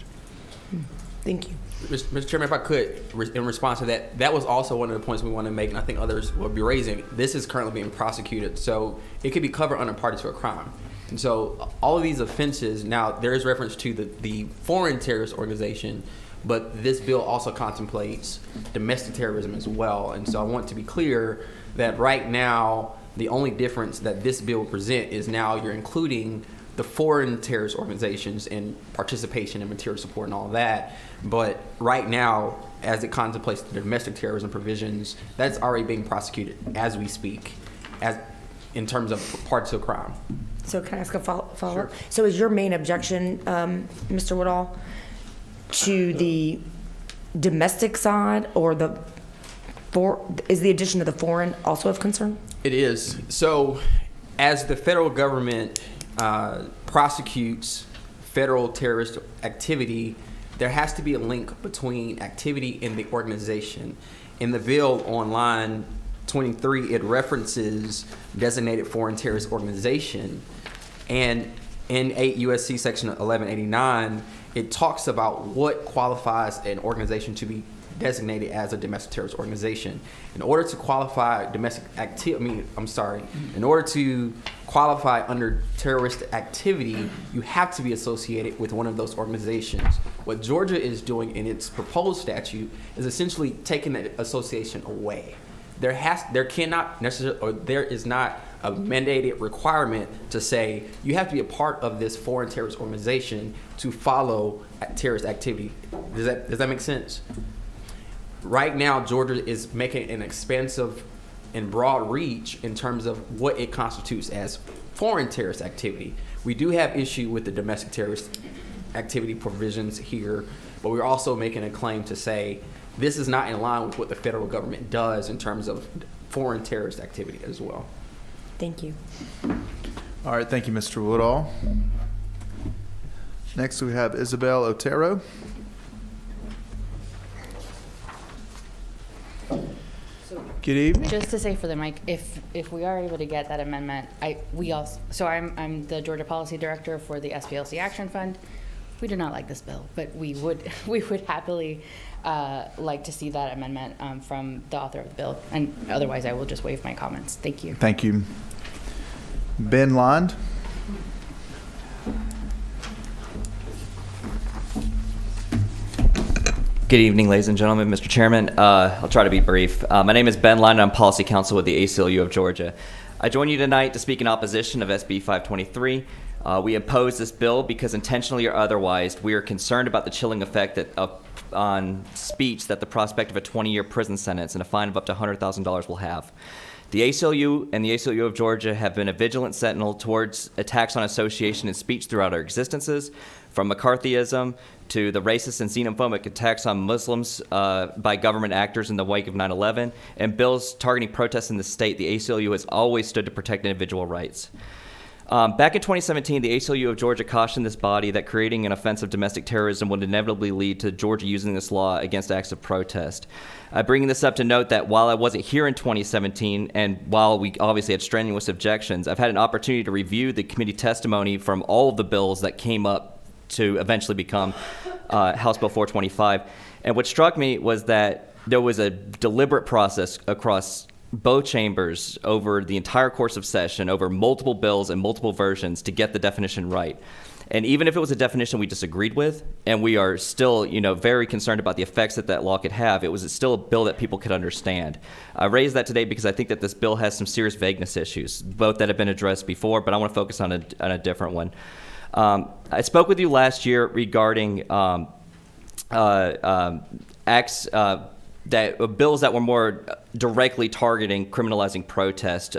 Thank you. Mr. Chairman, if I could, in response to that, that was also one of the points we want to make, and I think others will be raising. This is currently being prosecuted, so it could be covered under party to a crime. And so all of these offenses, now there is reference to the foreign terrorist organization, but this bill also contemplates domestic terrorism as well. And so I want to be clear that right now, the only difference that this bill will present is now you're including the foreign terrorist organizations in participation and material support and all of that. But right now, as it contemplates the domestic terrorism provisions, that's already being prosecuted as we speak, as in terms of party to a crime. So can I ask a follow-up? Sure. So is your main objection, Mr. Woodall, to the domestic side or is the addition of the foreign also of concern? It is. So as the federal government prosecutes federal terrorist activity, there has to be a link between activity and the organization. In the bill on line 23, it references designated foreign terrorist organization. And in 8 U.S.C. section 1189, it talks about what qualifies an organization to be designated as a domestic terrorist organization. In order to qualify in order to qualify under terrorist activity, you have to be associated with one of those organizations. What Georgia is doing in its proposed statute is essentially taking that association away. There is not a mandated requirement to say you have to be a part of this foreign terrorist organization to follow terrorist activity. Does that make sense? Right now, Georgia is making an expansive and broad reach in terms of what it constitutes as foreign terrorist activity. We do have issue with the domestic terrorist activity provisions here, but we're also making a claim to say this is not in line with what the federal government does in terms of foreign terrorist activity as well. Thank you. All right, thank you, Mr. Woodall. Next, we have Isabel Otero. Good evening. Just to say for the mic, if we are able to get that amendment, I'm the Georgia Policy Director for the SPLC Action Fund. We do not like this bill, but we would happily like to see that amendment from the author of the bill. And otherwise, I will just waive my comments. Thank you. Thank you. Ben Lund. Good evening, ladies and gentlemen, Mr. Chairman. I'll try to be brief. My name is Ben Lund, and I'm Policy Counsel with the ACLU of Georgia. I join you tonight to speak in opposition of SB 523. We oppose this bill because intentionally or otherwise, we are concerned about the chilling effect on speech that the prospect of a 20-year prison sentence and a fine of up to $100,000 will have. The ACLU and the ACLU of Georgia have been a vigilant sentinel towards attacks on association and speech throughout our existences, from McCarthyism to the racist and xenophobic attacks on Muslims by government actors in the wake of 9/11, and bills targeting protests in the state. The ACLU has always stood to protect individual rights. Back in 2017, the ACLU of Georgia cautioned this body that creating an offense of domestic terrorism would inevitably lead to Georgia using this law against acts of protest. I bring this up to note that while I wasn't here in 2017, and while we obviously had strenuous objections, I've had an opportunity to review the committee testimony from all of the bills that came up to eventually become House Bill 425. And what struck me was that there was a deliberate process across both chambers over the entire course of session, over multiple bills and multiple versions to get the definition right. And even if it was a definition we disagreed with, and we are still, very concerned about the effects that law could have, it was still a bill that people could understand. I raise that today because I think that this bill has some serious vagueness issues, both that have been addressed before, but I want to focus on a different one. I spoke with you last year regarding acts bills that were more directly targeting criminalizing protest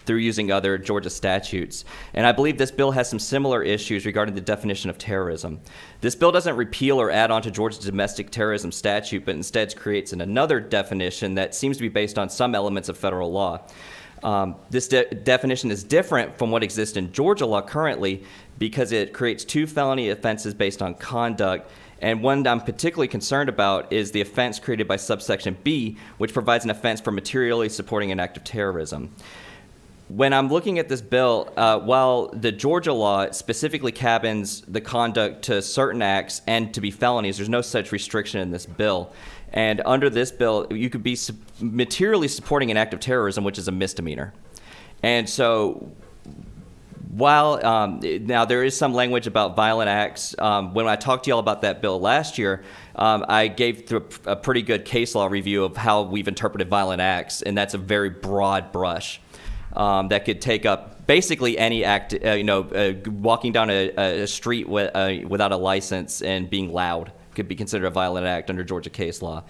through using other Georgia statutes. And I believe this bill has some similar issues regarding the definition of terrorism. This bill doesn't repeal or add on to Georgia's domestic terrorism statute, but instead creates another definition that seems to be based on some elements of federal law. This definition is different from what exists in Georgia law currently because it creates two felony offenses based on conduct. And one that I'm particularly concerned about is the offense created by subsection B, which provides an offense for materially supporting an act of terrorism. When I'm looking at this bill, while the Georgia law specifically cabins the conduct to certain acts and to be felonies, there's no such restriction in this bill. And under this bill, you could be materially supporting an act of terrorism, which is a misdemeanor. And so while now there is some language about violent acts, when I talked to y'all about that bill last year, I gave through a pretty good case law review of how we've interpreted violent acts, and that's a very broad brush that could take up basically any act, walking down a street without a license and being loud could be considered a violent act under Georgia case law.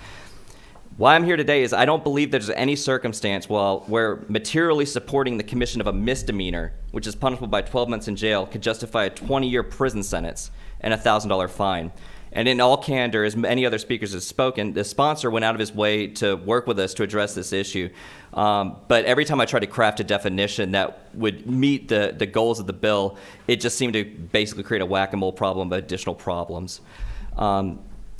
Why I'm here today is I don't believe there's any circumstance where materially supporting the commission of a misdemeanor, which is punishable by 12 months in jail, could justify a 20-year prison sentence and a $1,000 fine. And in all candor, as many other speakers have spoken, the sponsor went out of his way to work with us to address this issue. But every time I tried to craft a definition that would meet the goals of the bill, it just seemed to basically create a whack-a-mole problem of additional problems.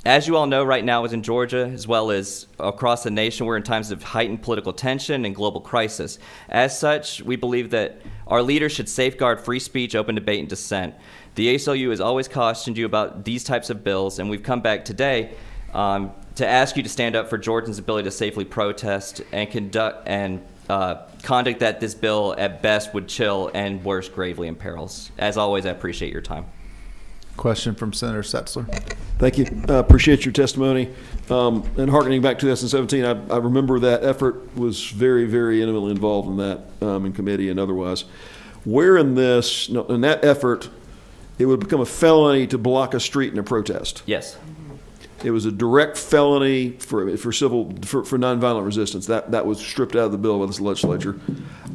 As you all know, right now in Georgia, as well as across the nation, we're in times of heightened political tension and global crisis. As such, we believe that our leaders should safeguard free speech, open debate, and dissent. The ACLU has always cautioned you about these types of bills, and we've come back today to ask you to stand up for Georgians' ability to safely protest and conduct conduct that this bill at best would chill and worse gravely imperils. As always, I appreciate your time. Question from Senator Setzler. Thank you. Appreciate your testimony. And hearkening back to 2017, I remember that effort was very, very intimately involved in that in committee and otherwise. Where in this, in that effort, it would become a felony to block a street in a protest? Yes. It was a direct felony for nonviolent resistance. That was stripped out of the bill by this legislature.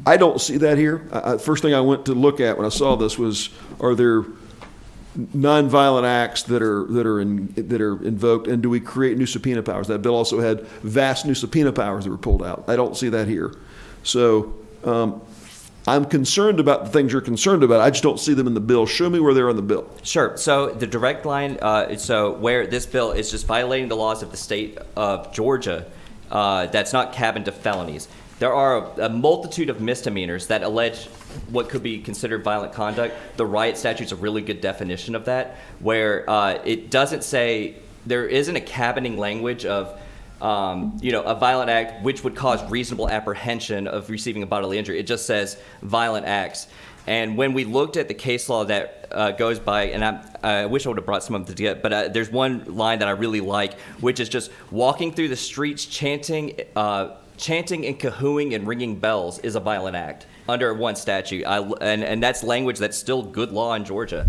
I don't see that here. First thing I went to look at when I saw this was, are there nonviolent acts that are invoked, and do we create new subpoena powers? That bill also had vast new subpoena powers that were pulled out. I don't see that here. So I'm concerned about the things you're concerned about. I just don't see them in the bill. Show me where they're in the bill. Sure. So the direct line, so where this bill is just violating the laws of the state of Georgia, that's not cabined to felonies. There are a multitude of misdemeanors that allege what could be considered violent conduct. The riot statute's a really good definition of that, where it doesn't say there isn't a cabining language of a violent act which would cause reasonable apprehension of receiving a bodily injury. It just says violent acts. And when we looked at the case law that goes by, and I wish I would have brought some of them together, but there's one line that I really like, which is just walking through the streets chanting and cahooing and ringing bells is a violent act under one statute. And that's language that's still good law in Georgia.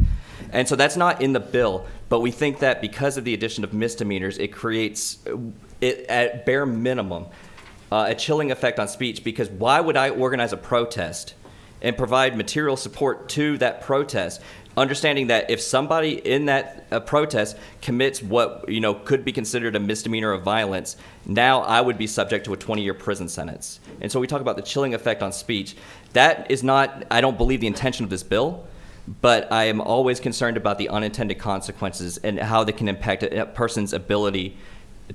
And so that's not in the bill, but we think that because of the addition of misdemeanors, it creates, at bare minimum, a chilling effect on speech, because why would I organize a protest and provide material support to that protest, understanding that if somebody in that protest commits what could be considered a misdemeanor of violence, now I would be subject to a 20-year prison sentence. And so we talk about the chilling effect on speech. That is not, I don't believe, the intention of this bill, but I am always concerned about the unintended consequences and how they can impact a person's ability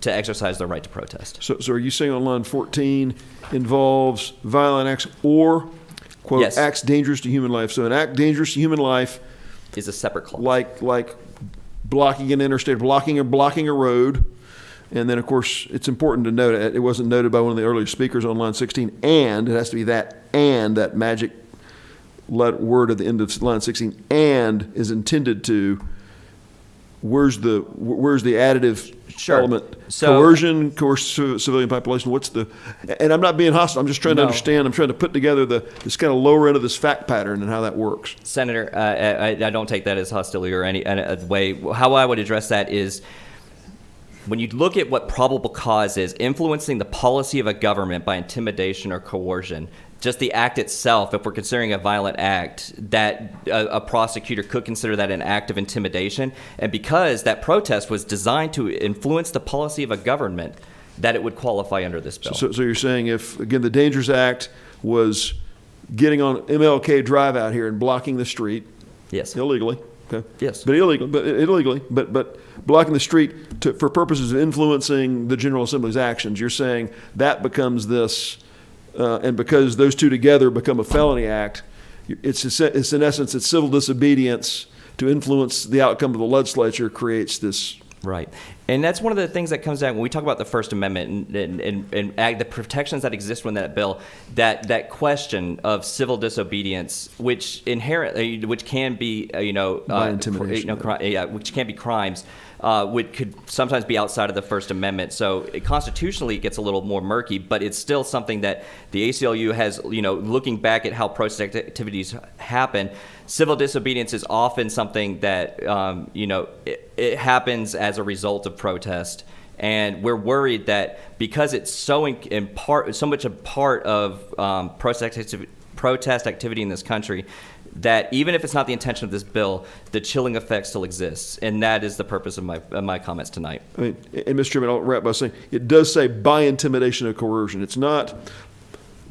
to exercise their right to protest. So are you saying on line 14 involves violent acts or, quote, Yes. acts dangerous to human life? So an act dangerous to human life is a separate clause. Like blocking an interstate, blocking a road. And then, of course, it's important to note, it wasn't noted by one of the earlier speakers on line 16, and it has to be that magic word at the end of line 16, and is intended to, where's the additive element? So, coercion, coerce civilian population, and I'm not being hostile, I'm just trying to understand, I'm trying to put together this kind of lower end of this fact pattern and how that works. Senator, I don't take that as hostility or any way. How I would address that is, when you look at what probable cause is, influencing the policy of a government by intimidation or coercion, just the act itself, if we're considering a violent act, that a prosecutor could consider that an act of intimidation. And because that protest was designed to influence the policy of a government, that it would qualify under this bill. So you're saying if, again, the Dangerous Act was getting on MLK Drive out here and blocking the street. Yes. Illegally. Okay. Yes. But illegally, but blocking the street for purposes of influencing the General Assembly's actions, you're saying that becomes this, and because those two together become a felony act, it's in essence, it's civil disobedience to influence the outcome of the legislature creates this. Right. And that's one of the things that comes down when we talk about the First Amendment and the protections that exist within that bill, that question of civil disobedience, which inherently, which can be, By intimidation. which can be crimes, which could sometimes be outside of the First Amendment. So constitutionally, it gets a little more murky, but it's still something that the ACLU has, looking back at how protest activities happen, civil disobedience is often something that, it happens as a result of protest. And we're worried that because it's so much a part of protest activity in this country, that even if it's not the intention of this bill, the chilling effect still exists. And that is the purpose of my comments tonight. I mean, and Mr. Chairman, I'll wrap by saying it does say by intimidation or coercion. It's not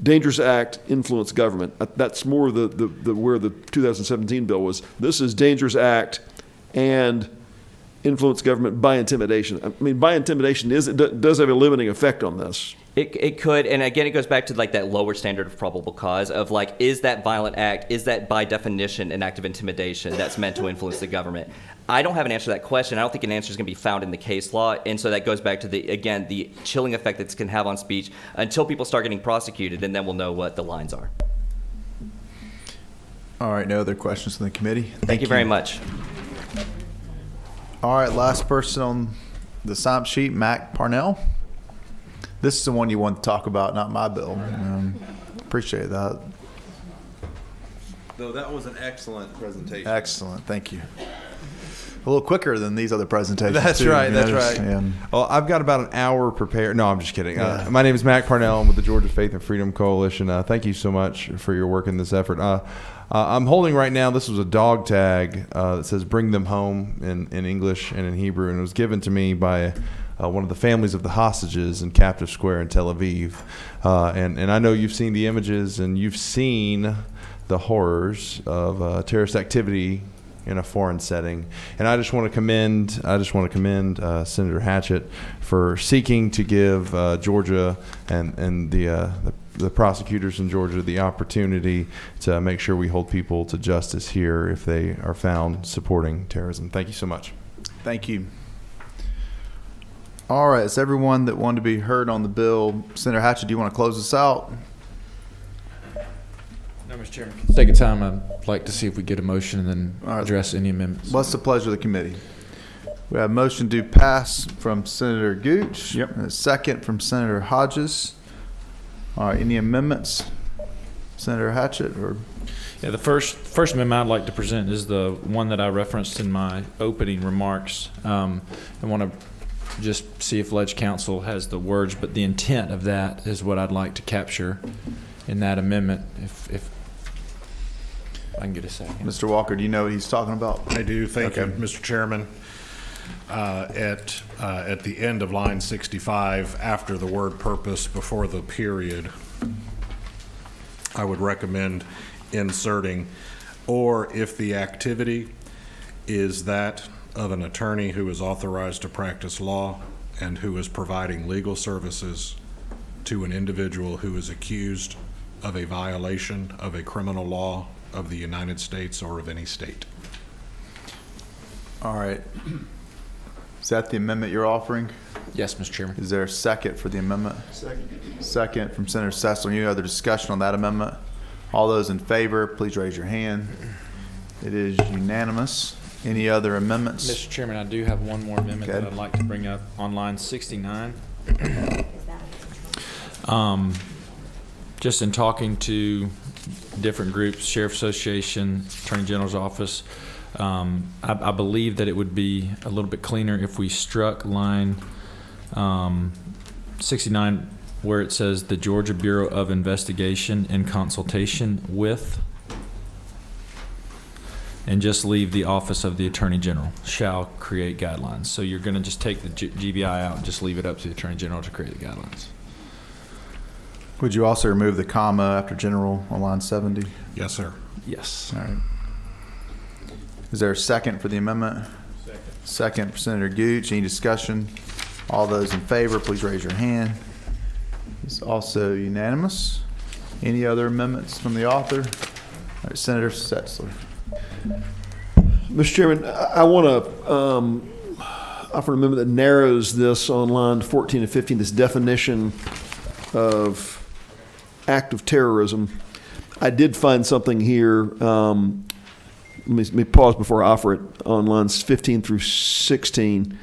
dangerous act, influence government. That's more the where the 2017 bill was. This is dangerous act and influence government by intimidation. I mean, by intimidation does have a limiting effect on this. It could, and again, it goes back to like that lower standard of probable cause of like, is that violent act, is that by definition an act of intimidation that's meant to influence the government? I don't have an answer to that question. I don't think an answer is going to be found in the case law, and so that goes back to the chilling effect that this can have on speech until people start getting prosecuted, and then we'll know what the lines are. All right, no other questions from the committee? Thank you very much. All right, last person on the sign sheet, Mac Parnell. This is the one you want to talk about, not my bill. Appreciate that. Though that was an excellent presentation. Excellent, thank you. A little quicker than these other presentations. That's too, right. That's notice, right. and- Well, I've got about an hour prepared. No, I'm just kidding. Yeah. My name is Mac Parnell. I'm with the Georgia Faith and Freedom Coalition. Thank you so much for your work in this effort. I'm holding right now, this was a dog tag that says "Bring them home" in English and in Hebrew, and it was given to me by one of the families of the hostages in Captive Square in Tel Aviv. And I know you've seen the images and you've seen the horrors of terrorist activity in a foreign setting. And I just want to commend Senator Hatchett for seeking to give Georgia and the prosecutors in Georgia the opportunity to make sure we hold people to justice here if they are found supporting terrorism. Thank you so much. Thank you. All right, it's everyone that wanted to be heard on the bill. Senator Hatchett, do you want to close us out? No, Mr. Chairman. Take a time. I'd like to see if we get a motion and then address any amendments. What's the pleasure of the committee? We have a motion to pass from Senator Gooch. Yep. And a second from Senator Hodges. All right, any amendments? Senator Hatchett or? Yeah, the first amendment I'd like to present is the one that I referenced in my opening remarks. I want to just see if Ledge Council has the words, but the intent of that is what I'd like to capture in that amendment. If I can get a second. Mr. Walker, do you know what he's talking about? I do. Thank you, Mr. Chairman. At the end of line 65, after the word purpose, before the period, I would recommend inserting, or if the activity is that of an attorney who is authorized to practice law and who is providing legal services to an individual who is accused of a violation of a criminal law of the United States or of any state. All right. Is that the amendment you're offering? Yes, Mr. Chairman. Is there a second for the amendment? Second from Senator Sessler. Any other discussion on that amendment? All those in favor, please raise your hand. It is unanimous. Any other amendments? Mr. Chairman, I do have one more amendment that I'd like to bring up on line 69. Just in talking to different groups, Sheriff Association, Attorney General's Office, I believe that it would be a little bit cleaner if we struck line 69 where it says the Georgia Bureau of Investigation in consultation with, and just leave the Office of the Attorney General shall create guidelines. So you're going to just take the GBI out and just leave it up to the Attorney General to create the guidelines. Would you also remove the comma after general on line 70? Yes, sir. Yes. All right. Is there a second for the amendment? Second for Senator Gooch. Any discussion? All those in favor, please raise your hand. It's also unanimous. Any other amendments from the author? All right, Senator Setzler. Mr. Chairman, I want to offer an amendment that narrows this on line 14 and 15, this definition of act of terrorism. I did find something here. Let me pause before I offer it on lines 15 through 16.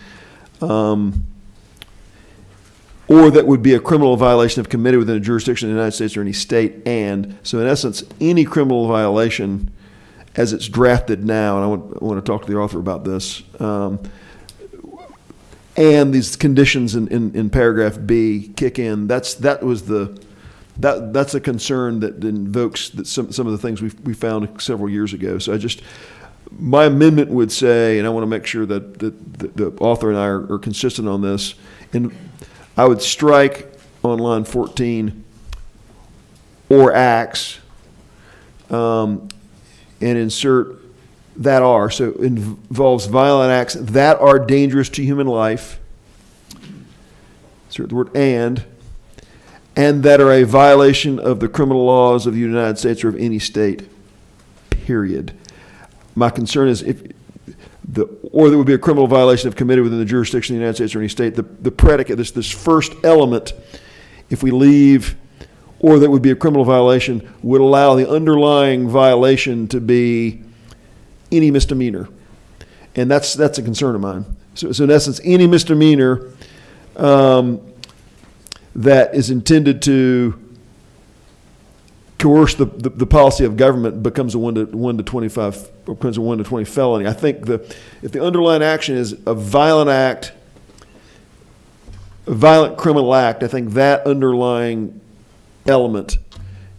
Or that would be a criminal violation if committed within a jurisdiction of the United States or any state, and so in essence, any criminal violation as it's drafted now, and I want to talk to the author about this, and these conditions in paragraph B kick in. That's a concern that invokes some of the things we found several years ago. So my amendment would say, and I want to make sure that the author and I are consistent on this, and I would strike on line 14 or acts and insert that are. So it involves violent acts that are dangerous to human life. Insert the word and that are a violation of the criminal laws of the United States or of any state, period. My concern is or there would be a criminal violation if committed within the jurisdiction of the United States or any state. The predicate, this first element, if we leave, or that would be a criminal violation, would allow the underlying violation to be any misdemeanor. And that's a concern of mine. So in essence, any misdemeanor that is intended to coerce the policy of government becomes a 1 to 25, or becomes a 1 to 20 felony. I think if the underlying action is a violent act, a violent criminal act, I think that underlying element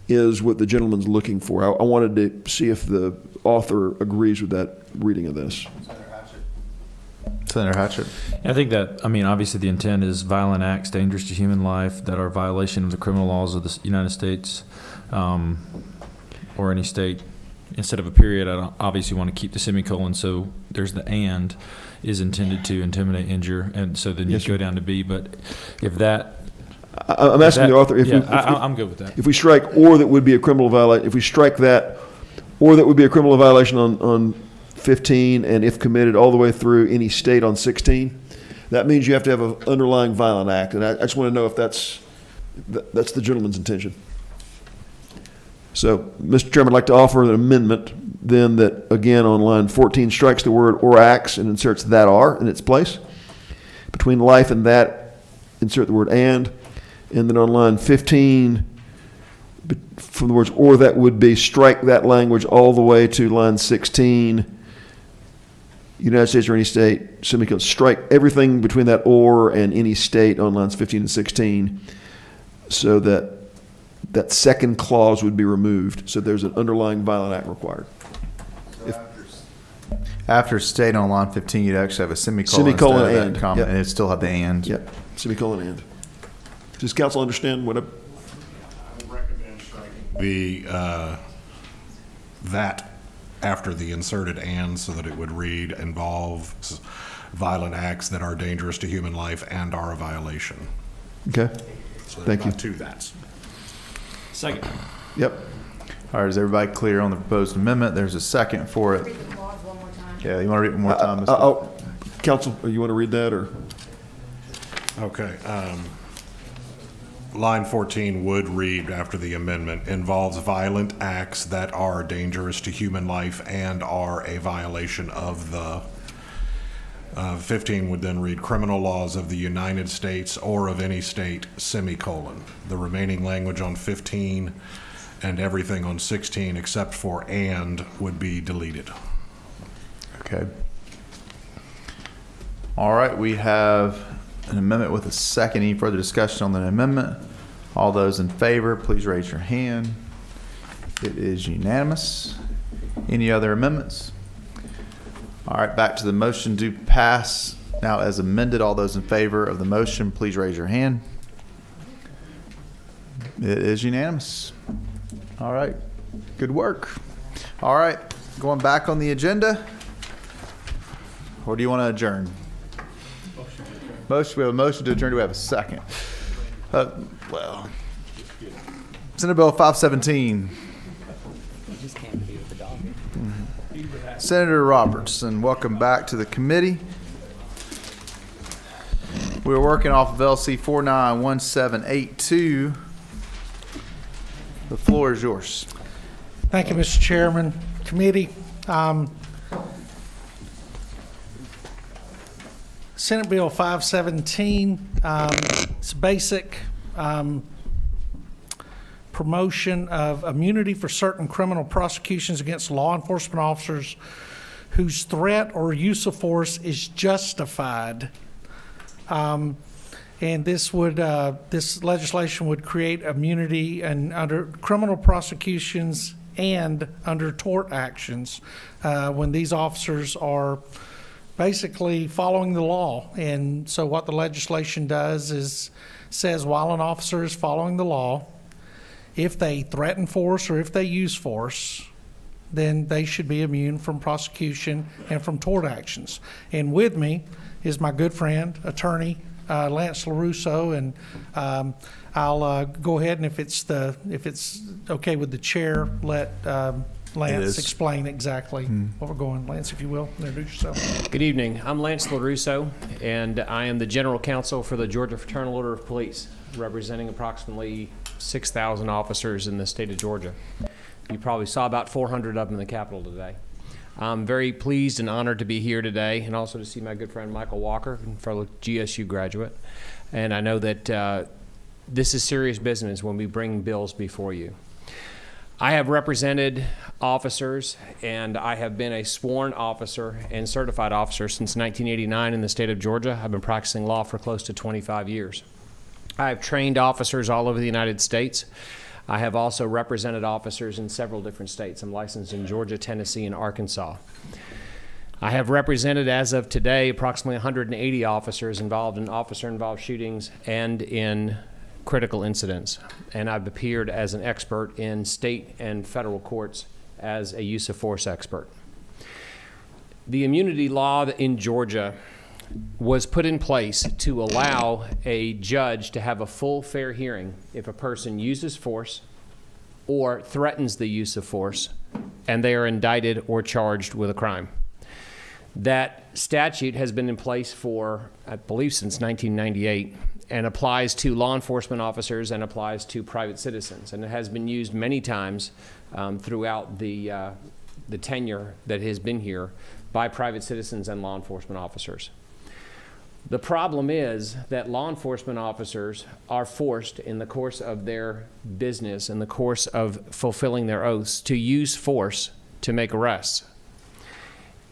is what the gentleman's looking for. I wanted to see if the author agrees with that reading of this. Senator Hatchett. I think that, obviously the intent is violent acts dangerous to human life that are a violation of the criminal laws of the United States or any state. Instead of a period, I obviously want to keep the semicolon, so there's the and is intended to intimidate, injure, and so then you go down to B. But if that... I'm asking the author if I'm good with that. If we strike or that would be a criminal violation, if we strike that, or that would be a criminal violation on 15, and if committed all the way through any state on 16, that means you have to have an underlying violent act. And I just want to know if that's the gentleman's intention. So, Mr. Chairman, I'd like to offer an amendment then that, again, on line 14, strikes the word or acts and inserts that are in its place. Between life and that, insert the word and then on line 15, from the words or that would be, strike that language all the way to line 16, United States or any state, semicolon, strike everything between that or and any state on lines 15 and 16, so that that second clause would be removed, so there's an underlying violent act required. After state on line 15, you'd actually have a semicolon, Semicolon instead of and, that comma, yep. and it'd still have the and. Yep, semicolon and. Does council understand what The that after the inserted and, so that it would read involves violent acts that are dangerous to human life and are a violation. Okay. So Thank you. Two that's. Second. Yep. All right, is everybody clear on the proposed amendment? There's a second for it. Yeah, you want to read it one more time, Mr. Council, you want to read that, or? Okay. Line 14 would read after the amendment, involves violent acts that are dangerous to human life and are a violation of the 15 would then read criminal laws of the United States or of any state, semicolon. The remaining language on 15 and everything on 16 except for and would be deleted. Okay. All right, we have an amendment with a second. Any further discussion on the amendment? All those in favor, please raise your hand. It is unanimous. Any other amendments? All right, back to the motion to pass now as amended. All those in favor of the motion, please raise your hand. It is unanimous. All right, good work. All right, going back on the agenda, or do you want to adjourn? Motion. We have a motion to adjourn. Do we have a second? Well, Senate Bill 517. Senator Robertson, welcome back to the committee. We're working off of LC 491782. The floor is yours. Thank you, Mr. Chairman. Committee. Senate Bill 517. It's basic promotion of immunity for certain criminal prosecutions against law enforcement officers whose threat or use of force is justified. And this legislation would create immunity and under criminal prosecutions and under tort actions when these officers are basically following the law. And so what the legislation does is says while an officer is following the law, if they threaten force or if they use force, then they should be immune from prosecution and from tort actions. And with me is my good friend, attorney Lance LaRusso, and I'll go ahead and if it's okay with the chair, let Lance explain exactly what we're going. Lance, if you will, introduce yourself. Good evening. I'm Lance LaRusso, and I am the General Counsel for the Georgia Fraternal Order of Police, representing approximately 6,000 officers in the state of Georgia. You probably saw about 400 of them in the Capitol today. I'm very pleased and honored to be here today, and also to see my good friend Michael Walker, fellow GSU graduate. And I know that this is serious business when we bring bills before you. I have represented officers, and I have been a sworn officer and certified officer since 1989 in the state of Georgia. I've been practicing law for close to 25 years. I have trained officers all over the United States. I have also represented officers in several different states. I'm licensed in Georgia, Tennessee, and Arkansas. I have represented, as of today, approximately 180 officers involved in officer-involved shootings and in critical incidents. And I've appeared as an expert in state and federal courts as a use of force expert. The immunity law in Georgia was put in place to allow a judge to have a full, fair hearing if a person uses force or threatens the use of force and they are indicted or charged with a crime. That statute has been in place for, I believe, since 1998, and applies to law enforcement officers and applies to private citizens. And it has been used many times throughout the tenure that has been here by private citizens and law enforcement officers. The problem is that law enforcement officers are forced, in the course of their business, in the course of fulfilling their oaths, to use force to make arrests.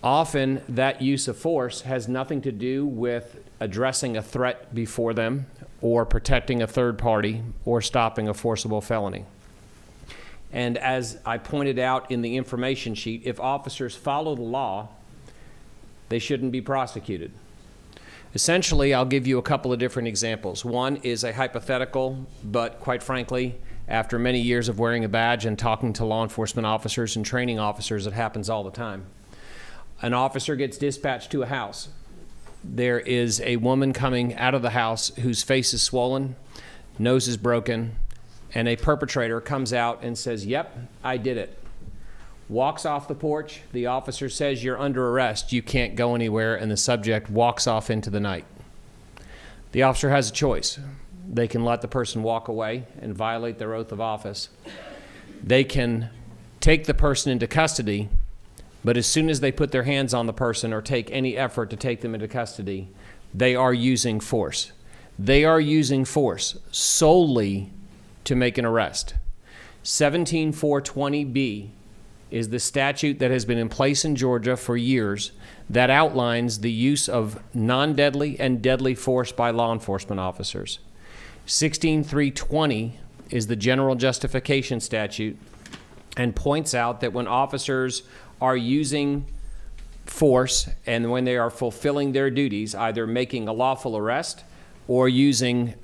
Often that use of force has nothing to do with addressing a threat before them, or protecting a third party, or stopping a forcible felony. And as I pointed out in the information sheet, if officers follow the law, they shouldn't be prosecuted. Essentially, I'll give you a couple of different examples. One is a hypothetical, but quite frankly, after many years of wearing a badge and talking to law enforcement officers and training officers, it happens all the time. An officer gets dispatched to a house. There is a woman coming out of the house whose face is swollen, nose is broken, and a perpetrator comes out and says, "Yep, I did it." Walks off the porch. The officer says, "You're under arrest. You can't go anywhere," and the subject walks off into the night. The officer has a choice. They can let the person walk away and violate their oath of office. They can take the person into custody, but as soon as they put their hands on the person or take any effort to take them into custody, they are using force. They are using force solely to make an arrest. 17420B is the statute that has been in place in Georgia for years that outlines the use of non-deadly and deadly force by law enforcement officers. 16320 is the general justification statute and points out that when officers are using force and when they are fulfilling their duties, either making a lawful arrest or using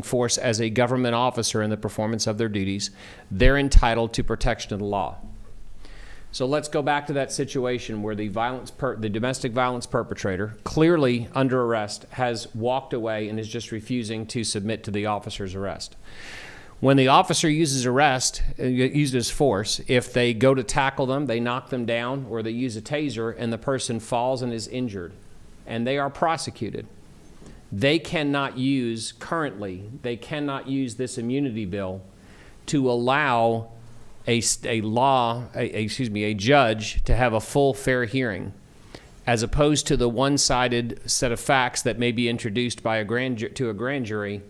force as a government officer in the performance of their duties, they're entitled to protection of the law. So let's go back to that situation where the domestic violence perpetrator, clearly under arrest, has walked away and is just refusing to submit to the officer's arrest. When the officer uses force, if they go to tackle them, they knock them down, or they use a taser and the person falls and is injured, and they are prosecuted, they cannot use this immunity bill to allow a judge to have a full, fair hearing, as opposed to the one-sided set of facts that may be introduced by a grand jury.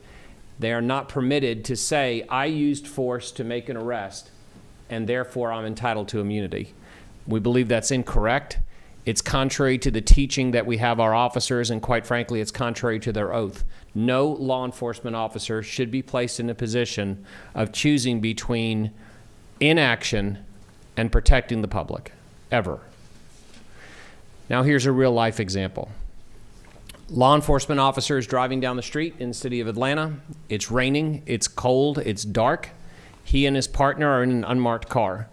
They are not permitted to say, "I used force to make an arrest, and therefore I'm entitled to immunity." We believe that's incorrect. It's contrary to the teaching that we have our officers, and quite frankly, it's contrary to their oath. No law enforcement officer should be placed in a position of choosing between inaction and protecting the public, ever. Now here's a real-life example. Law enforcement officers driving down the street in the city of Atlanta. It's raining, it's cold, it's dark. He and his partner are in an unmarked car.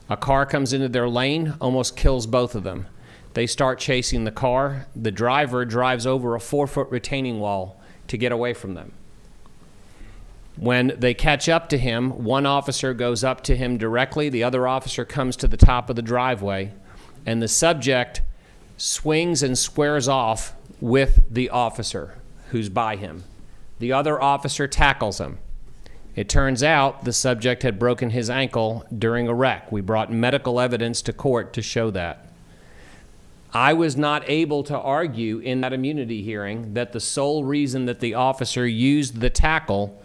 A car comes into their lane, almost kills both of them. They start chasing the car. The driver drives over a 4-foot retaining wall to get away from them. When they catch up to him, one officer goes up to him directly, the other officer comes to the top of the driveway, and the subject swings and squares off with the officer who's by him. The other officer tackles him. It turns out the subject had broken his ankle during a wreck. We brought medical evidence to court to show that. I was not able to argue in that immunity hearing that the sole reason that the officer used the tackle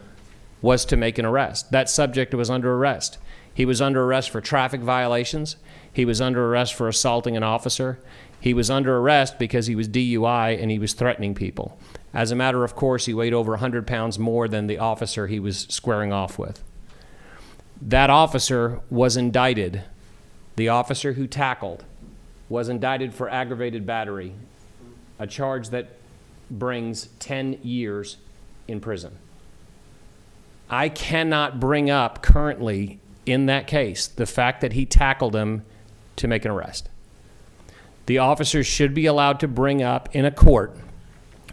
was to make an arrest. That subject was under arrest. He was under arrest for traffic violations. He was under arrest for assaulting an officer. He was under arrest because he was DUI and he was threatening people. As a matter of course, he weighed over 100 pounds more than the officer he was squaring off with. That officer was indicted. The officer who tackled was indicted for aggravated battery, a charge that brings 10 years in prison. I cannot bring up currently in that case the fact that he tackled him to make an arrest. The officers should be allowed to bring up in a court,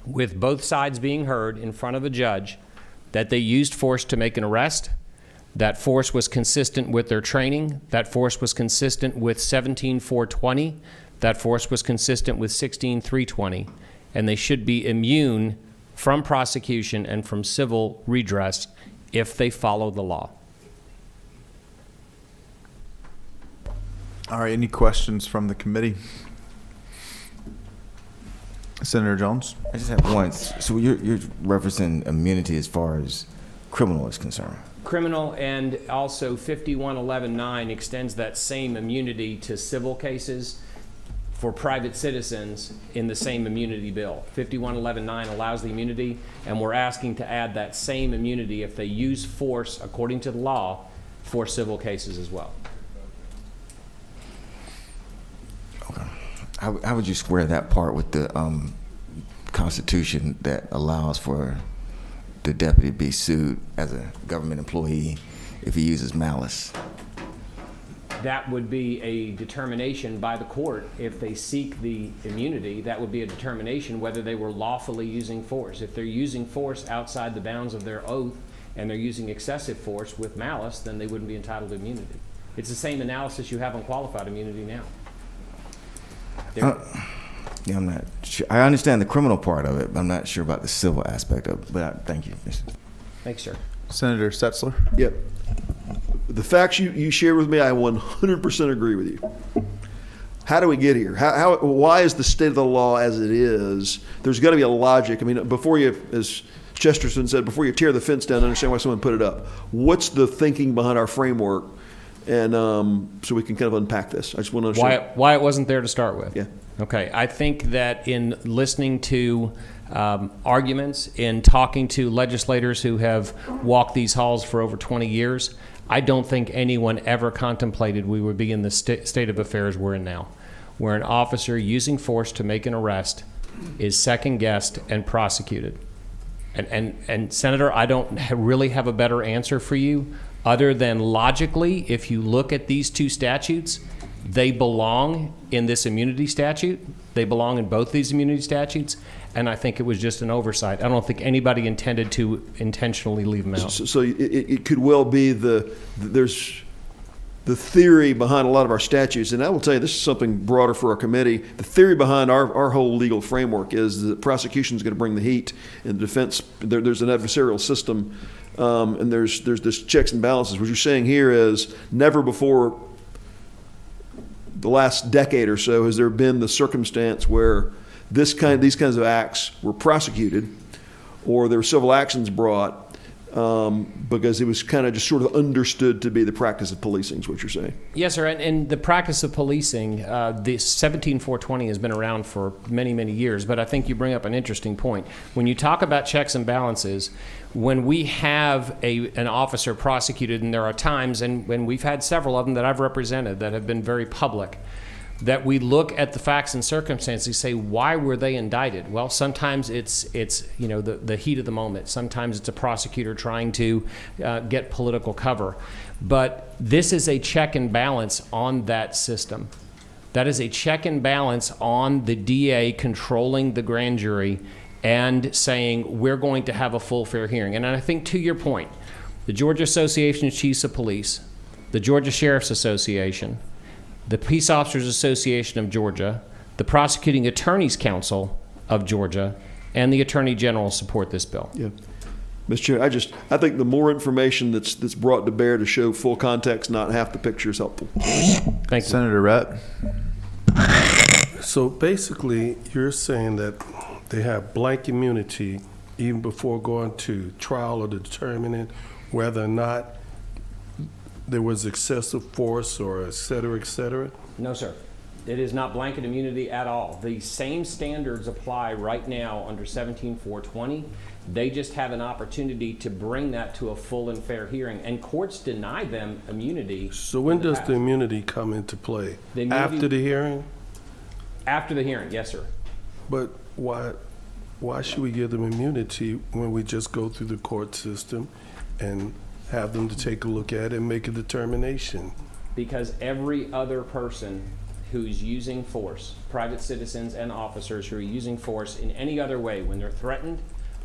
with both sides being heard in front of a judge, that they used force to make an arrest. That force was consistent with their training. That force was consistent with 17420, that force was consistent with 16-320, and they should be immune from prosecution and from civil redress if they follow the law. All right, any questions from the committee? Senator Jones? I just have one. So you're referencing immunity as far as criminal is concerned. Criminal, and also 5111.9 extends that same immunity to civil cases for private citizens in the same immunity bill. 5111.9 allows the immunity, and we're asking to add that same immunity if they use force according to the law for civil cases as well. Okay. How would you square that part with the Constitution that allows for the deputy to be sued as a government employee if he uses malice? That would be a determination by the court. If they seek the immunity, that would be a determination whether they were lawfully using force. If they're using force outside the bounds of their oath and they're using excessive force with malice, then they wouldn't be entitled to immunity. It's the same analysis you have on qualified immunity now. Yeah, I'm not sure. I understand the criminal part of it, but I'm not sure about the civil aspect of it. But thank you. Thanks, sir. Senator Setzler? Yep. The facts you shared with me, I 100% agree with you. How do we get here? Why is the state of the law as it is? There's got to be a logic. I mean, before you, as Chesterton said, before you tear the fence down, understand why someone put it up. What's the thinking behind our framework? And so we can kind of unpack this. I just want to understand why it wasn't there to start with. Yeah. Okay. I think that in listening to arguments, in talking to legislators who have walked these halls for over 20 years, I don't think anyone ever contemplated we would be in the state of affairs we're in now, where an officer using force to make an arrest is second-guessed and prosecuted. And Senator, I don't really have a better answer for you other than logically, if you look at these two statutes, they belong in this immunity statute. They belong in both these immunity statutes, and I think it was just an oversight. I don't think anybody intended to intentionally leave them out. So it could well be there's the theory behind a lot of our statutes, and I will tell you, this is something broader for our committee. The theory behind our whole legal framework is that prosecution is going to bring the heat, and the defense, there's an adversarial system, and there's this checks and balances. What you're saying here is never before the last decade or so has there been the circumstance where these kinds of acts were prosecuted, or there were civil actions brought because it was kind of just sort of understood to be the practice of policing, is what you're saying. Yes, sir. And the practice of policing, the 17420 has been around for many, many years, but I think you bring up an interesting point. When you talk about checks and balances, when we have an officer prosecuted, and there are times, and when we've had several of them that I've represented that have been very public, that we look at the facts and circumstances, say, why were they indicted? Well, sometimes it's the heat of the moment. Sometimes it's a prosecutor trying to get political cover. But this is a check and balance on that system. That is a check and balance on the DA controlling the grand jury and saying, we're going to have a full, fair hearing. And I think, to your point, the Georgia Association of Chiefs of Police, the Georgia Sheriff's Association, the Peace Officers Association of Georgia, the Prosecuting Attorneys Council of Georgia, and the Attorney General support this bill. Yeah. Mr. Chair, I think the more information that's brought to bear to show full context, not half the picture, is helpful. Thank you. Senator Rett. So basically, you're saying that they have blank immunity even before going to trial or determining whether or not there was excessive force or et cetera, et cetera? No, sir. It is not blanket immunity at all. The same standards apply right now under 17420. They just have an opportunity to bring that to a full and fair hearing, and courts deny them immunity. So when does the immunity come into play? After the hearing? After the hearing, yes, sir. But why should we give them immunity when we just go through the court system and have them to take a look at it and make a determination? Because every other person who's using force, private citizens and officers who are using force in any other way, when they're threatened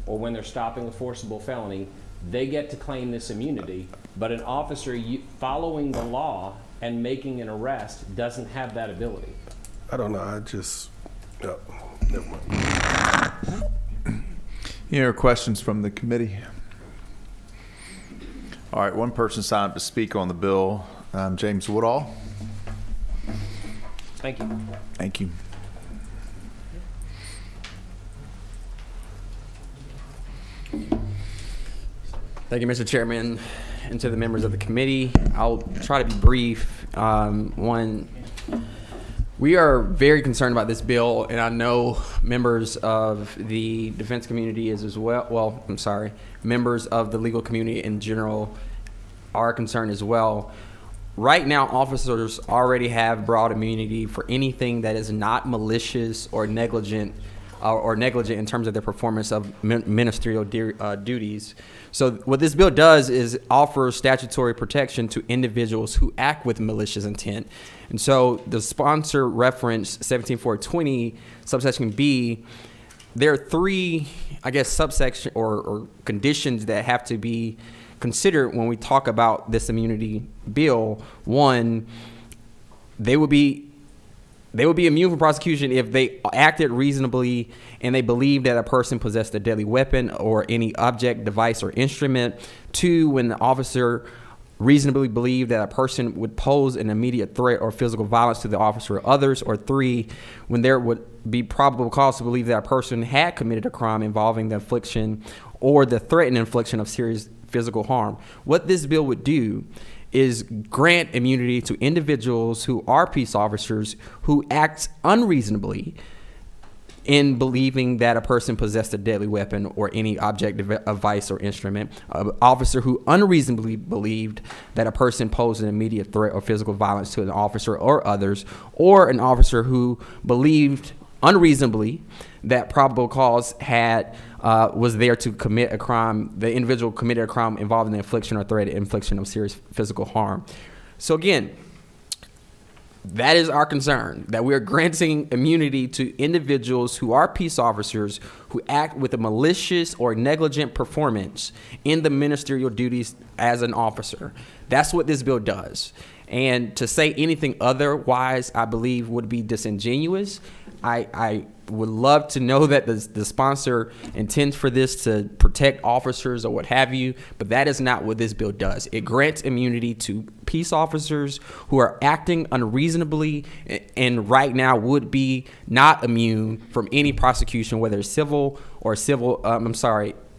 or when they're stopping a forcible felony, they get to claim this immunity. But an officer following the law and making an arrest doesn't have that ability. I don't know. I just, no, never mind. Any other questions from the committee? All right, one person signed up to speak on the bill, James Woodall. Thank you. Thank you. Thank you, Mr. Chairman, and to the members of the committee. I'll try to be brief. One, we are very concerned about this bill, and I know members of the defense community is as well. Well, I'm sorry, members of the legal community in general are concerned as well. Right now, officers already have broad immunity for anything that is not malicious or negligent in terms of their performance of ministerial duties. So what this bill does is offer statutory protection to individuals who act with malicious intent. And so the sponsor reference 17420 subsection B, there are three, I guess, subsection or conditions that have to be considered when we talk about this immunity bill. One, they would be immune from prosecution if they acted reasonably and they believed that a person possessed a deadly weapon or any object, device, or instrument. Two, when the officer reasonably believed that a person would pose an immediate threat or physical violence to the officer or others. Or three, when there would be probable cause to believe that a person had committed a crime involving the infliction or the threatened infliction of serious physical harm. What this bill would do is grant immunity to individuals who are peace officers who act unreasonably in believing that a person possessed a deadly weapon or any object, device, or instrument. An officer who unreasonably believed that a person posed an immediate threat or physical violence to an officer or others, or an officer who believed unreasonably that probable cause was there to commit a crime. The individual committed a crime involving the infliction or threat of infliction of serious physical harm. So again, that is our concern, that we are granting immunity to individuals who are peace officers who act with a malicious or negligent performance in the ministerial duties as an officer. That's what this bill does. And to say anything otherwise, I believe, would be disingenuous. I would love to know that the sponsor intends for this to protect officers or what have you, but that is not what this bill does. It grants immunity to peace officers who are acting unreasonably and right now would be not immune from any prosecution, whether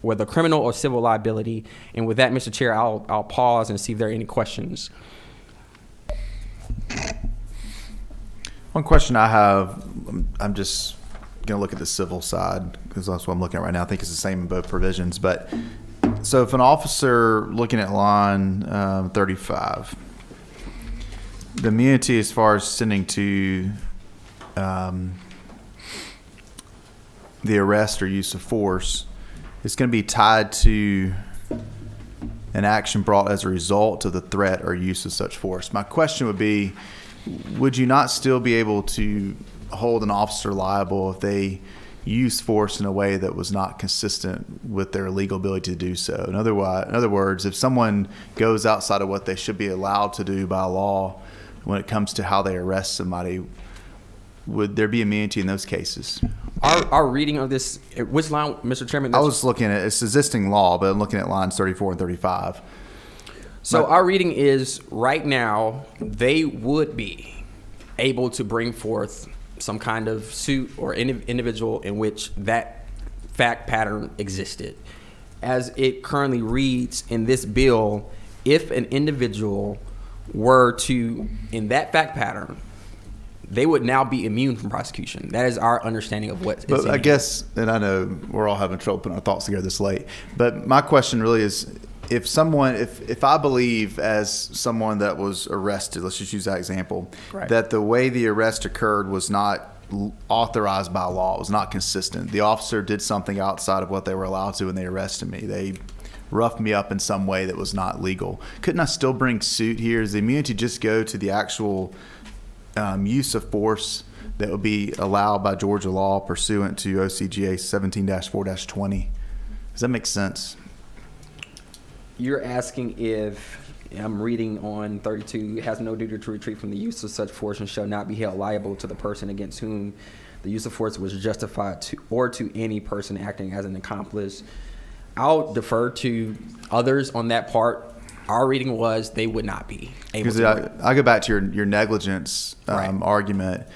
whether criminal or civil liability. And with that, Mr. Chair, I'll pause and see if there are any questions. One question I have, I'm just going to look at the civil side because that's what I'm looking at right now. I think it's the same in both provisions. But so if an officer looking at line 35, the immunity as far as sending to the arrest or use of force, it's going to be tied to an action brought as a result of the threat or use of such force. My question would be, would you not still be able to hold an officer liable if they use force in a way that was not consistent with their legal ability to do so? In other words, if someone goes outside of what they should be allowed to do by law when it comes to how they arrest somebody, would there be immunity in those cases? Our reading of this, which line, Mr. Chairman? I was looking at it's existing law, but I'm looking at lines 34 and 35. So our reading is right now they would be able to bring forth some kind of suit or individual in which that fact pattern existed. As it currently reads in this bill, if an individual were to, in that fact pattern, they would now be immune from prosecution. That is our understanding of what is But I guess, and I know we're all having trouble putting our thoughts together this late, but my question really is, if I believe as someone that was arrested, let's just use that example, right, that the way the arrest occurred was not authorized by law, it was not consistent. The officer did something outside of what they were allowed to when they arrested me. They roughed me up in some way that was not legal. Couldn't I still bring suit here? Does the immunity just go to the actual use of force that would be allowed by Georgia law pursuant to OCGA 17-4-20? Does that make sense? You're asking if I'm reading on 32, has no duty to retreat from the use of such force and shall not be held liable to the person against whom the use of force was justified to, or to any person acting as an accomplice. I'll defer to others on that part. Our reading was they would not be able to. I go back to your negligence argument.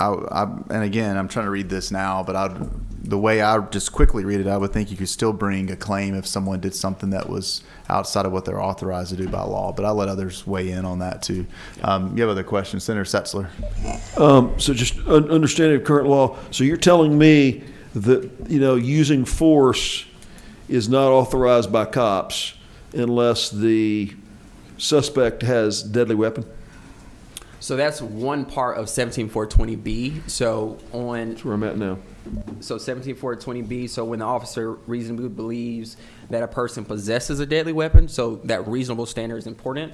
And again, I'm trying to read this now, but the way I just quickly read it, I would think you could still bring a claim if someone did something that was outside of what they're authorized to do by law. But I'll let others weigh in on that too. You have other questions, Senator Setzler? So just understanding of current law. So you're telling me that using force is not authorized by cops unless the suspect has deadly weapon? So that's one part of 17420B. So that's where I'm at now. So 17420B, so when the officer reasonably believes that a person possesses a deadly weapon, so that reasonable standard is important,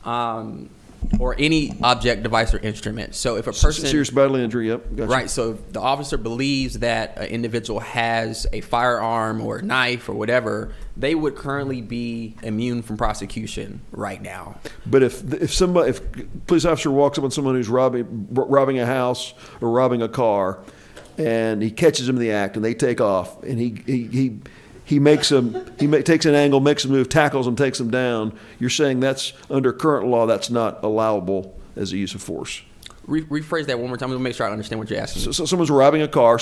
or any object, device, or instrument. So if a person... Serious bodily injury, yep. Gotcha. Right, so if the officer believes that an individual has a firearm or a knife or whatever, they would currently be immune from prosecution right now. But if a police officer walks up on someone who's robbing a house or robbing a car, and he catches them in the act, and they take off, and he takes an angle, makes a move, tackles them, takes them down. You're saying that's under current law, that's not allowable as a use of force. Rephrase that one more time to make sure I understand what you're asking. So someone's robbing a car,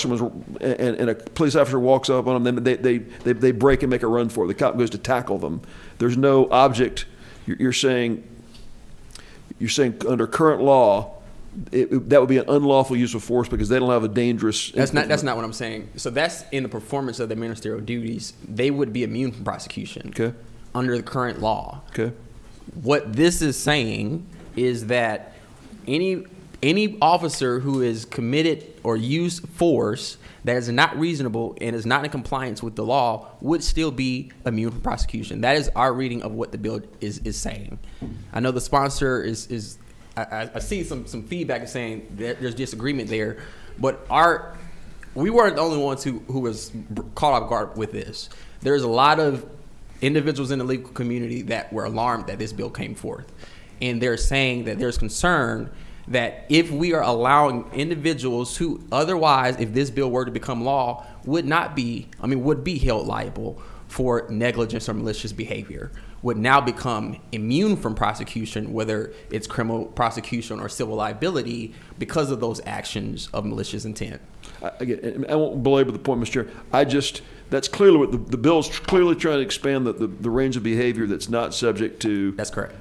and a police officer walks up on them, they break and make a run for it. The cop goes to tackle them. There's no object. You're saying under current law, that would be an unlawful use of force because they don't have a dangerous... That's not what I'm saying. So that's in the performance of their ministerial duties. They would be immune from prosecution under the current law. Okay. What this is saying is that any officer who is committed or used force that is not reasonable and is not in compliance with the law would still be immune from prosecution. That is our reading of what the bill is saying. I know the sponsor is I see some feedback of saying that there's disagreement there, but we weren't the only ones who was caught off guard with this. There's a lot of individuals in the legal community that were alarmed that this bill came forth, and they're saying that there's concern that if we are allowing individuals who otherwise, if this bill were to become law, would be held liable for negligence or malicious behavior, would now become immune from prosecution, whether it's criminal prosecution or civil liability, because of those actions of malicious intent. I won't belabor the point, Mr. Chair. That's clearly what the bill is clearly trying to expand the range of behavior that's not subject to. That's correct.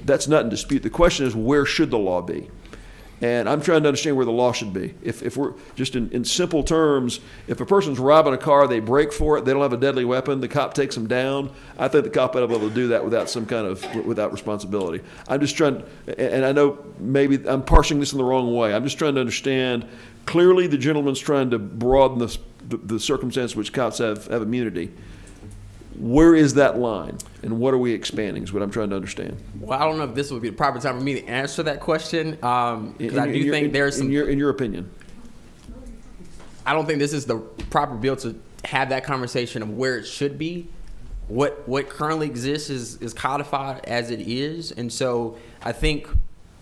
That's not in dispute. The question is, where should the law be? And I'm trying to understand where the law should be. If we're just in simple terms, if a person's robbing a car, they break for it, they don't have a deadly weapon, the cop takes them down, I think the cop ought to be able to do that without responsibility. I'm just trying, and I know maybe I'm parsing this in the wrong way. I'm just trying to understand. Clearly, the gentleman's trying to broaden the circumstance in which cops have immunity. Where is that line, and what are we expanding is what I'm trying to understand. Well, I don't know if this would be the proper time for me to answer that question, because I do think there's some... In your opinion? I don't think this is the proper bill to have that conversation of where it should be. What currently exists is codified as it is, and so I think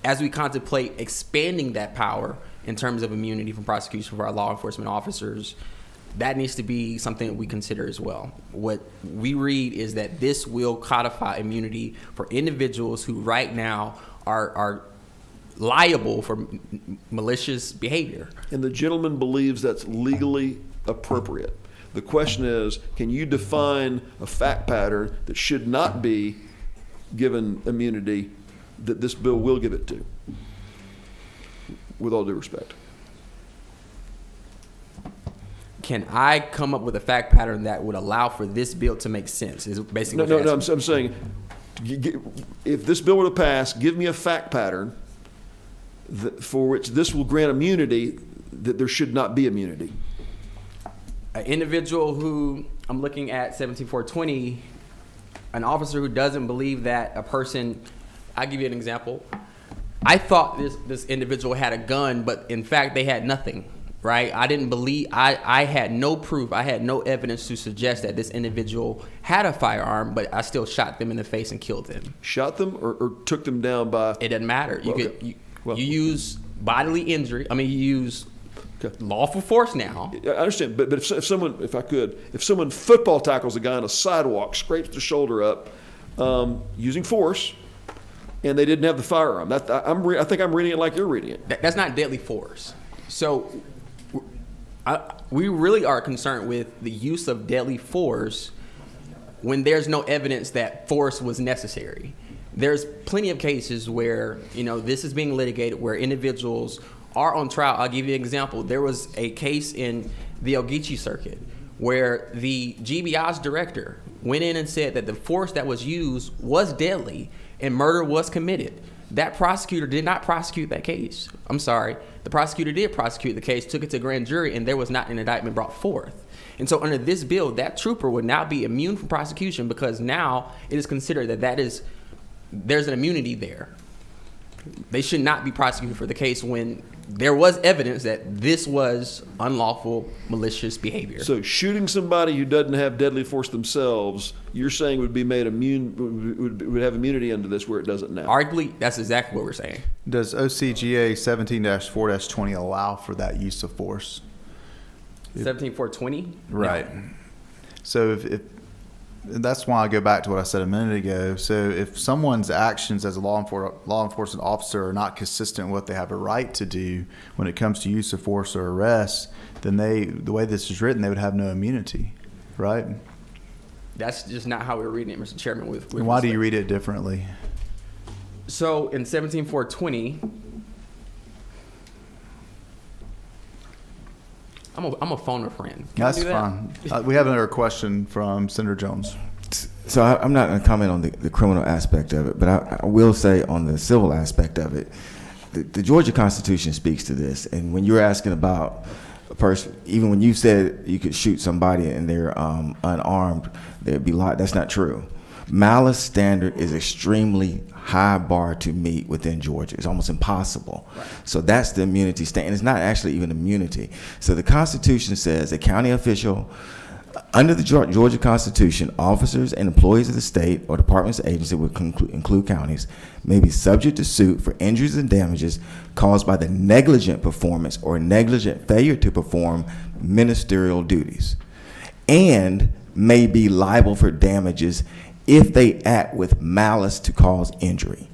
as we contemplate expanding that power in terms of immunity from prosecution for our law enforcement officers, that needs to be something that we consider as well. What we read is that this will codify immunity for individuals who right now are liable for malicious behavior. And the gentleman believes that's legally appropriate. The question is, can you define a fact pattern that should not be given immunity that this bill will give it to? With all due respect. Can I come up with a fact pattern that would allow for this bill to make sense? Is basically No. I'm saying, if this bill were to pass, give me a fact pattern for which this will grant immunity that there should not be immunity. An individual who, I'm looking at 17420, an officer who doesn't believe that a person, I'll give you an example. I thought this individual had a gun, but in fact they had nothing. right? I didn't believe, I had no proof, I had no evidence to suggest that this individual had a firearm, but I still shot them in the face and killed them. Shot them or took them down by? It doesn't matter. You Okay. you use bodily injury. I mean, you use lawful force now. I understand, but if someone, if I could, if someone football tackles a guy on a sidewalk, scrapes the shoulder up, using force, and they didn't have the firearm, I think I'm reading it like you're reading it. That's not deadly force. So we really are concerned with the use of deadly force when there's no evidence that force was necessary. There's plenty of cases where, this is being litigated, where individuals are on trial. I'll give you an example. There was a case in the Ogeechee Circuit where the GBI's director went in and said that the force that was used was deadly and murder was committed. That prosecutor did not prosecute that case. I'm sorry. The prosecutor did prosecute the case, took it to grand jury, and there was not an indictment brought forth. And so under this bill, that trooper would now be immune from prosecution because now it is considered that there's an immunity there. They should not be prosecuted for the case when there was evidence that this was unlawful, malicious behavior. So shooting somebody who doesn't have deadly force themselves, you're saying would be made immune, would have immunity under this where it doesn't now? Arguably, that's exactly what we're saying. Does OCGA 17-4-20 allow for that use of force? 17-4-20? Right. So if that's why I go back to what I said a minute ago. So if someone's actions as a law enforcement officer are not consistent with what they have a right to do when it comes to use of force or arrest, then the way this is written, they would have no immunity, right? That's just not how we're reading it, Mr. Chairman. Why do you read it differently? So in 17-4-20, I'm a phone a friend. Can That's I do that? fine. We have another question from Senator Jones. So I'm not going to comment on the criminal aspect of it, but I will say on the civil aspect of it, the Georgia Constitution speaks to this. And when you're asking about a person, even when you said you could shoot somebody and they're unarmed, they'd be lied. That's not true. Malice standard is extremely high bar to meet within Georgia. It's almost impossible. Right. So that's the immunity standard. It's not actually even immunity. So the Constitution says a county official, under the Georgia Constitution, officers and employees of the state or departments or agency, would include counties, may be subject to suit for injuries and damages caused by the negligent performance or negligent failure to perform ministerial duties, and may be liable for damages if they act with malice to cause injury.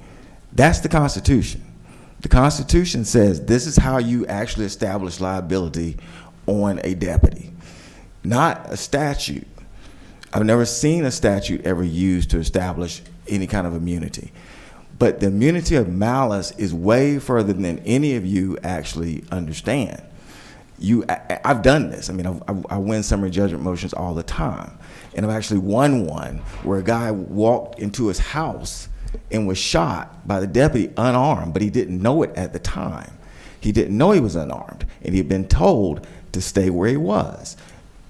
That's the Constitution. The Constitution says this is how you actually establish liability on a deputy, not a statute. I've never seen a statute ever used to establish any kind of immunity. But the immunity of malice is way further than any of you actually understand. I've done this. I mean, I win summary judgment motions all the time. And I've actually won one where a guy walked into his house and was shot by the deputy unarmed, but he didn't know it at the time. He didn't know he was unarmed, and he had been told to stay where he was.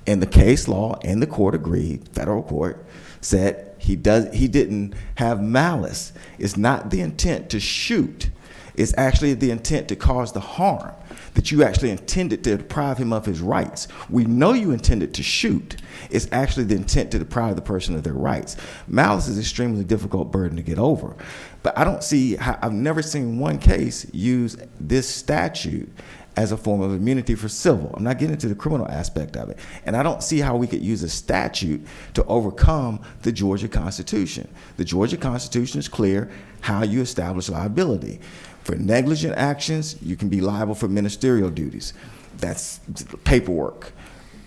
And the case law and the court agreed, federal court, said he didn't have malice. It's not the intent to shoot. It's actually the intent to cause the harm, that you actually intended to deprive him of his rights. We know you intended to shoot. It's actually the intent to deprive the person of their rights. Malice is an extremely difficult burden to get over. But I don't see how, I've never seen one case use this statute as a form of immunity for civil. I'm not getting into the criminal aspect of it. And I don't see how we could use a statute to overcome the Georgia Constitution. The Georgia Constitution is clear how you establish liability. For negligent actions, you can be liable for ministerial duties. That's paperwork.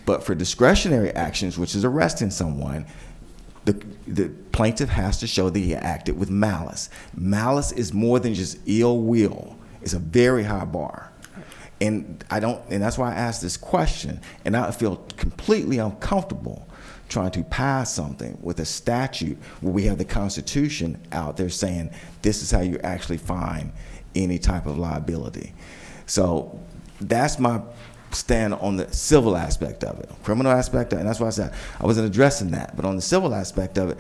But for discretionary actions, which is arresting someone, the plaintiff has to show that he acted with malice. Malice is more than just ill will. It's a very high bar. And that's why I asked this question. And I feel completely uncomfortable trying to pass something with a statute where we have the Constitution out there saying this is how you actually find any type of liability. So that's my stand on the civil aspect of it. Criminal aspect of it, and that's why I said I wasn't addressing that. But on the civil aspect of it,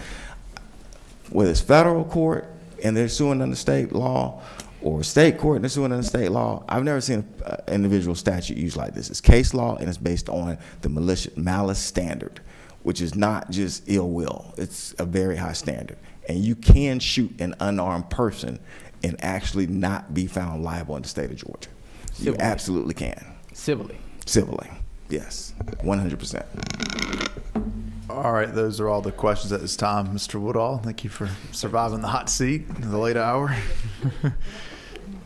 whether it's federal court and they're suing under state law, or state court, and this is under state law, I've never seen an individual statute used like this. It's case law, and it's based on the malice standard, which is not just ill will. It's a very high standard. And you can shoot an unarmed person and actually not be found liable in the state of Georgia. You Civilly. absolutely can. Civilly. Civilly, yes, 100%. All right, those are all the questions at this time. Mr. Woodall, thank you for surviving the hot seat in the late hour.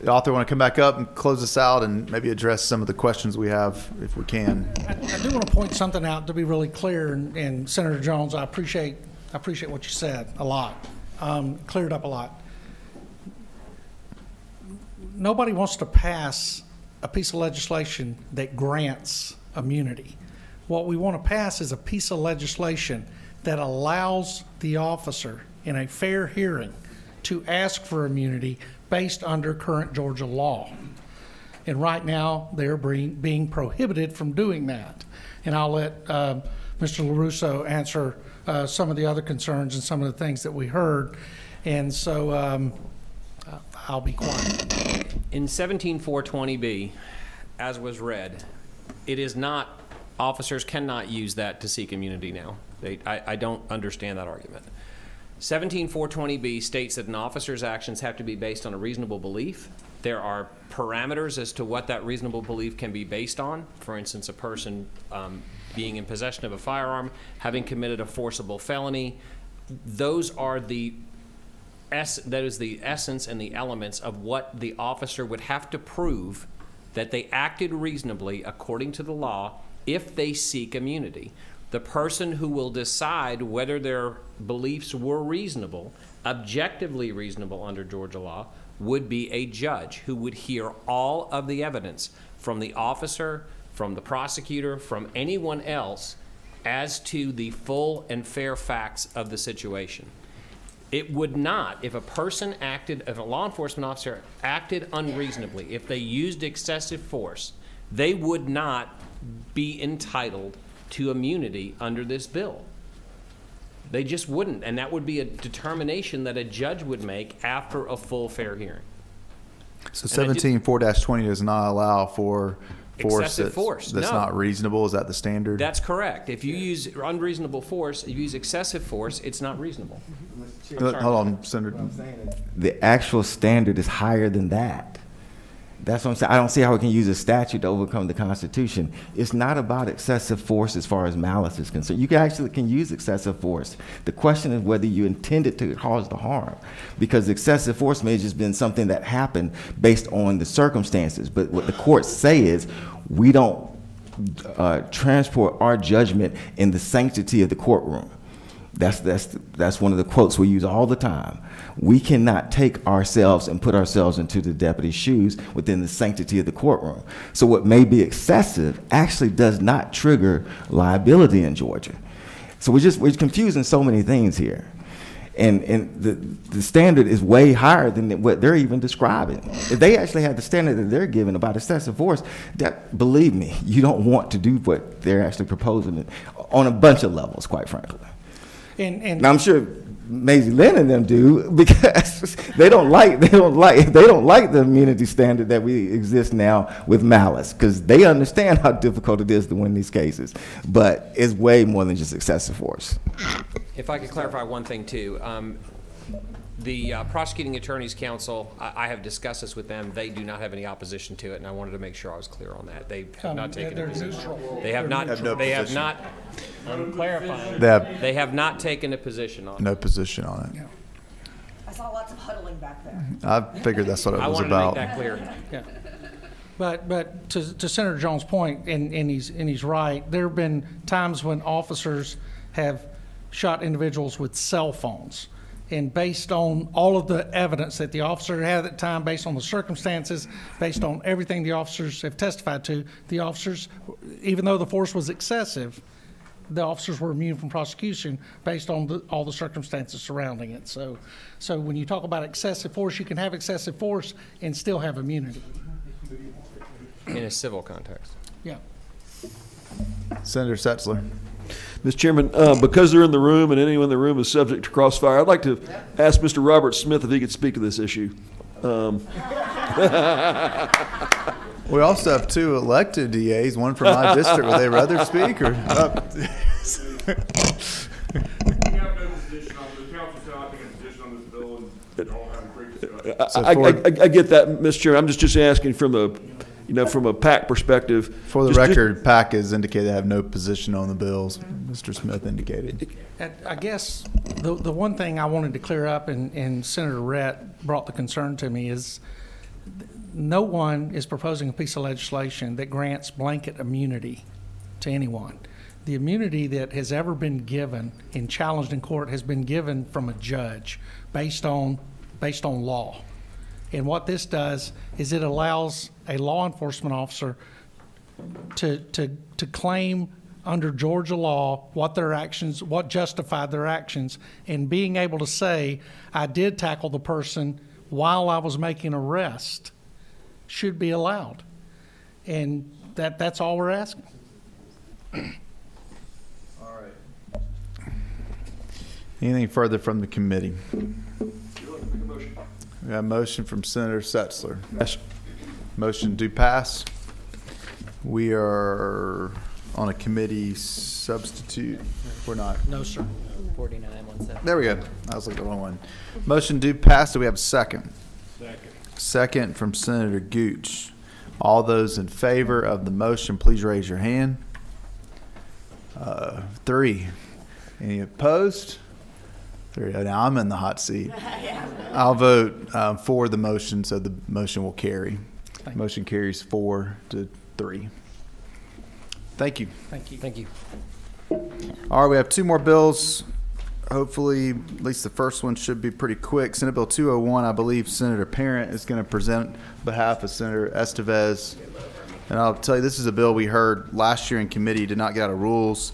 The author want to come back up and close us out and maybe address some of the questions we have, if we can. I do want to point something out to be really clear, and Senator Jones, I appreciate what you said a lot. Cleared up a lot. Nobody wants to pass a piece of legislation that grants immunity. What we want to pass is a piece of legislation that allows the officer in a fair hearing to ask for immunity based under current Georgia law. And right now, they're being prohibited from doing that. And I'll let Mr. LaRusso answer some of the other concerns and some of the things that we heard. And so I'll be quiet. In 17420B, as was read, it is not, officers cannot use that to seek immunity now. I don't understand that argument. 17420B states that an officer's actions have to be based on a reasonable belief. There are parameters as to what that reasonable belief can be based on. For instance, a person being in possession of a firearm, having committed a forcible felony. Those are that is the essence and the elements of what the officer would have to prove that they acted reasonably according to the law if they seek immunity. The person who will decide whether their beliefs were reasonable, objectively reasonable under Georgia law, would be a judge who would hear all of the evidence from the officer, from the prosecutor, from anyone else as to the full and fair facts of the situation. It would not, if a law enforcement officer acted unreasonably, if they used excessive force, they would not be entitled to immunity under this bill. They just wouldn't, and that would be a determination that a judge would make after a full fair hearing. So 17.4-20 does not allow for excessive force. That's No. not reasonable. Is that the standard? That's correct. If you use unreasonable force, if you use excessive force, it's not reasonable. Hold on, Senator. The actual standard is higher than that. That's what I'm saying. I don't see how we can use a statute to overcome the Constitution. It's not about excessive force as far as malice is concerned. You can use excessive force. The question is whether you intended to cause the harm, because excessive force may have just been something that happened based on the circumstances. But what the courts say is we don't transport our judgment in the sanctity of the courtroom. That's one of the quotes we use all the time. We cannot take ourselves and put ourselves into the deputy's shoes within the sanctity of the courtroom. So what may be excessive actually does not trigger liability in Georgia. So we're confusing so many things here. And the standard is way higher than what they're even describing. If they actually had the standard that they're giving about excessive force, that, believe me, you don't want to do what they're actually proposing on a bunch of levels, quite frankly. And now I'm sure Maisie Lynn and them do, because they don't like the immunity standard that we exist now with malice, because they understand how difficult it is to win these cases. But it's way more than just excessive force. If I could clarify one thing too. The Prosecuting Attorneys Council, I have discussed this with them. They do not have any opposition to it, and I wanted to make sure I was clear on that. They have not taken a position. They have not. I'm clarifying. They have not taken a position on it. No position on it. I saw lots of huddling back there. I figured that's what it was about. I wanted to make that clear. Yeah. But to Senator Jones' point, and he's right, there have been times when officers have shot individuals with cell phones. And based on all of the evidence that the officer had at the time, based on the circumstances, based on everything the officers have testified to, the officers, even though the force was excessive, the officers were immune from prosecution based on all the circumstances surrounding it. So when you talk about excessive force, you can have excessive force and still have immunity. In a civil context. Yeah. Senator Setzler. Mr. Chairman, because they're in the room and anyone in the room is subject to crossfire, I'd like to ask Mr. Robert Smith if he could speak to this issue. We also have 2 elected DAs, one from my district. Would they rather speak or? I get that, Mr. Chairman. I'm just asking from a PAC perspective. For the record, PAC has indicated they have no position on the bills. Mr. Smith indicated. I guess the one thing I wanted to clear up, and Senator Rhett brought the concern to me, is no one is proposing a piece of legislation that grants blanket immunity to anyone. The immunity that has ever been given and challenged in court has been given from a judge based on law. And what this does is it allows a law enforcement officer to claim under Georgia law what justified their actions, and being able to say, I did tackle the person while I was making arrest, should be allowed. And that's all we're asking. All right. Anything further from the committee? We have a motion from Senator Setzler. Yes. Motion do pass. We are on a committee substitute. We're not. No, sir. 4917. There we go. I was looking at the wrong one. Motion do pass. Do we have a second? Second. Second from Senator Gooch. All those in favor of the motion, please raise your hand. 3. Any opposed? 3. Now I'm in the hot seat. I'll vote for the motion, so the motion will carry. Motion carries 4-3. Thank you. Thank you. Thank you. All right, we have 2 more bills. Hopefully, at least the first one should be pretty quick. Senate Bill 201, I believe Senator Parent is going to present on behalf of Senator Estevez. And I'll tell you, this is a bill we heard last year in committee, did not get out of rules.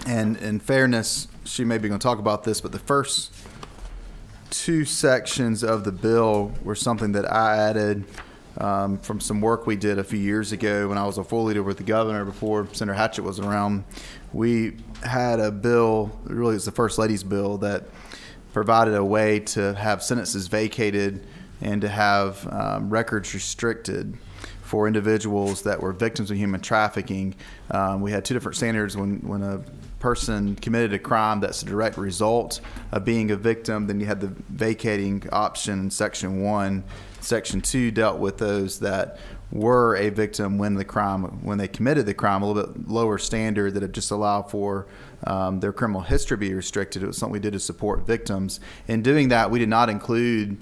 And in fairness, she may be going to talk about this, but the first 2 sections of the bill were something that I added from some work we did a few years ago when I was a full leader with the governor before Senator Hatchett was around. We had a bill, really it's the First Lady's bill, that provided a way to have sentences vacated and to have records restricted for individuals that were victims of human trafficking. We had 2 different standards. When a person committed a crime that's a direct result of being a victim, then you had the vacating option in Section 1. Section 2 dealt with those that were a victim when they committed the crime, a little bit lower standard that had just allowed for their criminal history to be restricted. It was something we did to support victims. In doing that, we did not include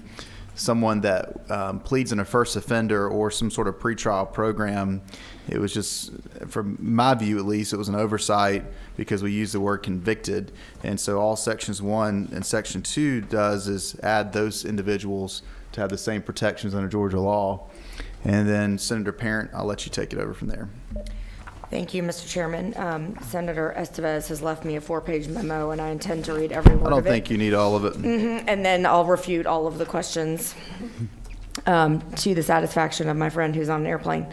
someone that pleads in a first offender or some sort of pretrial program. It was just, from my view at least, it was an oversight because we used the word convicted. And so all Sections 1 and Section 2 does is add those individuals to have the same protections under Georgia law. And then Senator Parent, I'll let you take it over from there. Thank you, Mr. Chairman. Senator Estevez has left me a 4-page memo, and I intend to read every word of it. I don't think you need all of it. And then I'll refute all of the questions to the satisfaction of my friend who's on an airplane.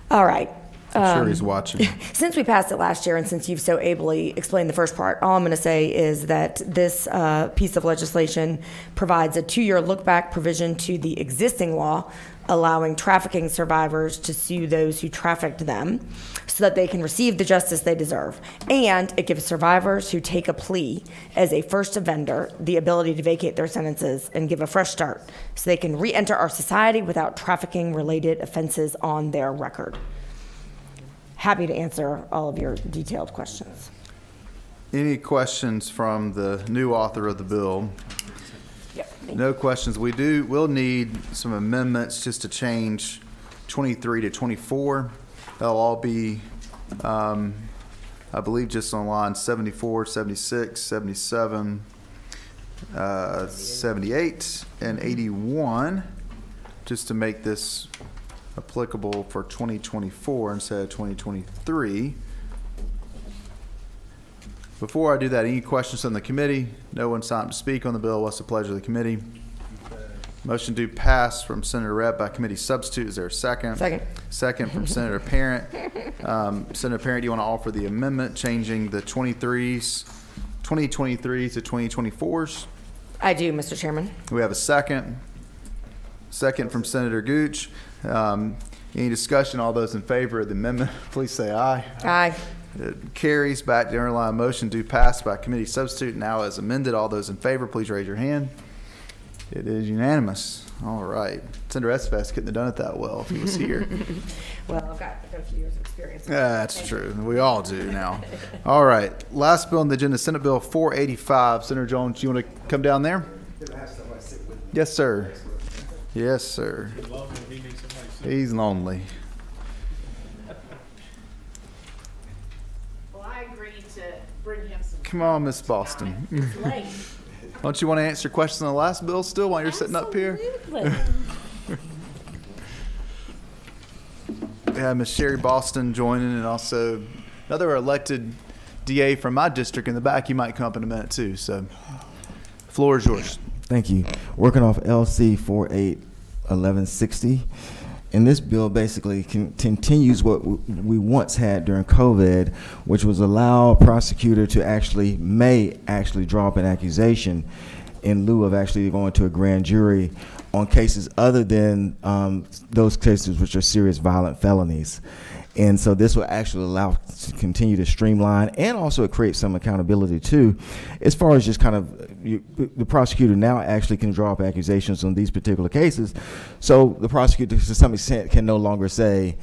All right. I'm sure he's watching. Since we passed it last year, and since you've so ably explained the first part, all I'm going to say is that this piece of legislation provides a 2-year look-back provision to the existing law, allowing trafficking survivors to sue those who trafficked them so that they can receive the justice they deserve. And it gives survivors who take a plea as a first offender the ability to vacate their sentences and give a fresh start so they can re-enter our society without trafficking-related offenses on their record. Happy to answer all of your detailed questions. Any questions from the new author of the bill? No questions. We'll need some amendments just to change 23 to 24. They'll all be, I believe, just on line 74, 76, 77, 78, and 81, just to make this applicable for 2024 instead of 2023. Before I do that, any questions from the committee? No one signed up to speak on the bill. What's the pleasure of the committee? Motion to pass from Senator Rep by committee substitute. Is there a second? Second. Second from Senator Parent. Senator Parent, do you want to offer the amendment changing the 2023s to 2024s? I do, Mr. Chairman. We have a second. Second from Senator Gooch. Any discussion? All those in favor of the amendment, please say aye. Aye. It carries. Back to underlying motion, do pass by committee substitute now as amended. All those in favor, please raise your hand. It is unanimous. All right. Senator Esfest couldn't have done it that well if he was here. Well, I've got a few years of experience. That's true. We all do now. All right. Last bill on the agenda, Senate Bill 485. Senator Jones, you want to come down there? Yes, sir. Yes, sir. He's lonely. Well, I agreed to bring him some. Come on, Miss Boston. It's late. Don't you want to answer questions on the last bill still while you're sitting up here? Absolutely. Yeah, Miss Sherry Boston joining, and also another elected DA from my district in the back. You might come up in a minute too. So, floor is yours. Thank you. Working off LC 481160. And this bill basically continues what we once had during COVID, which was allow a prosecutor to may actually draw up an accusation in lieu of actually going to a grand jury on cases other than those cases which are serious violent felonies. And so this will actually allow to continue to streamline, and also it creates some accountability too, as far as just kind of the prosecutor now actually can draw up accusations on these particular cases. So the prosecutor to some extent can no longer say,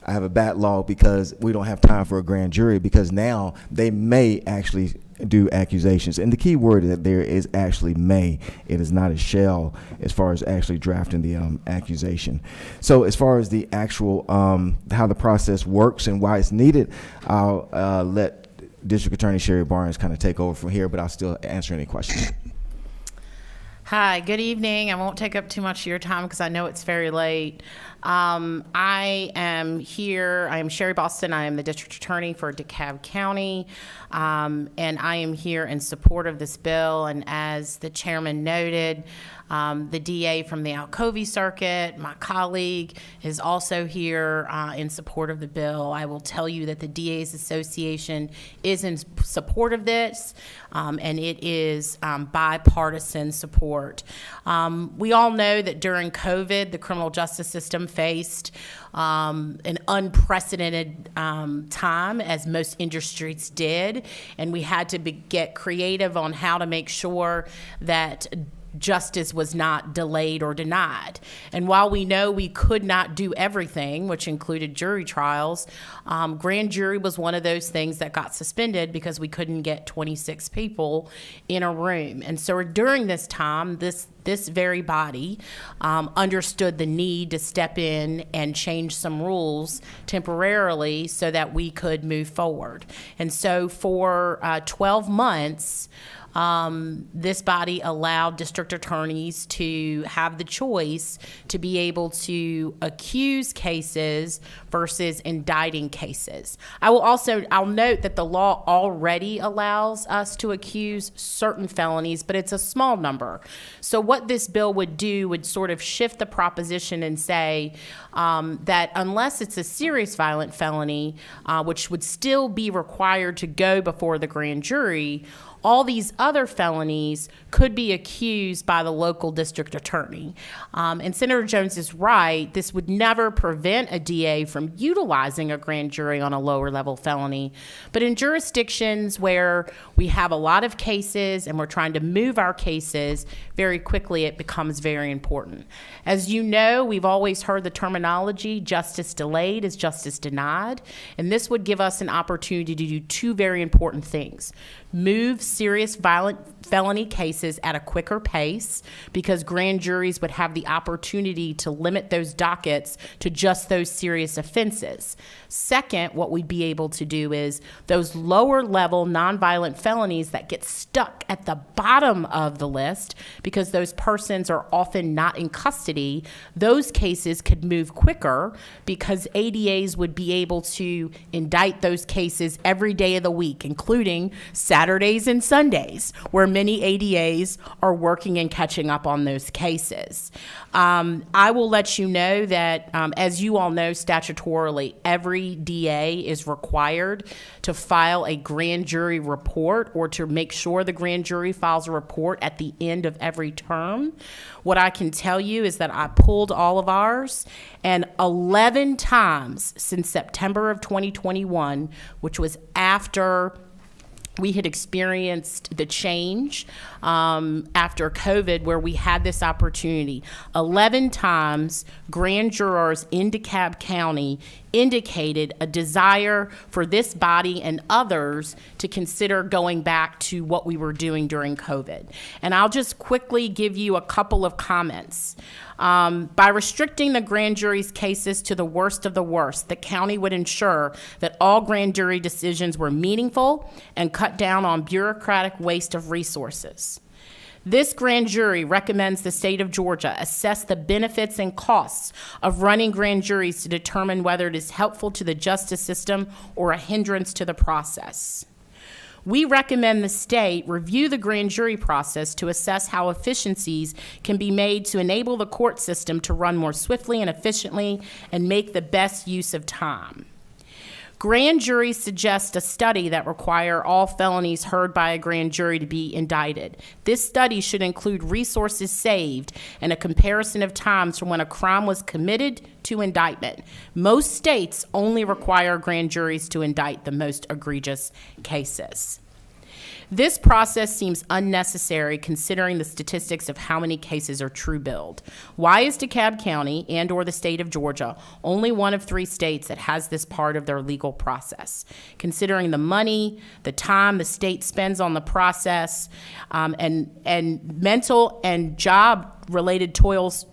I have a bad law because we don't have time for a grand jury, because now they may actually do accusations. And the key word that there is actually may. It is not a shall as far as actually drafting the accusation. So as far as the actual how the process works and why it's needed, I'll let District Attorney Sherry Barnes kind of take over from here, but I'll still answer any questions. Hi, good evening. I won't take up too much of your time because I know it's very late. I am here. I am Sherry Boston. I am the district attorney for DeKalb County, and I am here in support of this bill. And as the chairman noted, the DA from the Alcovy Circuit, my colleague, is also here in support of the bill. I will tell you that the DA's Association is in support of this, and it is bipartisan support. We all know that during COVID, the criminal justice system faced an unprecedented time, as most industries did, and we had to get creative on how to make sure that justice was not delayed or denied. And while we know we could not do everything, which included jury trials, grand jury was one of those things that got suspended because we couldn't get 26 people in a room. And so during this time, this very body understood the need to step in and change some rules temporarily so that we could move forward. And so for 12 months, this body allowed district attorneys to have the choice to be able to accuse cases versus indicting cases. I'll note that the law already allows us to accuse certain felonies, but it's a small number. So what this bill would do would sort of shift the proposition and say that unless it's a serious violent felony, which would still be required to go before the grand jury, all these other felonies could be accused by the local district attorney. And Senator Jones is right. This would never prevent a DA from utilizing a grand jury on a lower level felony. But in jurisdictions where we have a lot of cases and we're trying to move our cases very quickly, it becomes very important. As you know, we've always heard the terminology, justice delayed is justice denied. And this would give us an opportunity to do two very important things. Move serious violent felony cases at a quicker pace, because grand juries would have the opportunity to limit those dockets to just those serious offenses. Second, what we'd be able to do is those lower level nonviolent felonies that get stuck at the bottom of the list because those persons are often not in custody, those cases could move quicker because ADAs would be able to indict those cases every day of the week, including Saturdays and and Sundays, where many ADAs are working and catching up on those cases. I will let you know that, as you all know, statutorily, every DA is required to file a grand jury report, or to make sure the grand jury files a report at the end of every term. What I can tell you is that I pulled all of ours, and 11 times since September of 2021, which was after we had experienced the change after COVID, where we had this opportunity. 11 times grand jurors in DeKalb County indicated a desire for this body and others to consider going back to what we were doing during COVID. And I'll just quickly give you a couple of comments. By restricting the grand jury's cases to the worst of the worst, the county would ensure that all grand jury decisions were meaningful and cut down on bureaucratic waste of resources. This grand jury recommends the state of Georgia assess the benefits and costs of running grand juries to determine whether it is helpful to the justice system or a hindrance to the process. We recommend the state review the grand jury process to assess how efficiencies can be made to enable the court system to run more swiftly and efficiently and make the best use of time. Grand juries suggest a study that require all felonies heard by a grand jury to be indicted. This study should include resources saved and a comparison of times from when a crime was committed to indictment. Most states only require grand juries to indict the most egregious cases. This process seems unnecessary considering the statistics of how many cases are true billed. Why is DeKalb County and or the state of Georgia only one of 3 states that has this part of their legal process? Considering the money, the time the state spends on the process, and mental and job-related tolls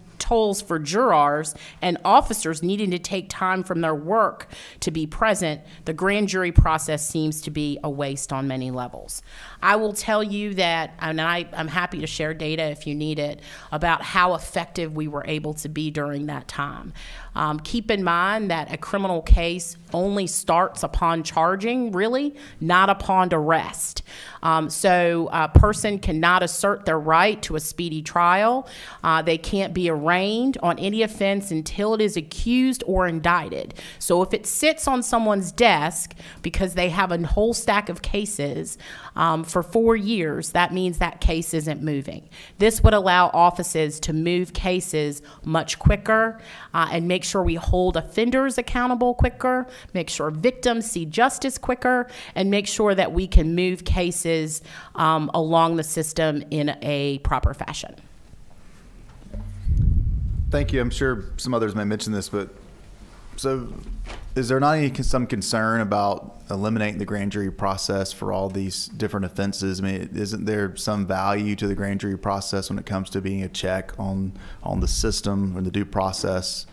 for jurors and officers needing to take time from their work to be present, the grand jury process seems to be a waste on many levels. I will tell you that, and I'm happy to share data if you need it, about how effective we were able to be during that time. Keep in mind that a criminal case only starts upon charging, really, not upon arrest. So a person cannot assert their right to a speedy trial. They can't be arraigned on any offense until it is accused or indicted. So if it sits on someone's desk because they have a whole stack of cases for 4 years, that means that case isn't moving. This would allow offices to move cases much quicker and make sure we hold offenders accountable quicker, make sure victims see justice quicker, and make sure that we can move cases along the system in a proper fashion. Thank you. I'm sure some others may mention this, but so is there not some concern about eliminating the grand jury process for all these different offenses? I mean, isn't there some value to the grand jury process when it comes to being a check on the system and the due process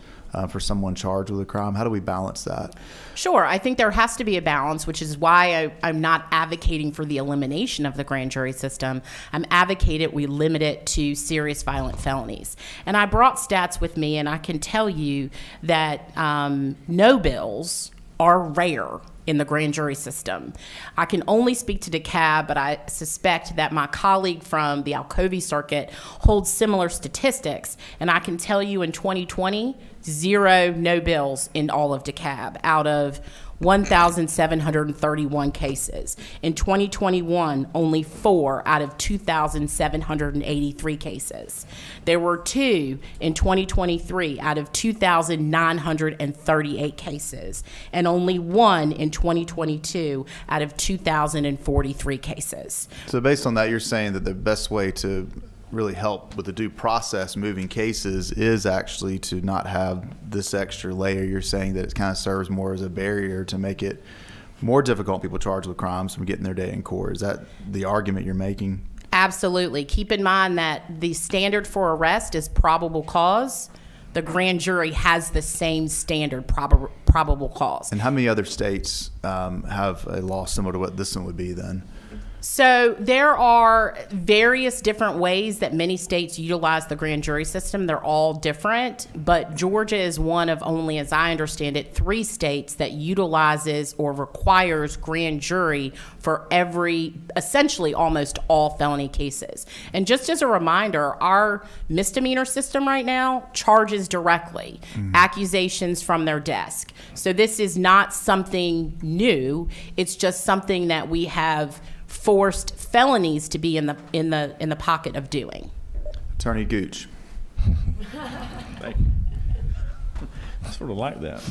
for someone charged with a crime? How do we balance that? Sure. I think there has to be a balance, which is why I'm not advocating for the elimination of the grand jury system. I'm advocating we limit it to serious violent felonies. And I brought stats with me, and I can tell you that no bills are rare in the grand jury system. I can only speak to DeKalb, but I suspect that my colleague from the Alcovy Circuit holds similar statistics. And I can tell you in 2020, 0 no bills in all of DeKalb out of 1,731 cases. In 2021, only 4 out of 2,783 cases. There were 2 in 2023 out of 2,938 cases, and only 1 in 2022 out of 2,043 cases. So based on that, you're saying that the best way to really help with the due process moving cases is actually to not have this extra layer. You're saying that it kind of serves more as a barrier to make it more difficult people charged with crimes from getting their day in court. Is that the argument you're making? Absolutely. Keep in mind that the standard for arrest is probable cause. The grand jury has the same standard, probable cause. And how many other states have a law similar to what this one would be then? So there are various different ways that many states utilize the grand jury system. They're all different, but Georgia is one of only, as I understand it, 3 states that utilizes or requires grand jury for essentially almost all felony cases. And just as a reminder, our misdemeanor system right now charges directly accusations from their desk. So this is not something new. It's just something that we have forced felonies to be in the pocket of doing. Attorney Gooch. Thank you. I sort of like that.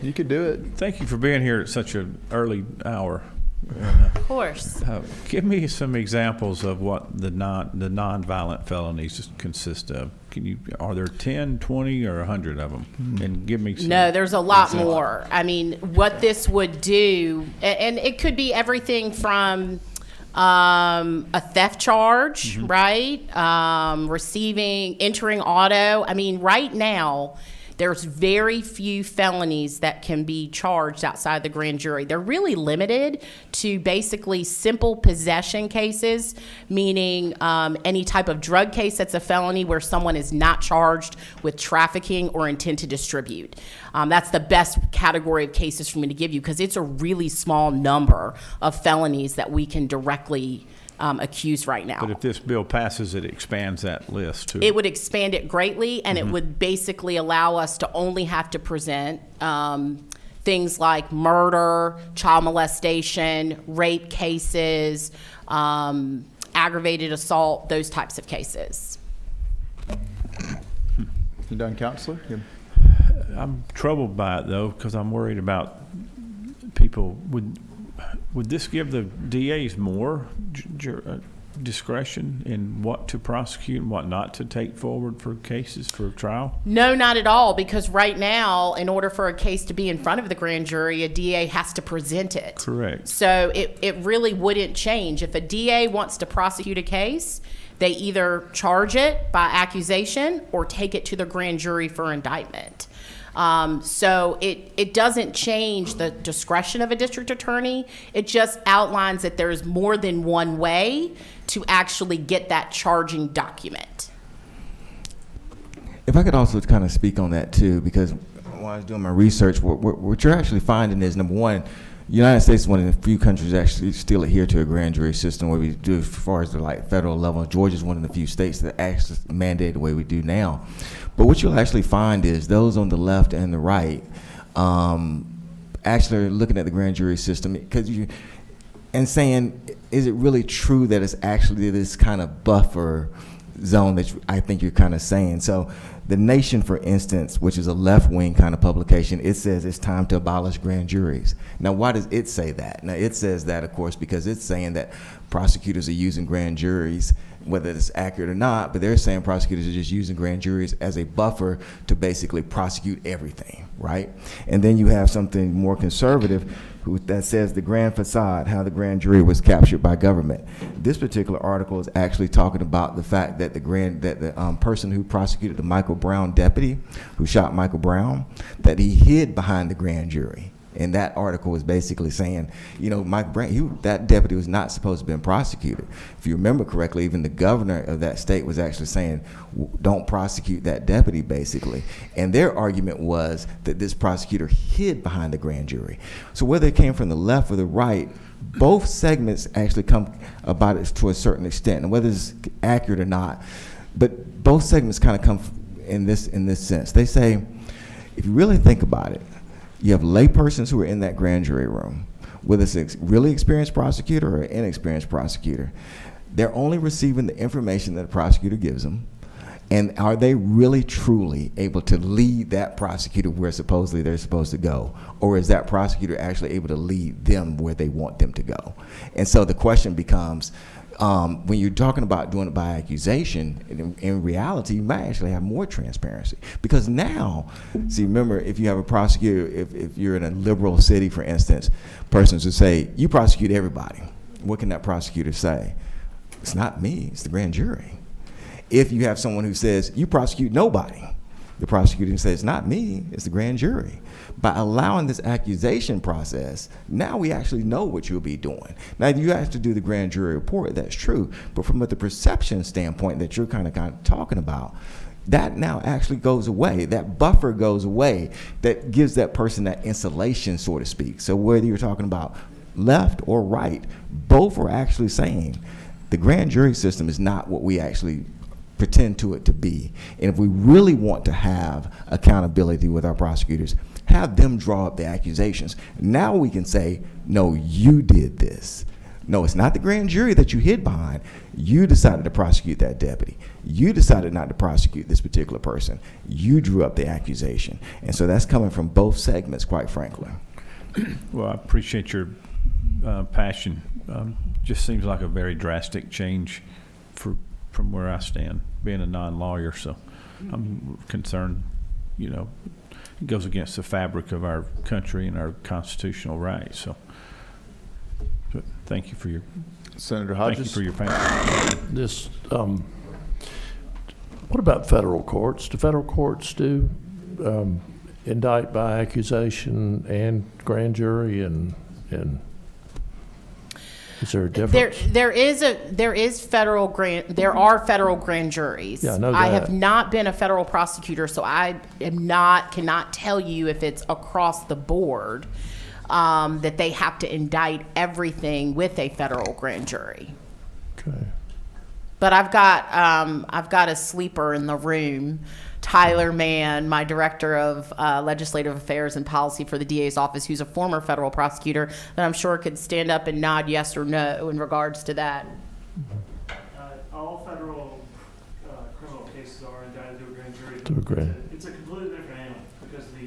You could do it. Thank you for being here at such an early hour. Of course. Give me some examples of what the non-violent felonies consist of. Are there 10, 20, or 100 of them? And give me some. No, there's a lot more. I mean, what this would do, and it could be everything from a theft charge, right? Entering auto. I mean, right now, there's very few felonies that can be charged outside the grand jury. They're really limited to basically simple possession cases, meaning any type of drug case that's a felony where someone is not charged with trafficking or intent to distribute. That's the best category of cases for me to give you because it's a really small number of felonies that we can directly accused right now. But if this bill passes, it expands that list too. It would expand it greatly, and it would basically allow us to only have to present things like murder, child molestation, rape cases, aggravated assault, those types of cases. You done, Counselor? Yeah. I'm troubled by it though because I'm worried about people. Would this give the DAs more discretion in what to prosecute and what not to take forward for cases for trial? No, not at all, because right now, in order for a case to be in front of the grand jury, a DA has to present it. Correct. So it really wouldn't change. If a DA wants to prosecute a case, they either charge it by accusation or take it to the grand jury for indictment. So it doesn't change the discretion of a district attorney. It just outlines that there's more than one way to actually get that charging document. If I could also kind of speak on that too, because when I was doing my research, what you're actually finding is, number one, the United States is one of the few countries that actually still adhere to a grand jury system where we do as far as the federal level. Georgia is one of the few states that actually mandate the way we do now. But what you'll actually find is those on the left and the right actually are looking at the grand jury system and saying, is it really true that it's actually this kind of buffer zone that I think you're kind of saying? So The Nation, for instance, which is a left-wing kind of publication, it says it's time to abolish grand juries. Now, why does it say that? Now, it says that, of course, because it's saying that prosecutors are using grand juries, whether it's accurate or not, but they're saying prosecutors are just using grand juries as a buffer to basically prosecute everything, right? And then you have something more conservative that says the grand facade, how the grand jury was captured by government. This particular article is actually talking about the fact that the person who prosecuted the Michael Brown deputy who shot Michael Brown, that he hid behind the grand jury. And that article was basically saying, you know, Michael Brown, that deputy was not supposed to have been prosecuted. If you remember correctly, even the governor of that state was actually saying, don't prosecute that deputy, basically. And their argument was that this prosecutor hid behind the grand jury. So whether it came from the left or the right, both segments actually come about it to a certain extent, and whether it's accurate or not. But both segments kind of come in this sense. They say, if you really think about it, you have laypersons who are in that grand jury room, whether it's a really experienced prosecutor or an inexperienced prosecutor. They're only receiving the information that the prosecutor gives them. And are they really truly able to lead that prosecutor where supposedly they're supposed to go? Or is that prosecutor actually able to lead them where they want them to go? And so the question becomes, when you're talking about doing it by accusation, in reality, you might actually have more transparency. Because now, see, remember, if you have a prosecutor, if you're in a liberal city, for instance, persons would say, you prosecute everybody. What can that prosecutor say? It's not me, it's the grand jury. If you have someone who says, you prosecute nobody, the prosecutor and say, it's not me, it's the grand jury. By allowing this accusation process, now we actually know what you'll be doing. Now, you have to do the grand jury report, that's true. But from the perception standpoint that you're kind of talking about, that now actually goes away. That buffer goes away that gives that person that insulation, so to speak. So whether you're talking about left or right, both are actually saying the grand jury system is not what we actually pretend to it to be. And if we really want to have accountability with our prosecutors, have them draw up the accusations. Now we can say, no, you did this. No, it's not the grand jury that you hid behind. You decided to prosecute that deputy. You decided not to prosecute this particular person. You drew up the accusation. And so that's coming from both segments, quite frankly. Well, I appreciate your passion. Just seems like a very drastic change from where I stand, being a non-lawyer. So I'm concerned, it goes against the fabric of our country and our constitutional rights. So but thank you for your Senator Hodges. Thank you for your passion. This, what about federal courts? Do federal courts do indict by accusation and grand jury and is there a difference? There are federal grand juries. Yeah, I know that. I have not been a federal prosecutor, so I cannot tell you if it's across the board that they have to indict everything with a federal grand jury. Okay. But I've got a sleeper in the room, Tyler Mann, my director of legislative affairs and policy for the DA's office, who's a former federal prosecutor, that I'm sure could stand up and nod yes or no in regards to that. All federal criminal cases are indicted to a grand jury. To a grand. It's a completely different animal because the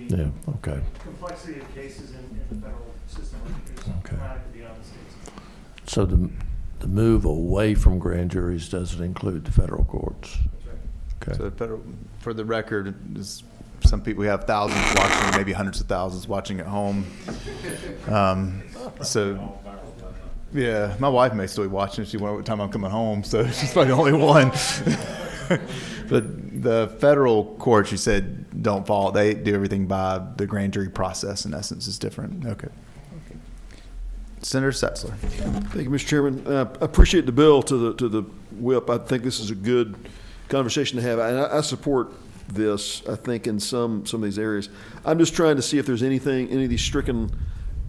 complexity of cases in the federal system is dramatically beyond the states. So the move away from grand juries doesn't include the federal courts. Okay. So for the record, some people, we have thousands watching, maybe hundreds of thousands watching at home. So, yeah, my wife may still be watching. She wonders what time I'm coming home, so she's probably the only one. But the federal courts, you said, don't follow. They do everything by the grand jury process. In essence, is different. Okay. Senator Setzler. Thank you, Mr. Chairman. I appreciate the bill to the whip. I think this is a good conversation to have, and I support this. I think in some of these areas, I'm just trying to see if there's any of these stricken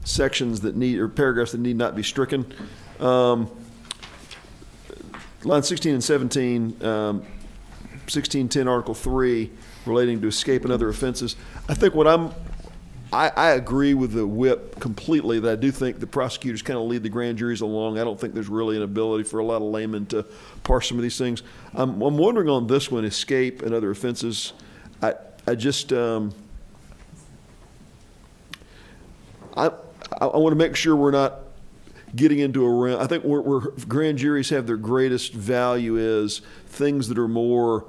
sections that need or paragraphs that need not be stricken. Line 16 and 17, 1610 Article 3, relating to escape and other offenses. I think I agree with the whip completely, that I do think the prosecutors kind of lead the grand juries along. I don't think there's really an ability for a lot of laymen to parse some of these things. I'm wondering on this one, escape and other offenses. I want to make sure we're not getting into a realm. I think where grand juries have their greatest value is things that are more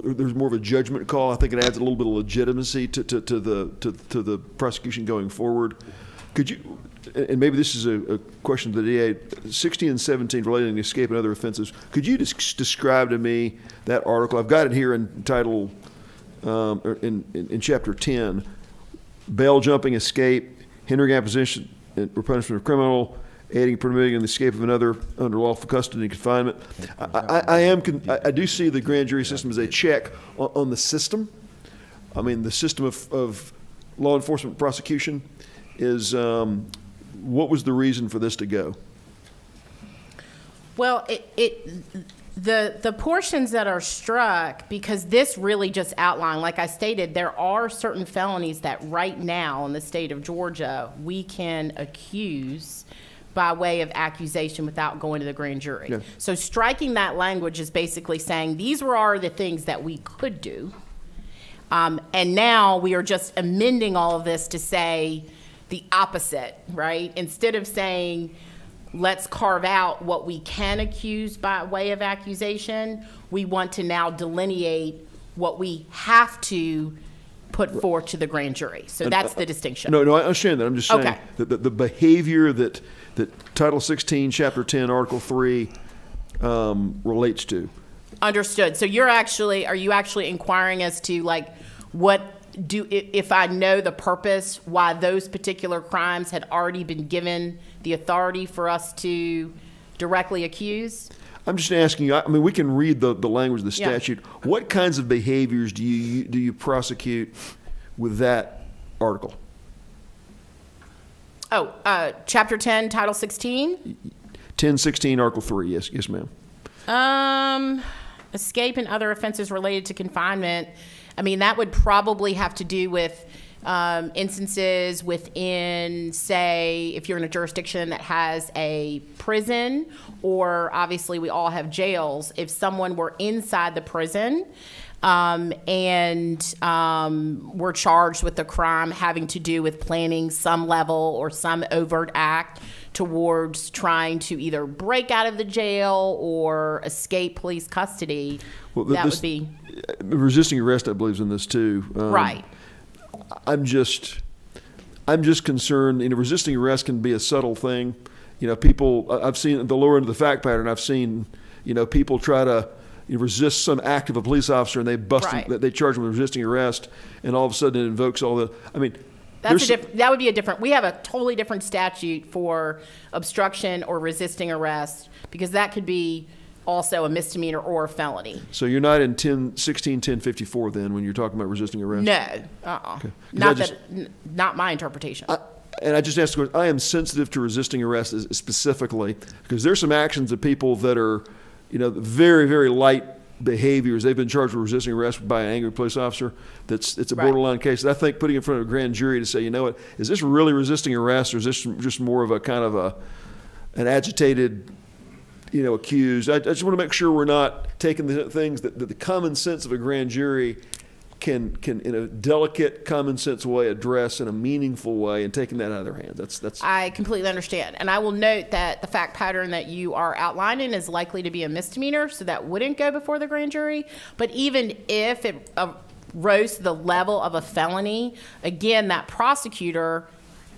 there's more of a judgment call. I think it adds a little bit of legitimacy to the prosecution going forward. Could you, and maybe this is a question to the DA, 16 and 17 relating to escape and other offenses, could you just describe to me that article? I've got it here in title, in chapter 10, bail jumping, escape, hindering apprehension or punishment of criminal, aiding, permitting, and the escape of another under lawful custody and confinement. I do see the grand jury system as a check on the system. I mean, the system of law enforcement prosecution is, what was the reason for this to go? Well, the portions that are struck, because this really just outlined, like I stated, there are certain felonies that right now in the state of Georgia we can accuse by way of accusation without going to the grand jury. Yeah. So striking that language is basically saying these are the things that we could do. And now we are just amending all of this to say the opposite, right? Instead of saying, let's carve out what we can accuse by way of accusation, we want to now delineate what we have to put forth to the grand jury. So that's the distinction. No, I understand that. I'm just saying that the behavior that Title 16, Chapter 10, Article 3 relates to. Understood. So are you actually inquiring as to like if I know the purpose why those particular crimes had already been given the authority for us to directly accuse? I'm just asking you, I mean, we can read the language of the Yeah. statute. What kinds of behaviors do you prosecute with that article? Oh, Chapter 10, Title 16? 1016, Article 3, yes, ma'am. Escape and other offenses related to confinement. I mean, that would probably have to do with instances within, say, if you're in a jurisdiction that has a prison, or obviously we all have jails. If someone were inside the prison and were charged with a crime having to do with planning some level or some overt act towards trying to either break out of the jail or escape police custody, that would be... Resisting arrest, I believe, is in this too. Right. I'm just concerned. Resisting arrest can be a subtle thing. People. I've seen at the lower end of the fact pattern. I've seen, people try to resist some act of a police officer, and they bust Right. them, they charge them with resisting arrest, and all of a sudden it invokes all the. I mean, that would be a different. We have a totally different statute for obstruction or resisting arrest, because that could be also a misdemeanor or a felony. So you're not in 1016, 1054 then when you're talking about resisting arrest? No. Okay. Not my interpretation. And I just asked, I am sensitive to resisting arrest specifically because there's some actions of people that are, very, very light behaviors. They've been charged with resisting arrest by an angry police officer. It's a borderline case. And I think putting in front of a grand jury to say, is this really resisting arrest, or is this just more of a kind of an agitated, accused? I just want to make sure we're not taking the things that the common sense of a grand jury can in a delicate, common sense way address in a meaningful way, and taking that out of their hands. That's. I completely understand. And I will note that the fact pattern that you are outlining is likely to be a misdemeanor, so that wouldn't go before the grand jury. But even if it rose to the level of a felony, again, that prosecutor,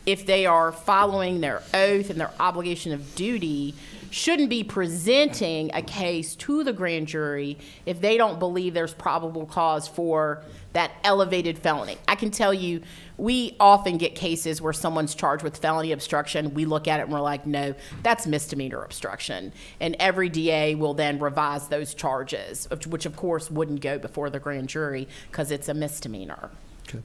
if they are following their oath and their obligation of duty, shouldn't be presenting a case to the grand jury if they don't believe there's probable cause for that elevated felony. I can tell you, we often get cases where someone's charged with felony obstruction. We look at it and we're like, no, that's misdemeanor obstruction. And every DA will then revise those charges, which of course wouldn't go before the grand jury because it's a misdemeanor. Okay.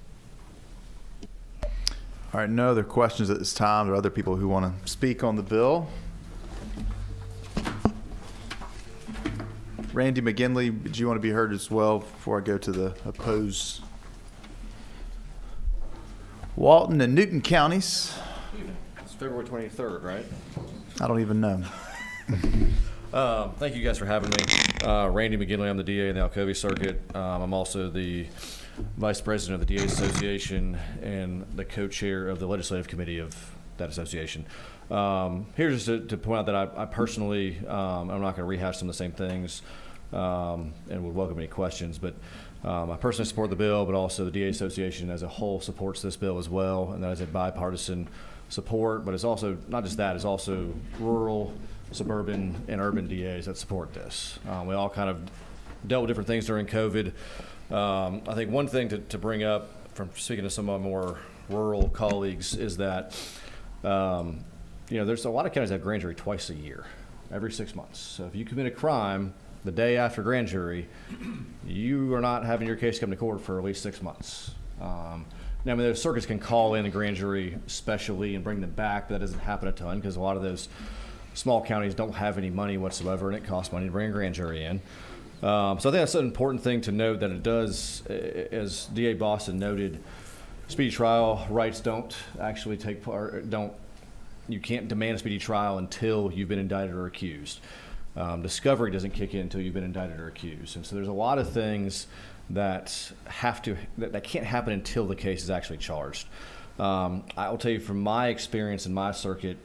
All right, no other questions at this time. There are other people who want to speak on the bill. Randy McGinley, do you want to be heard as well before I go to the opposed? Walton and Newton counties. It's February 23rd, right? I don't even know. Thank you guys for having me. Randy McGinley, I'm the DA in the Alcovy Circuit. I'm also the Vice President of the DA Association and the co-chair of the Legislative Committee of that association. Here's just to point out that I personally, I'm not going to rehash some of the same things and would welcome any questions, but I personally support the bill, but also the DA Association as a whole supports this bill as well, and that is a bipartisan support. But it's also, not just that, it's also rural, suburban, and urban DAs that support this. We all kind of dealt with different things during COVID. I think one thing to bring up from speaking to some of my more rural colleagues is that there's a lot of counties that have grand jury twice a year, every 6 months. So if you commit a crime the day after grand jury, you are not having your case come to court for at least 6 months. Now, I mean, those circuits can call in the grand jury specially and bring them back, but that doesn't happen a ton because a lot of those small counties don't have any money whatsoever, and it costs money to bring a grand jury in. So I think that's an important thing to note, that it does, as DA Boston noted, speedy trial rights don't actually take part, you can't demand a speedy trial until you've been indicted or accused. Discovery doesn't kick in until you've been indicted or accused. And so there's a lot of things that that can't happen until the case is actually charged. I will tell you from my experience in my circuit,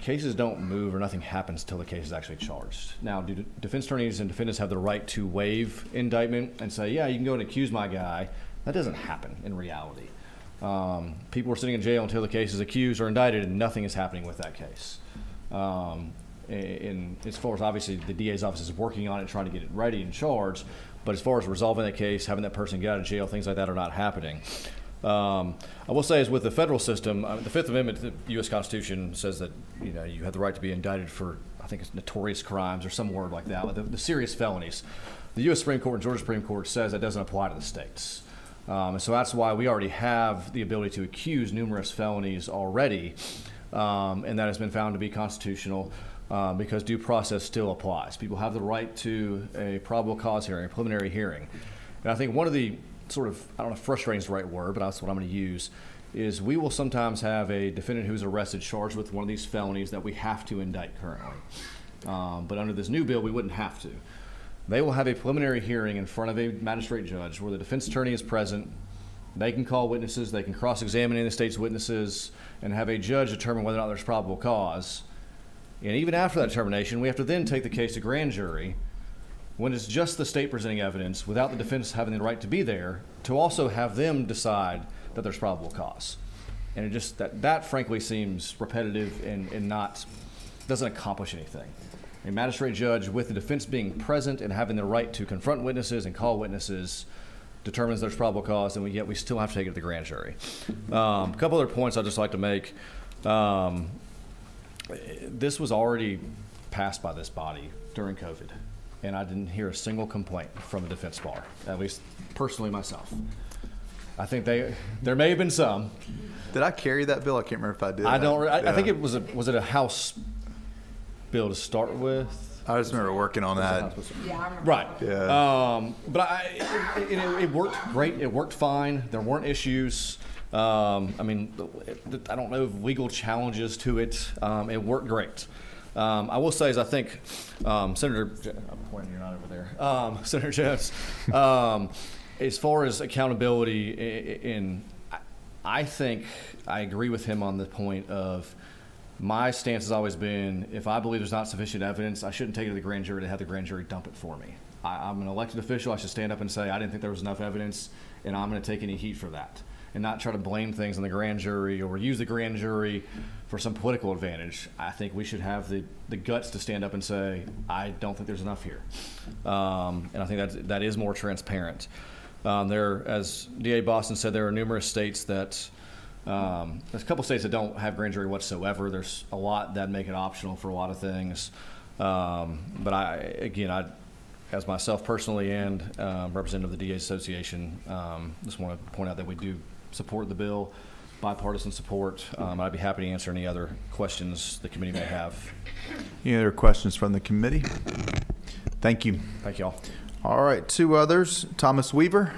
cases don't move or nothing happens until the case is actually charged. Now, do defense attorneys and defendants have the right to waive indictment and say, yeah, you can go and accuse my guy? That doesn't happen in reality. People are sitting in jail until the case is accused or indicted, and nothing is happening with that case. in as far as obviously the DA's office is working on it, trying to get it ready and charged. But as far as resolving that case, having that person get out of jail, things like that are not happening. I will say is with the federal system, the Fifth Amendment to the U.S. Constitution says that you have the right to be indicted for, I think it's notorious crimes or some word like that, like the serious felonies. The U.S. Supreme Court and Georgia Supreme Court says that doesn't apply to the states. And so that's why we already have the ability to accuse numerous felonies already, and that has been found to be constitutional because due process still applies. People have the right to a probable cause hearing, a preliminary hearing. And I think one of the sort of, I don't know if frustrating is the right word, but that's what I'm going to use, is we will sometimes have a defendant who's arrested charged with one of these felonies that we have to indict currently. But under this new bill, we wouldn't have to. They will have a preliminary hearing in front of a magistrate judge where the defense attorney is present. They can call witnesses, they can cross-examine any of the state's witnesses, and have a judge determine whether or not there's probable cause. And even after that determination, we have to then take the case to grand jury when it's just the state presenting evidence without the defense having the right to be there to also have them decide that there's probable cause. And it just, that frankly seems repetitive and not, doesn't accomplish anything. A magistrate judge with the defense being present and having the right to confront witnesses and call witnesses determines there's probable cause, and yet we still have to take it to the grand jury. A couple other points I'd just like to make. This was already passed by this body during COVID, and I didn't hear a single complaint from the defense bar, at least personally myself. I think there may have been some. Did I carry that bill? I can't remember if I did. I think it was a House bill to start with. I just remember working on that. Yeah, I remember. Right. Yeah. But it worked great. It worked fine. There weren't issues. I mean, I don't know of legal challenges to it. It worked great. I will say is I think Senator, I'm pointing, you're not over there. Senator Jones, as far as accountability, I think I agree with him on the point of my stance has always been if I believe there's not sufficient evidence, I shouldn't take it to the grand jury to have the grand jury dump it for me. I'm an elected official. I should stand up and say I didn't think there was enough evidence, and I'm going to take any heat for that, and not try to blame things on the grand jury or use the grand jury for some political advantage. I think we should have the guts to stand up and say I don't think there's enough here, and I think that is more transparent. There, as DA Boston said, there are numerous states that. There's a couple states that don't have grand jury whatsoever. There's a lot that make it optional for a lot of things. But I, as myself personally and representative of the DA's Association, just want to point out that we do support the bill, bipartisan support. I'd be happy to answer any other questions the committee may have. Any other questions from the committee? Thank you. Thank you all. All right, two others. Thomas Weaver.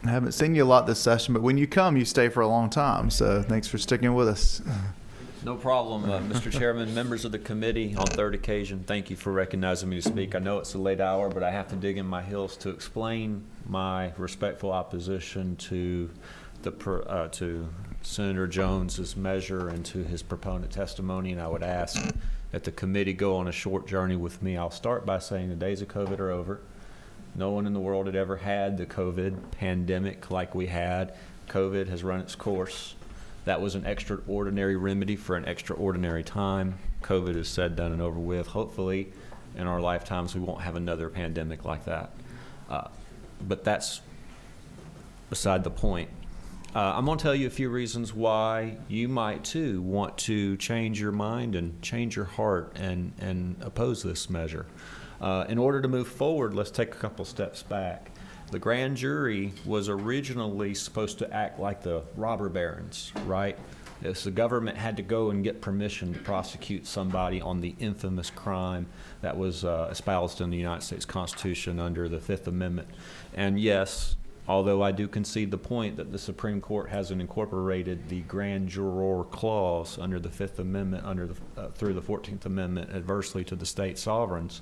I haven't seen you a lot this session, but when you come, you stay for a long time. So thanks for sticking with us. No problem, Mr. Chairman, members of the committee. On third occasion, thank you for recognizing me to speak. I know it's a late hour, but I have to dig in my heels to explain my respectful opposition to to Senator Jones's measure and to his proponent testimony. And I would ask that the committee go on a short journey with me. I'll start by saying the days of COVID are over. No one in the world had ever had the COVID pandemic like we had. COVID has run its course. That was an extraordinary remedy for an extraordinary time. COVID is said, done, and over with. Hopefully, in our lifetimes, we won't have another pandemic like that. But that's beside the point. I'm going to tell you a few reasons why you might, too, want to change your mind and change your heart and oppose this measure. In order to move forward, let's take a couple steps back. The grand jury was originally supposed to act like the robber barons, right? The government had to go and get permission to prosecute somebody on the infamous crime that was espoused in the United States Constitution under the Fifth Amendment. And yes, although I do concede the point that the Supreme Court hasn't incorporated the grand juror clause under the Fifth Amendment through the 14th Amendment adversely to the state sovereigns,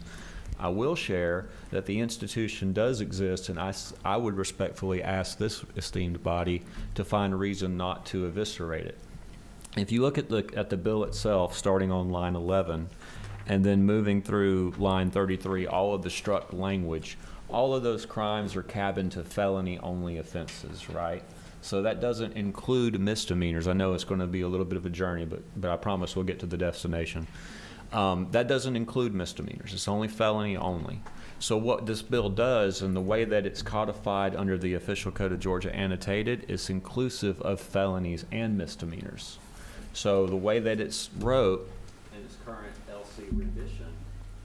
I will share that the institution does exist, and I would respectfully ask this esteemed body to find a reason not to eviscerate it. If you look at the bill itself, starting on line 11, and then moving through line 33, all of the struck language, all of those crimes are cabined to felony-only offenses, right? So that doesn't include misdemeanors. I know it's going to be a little bit of a journey, but I promise we'll get to the destination. That doesn't include misdemeanors. It's only felony only. So what this bill does, and the way that it's codified under the Official Code of Georgia annotated, is inclusive of felonies and misdemeanors. So the way that it's wrote in its current LC rendition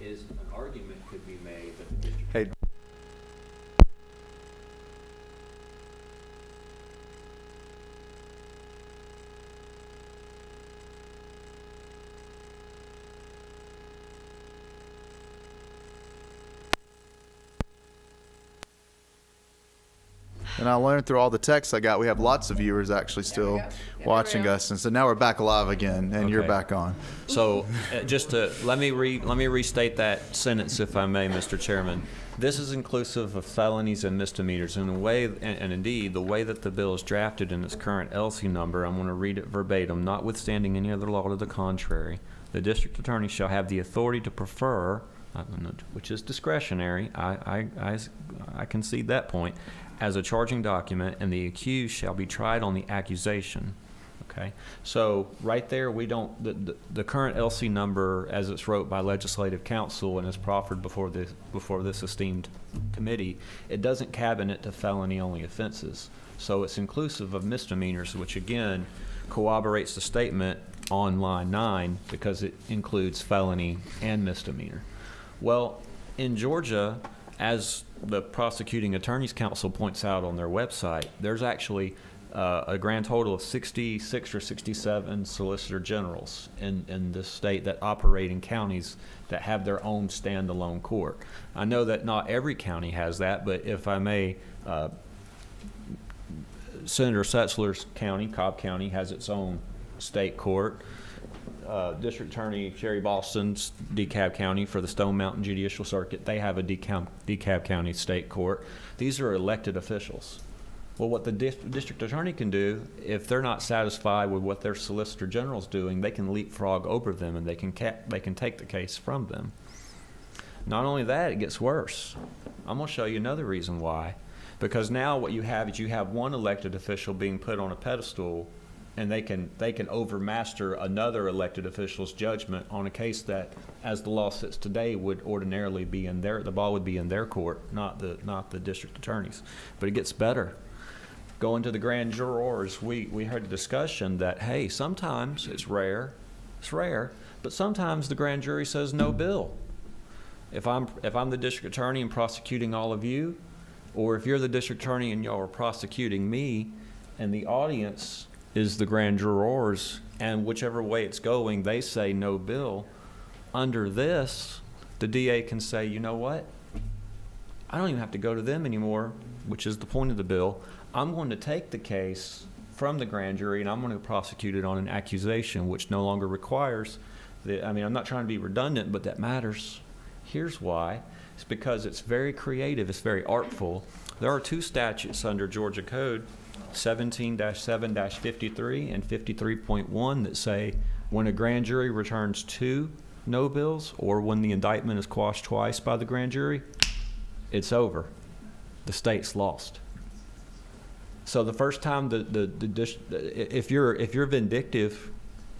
is an argument could be made that the district. Hey. And I learned through all the texts I got, we have lots of viewers actually still watching us, and so now we're back alive again, and you're back on. So, just to let me restate that sentence, if I may, Mr. Chairman. This is inclusive of felonies and misdemeanors, and the way, and indeed, the way that the bill is drafted in its current LC number, I'm going to read it verbatim. Notwithstanding any other law to the contrary, the district attorney shall have the authority to prefer, which is discretionary. I concede that point. As a charging document, and the accused shall be tried on the accusation. Okay, so right there, we don't, the current LC number, as it's wrote by legislative counsel and is proffered before this esteemed committee, it doesn't cabinet to felony-only offenses. So it's inclusive of misdemeanors, which again corroborates the statement on line 9 because it includes felony and misdemeanor. Well, in Georgia, as the Prosecuting Attorneys Council points out on their website, there's actually a grand total of 66 or 67 Solicitor Generals in this state that operate in counties that have their own standalone court. I know that not every county has that, but if I may, Senator Setzler's county, Cobb County, has its own state court. District Attorney Sherry Boston's DeKalb County for the Stone Mountain Judicial Circuit, they have a DeKalb County state court. These are elected officials. Well, what the district attorney can do, if they're not satisfied with what their Solicitor General's doing, they can leapfrog over them and they can take the case from them. Not only that, it gets worse. I'm going to show you another reason why. Because now what you have is you have one elected official being put on a pedestal, and they can overmaster another elected official's judgment on a case that, as the law sits today, would ordinarily be in the ball would be in their court, not the district attorneys. But it gets better. Going to the grand jurors, we heard a discussion that, hey, sometimes it's rare, but sometimes the grand jury says no bill. If I'm the district attorney and prosecuting all of you, or if you're the district attorney and y'all are prosecuting me, and the audience is the grand jurors, and whichever way it's going, they say no bill. Under this, the DA can say, you know what? I don't even have to go to them anymore, which is the point of the bill. I'm going to take the case from the grand jury and I'm going to prosecute it on an accusation, which no longer requires I'm not trying to be redundant, but that matters. Here's why. It's because it's very creative, it's very artful. There are two statutes under Georgia Code, 17-7-53 and 53.1, that say when a grand jury returns 2 no bills, or when the indictment is quashed twice by the grand jury, it's over. The state's lost. So the first time if you're vindictive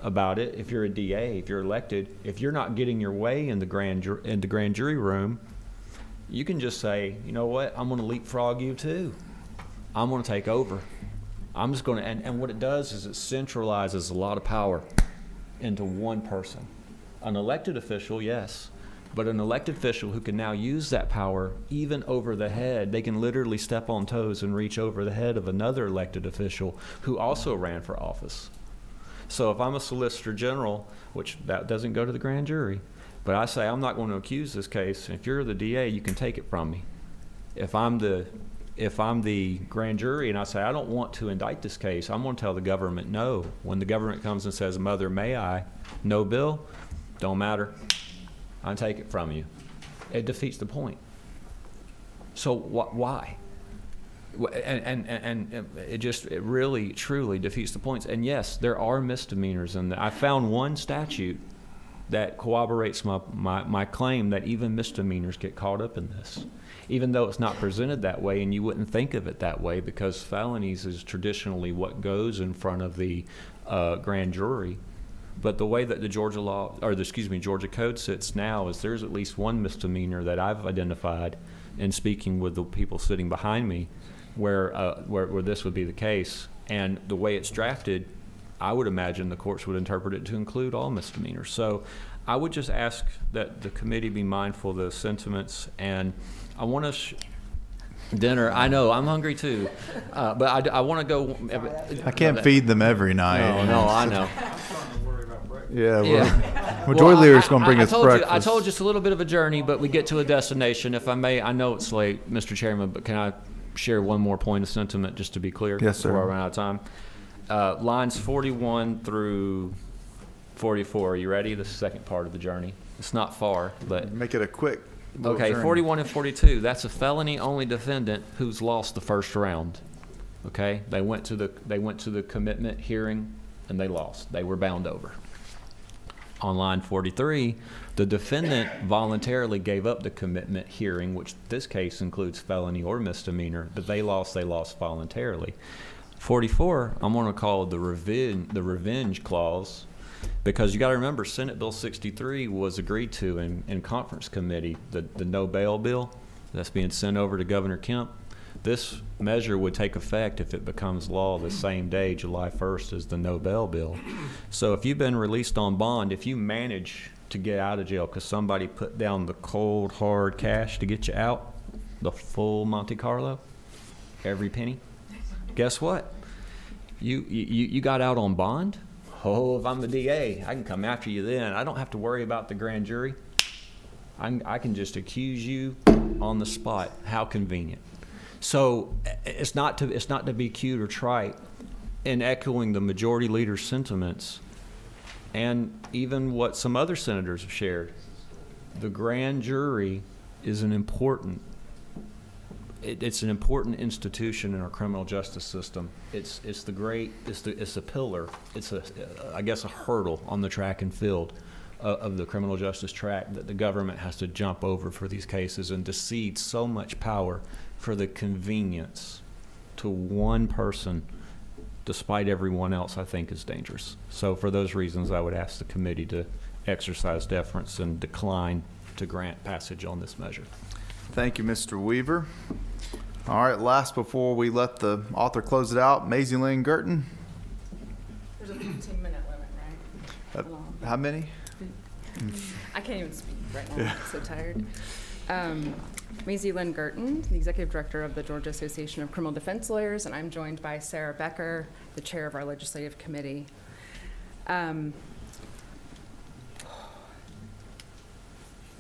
about it, if you're a DA, if you're elected, if you're not getting your way in the grand jury room, you can just say, you know what, I'm going to leapfrog you too. I'm going to take over. I'm just going to, and what it does is it centralizes a lot of power into one person. An elected official, yes, but an elected official who can now use that power even over the head. They can literally step on toes and reach over the head of another elected official who also ran for office. So if I'm a Solicitor General, which that doesn't go to the grand jury, but I say I'm not going to accuse this case, if you're the DA, you can take it from me. If I'm the grand jury and I say I don't want to indict this case, I'm going to tell the government no. When the government comes and says, Mother, may I? No bill? Don't matter. I take it from you. It defeats the point. So why? And it really, truly defeats the points. And yes, there are misdemeanors, and I found one statute that corroborates my claim that even misdemeanors get caught up in this, even though it's not presented that way, and you wouldn't think of it that way because felonies is traditionally what goes in front of the grand jury. But the way that the Georgia law, or Georgia code sits now is there's at least one misdemeanor that I've identified in speaking with the people sitting behind me where this would be the case. And the way it's drafted, I would imagine the courts would interpret it to include all misdemeanors. So I would just ask that the committee be mindful of those sentiments. And I want to dinner. I know, I'm hungry too, but I want to go. I can't feed them every night. No, I know. Yeah, well, Joy Lear's going to bring us breakfast. I told you it's a little bit of a journey, but we get to a destination. If I may, I know it's late, Mr. Chairman, but can I share one more point of sentiment just to be clear? Yes, sir. Before I run out of time. Lines 41 through 44. Are you ready? The second part of the journey. It's not far, but make it a quick. Okay, journey. 41 and 42. That's a felony-only defendant who's lost the first round. Okay, they went to the commitment hearing and they lost. They were bound over. On line 43, the defendant voluntarily gave up the commitment hearing, which this case includes felony or misdemeanor, but they lost voluntarily. 44, I'm going to call the revenge clause, because you got to remember Senate Bill 63 was agreed to in conference committee, the no bail bill that's being sent over to Governor Kemp. This measure would take effect if it becomes law the same day, July 1st, as the no bail bill. So if you've been released on bond, if you manage to get out of jail because somebody put down the cold, hard cash to get you out, the full Monte Carlo, every penny, guess what? You got out on bond? Oh, if I'm the DA, I can come after you then. I don't have to worry about the grand jury. I can just accuse you on the spot. How convenient. So it's not to be cute or trite. In echoing the majority leader's sentiments and even what some other senators have shared, the grand jury is an important institution in our criminal justice system. It's a pillar. It's I guess a hurdle on the track and field of the criminal justice track that the government has to jump over for these cases, and to cede so much power for the convenience to one person despite everyone else, I think is dangerous. So for those reasons, I would ask the committee to exercise deference and decline to grant passage on this measure. Thank you, Mr. Weaver. All right, last before we let the author close it out, Maisie Lynn Girton. There's a 15-minute limit, right? How many? I can't even speak right now. I'm so tired. Maisie Lynn Girton, the Executive Director of the Georgia Association of Criminal Defense Lawyers, and I'm joined by Sarah Becker, the Chair of our Legislative Committee.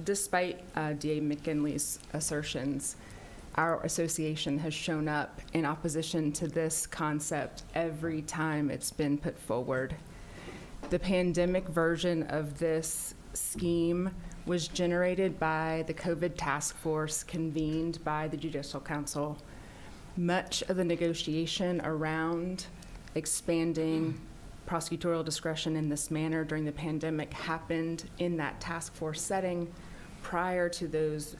Despite DA McKinley's assertions, our association has shown up in opposition to this concept every time it's been put forward. The pandemic version of this scheme was generated by the COVID task force convened by the Judicial Council. Much of the negotiation around expanding prosecutorial discretion in this manner during the pandemic happened in that task force setting prior to those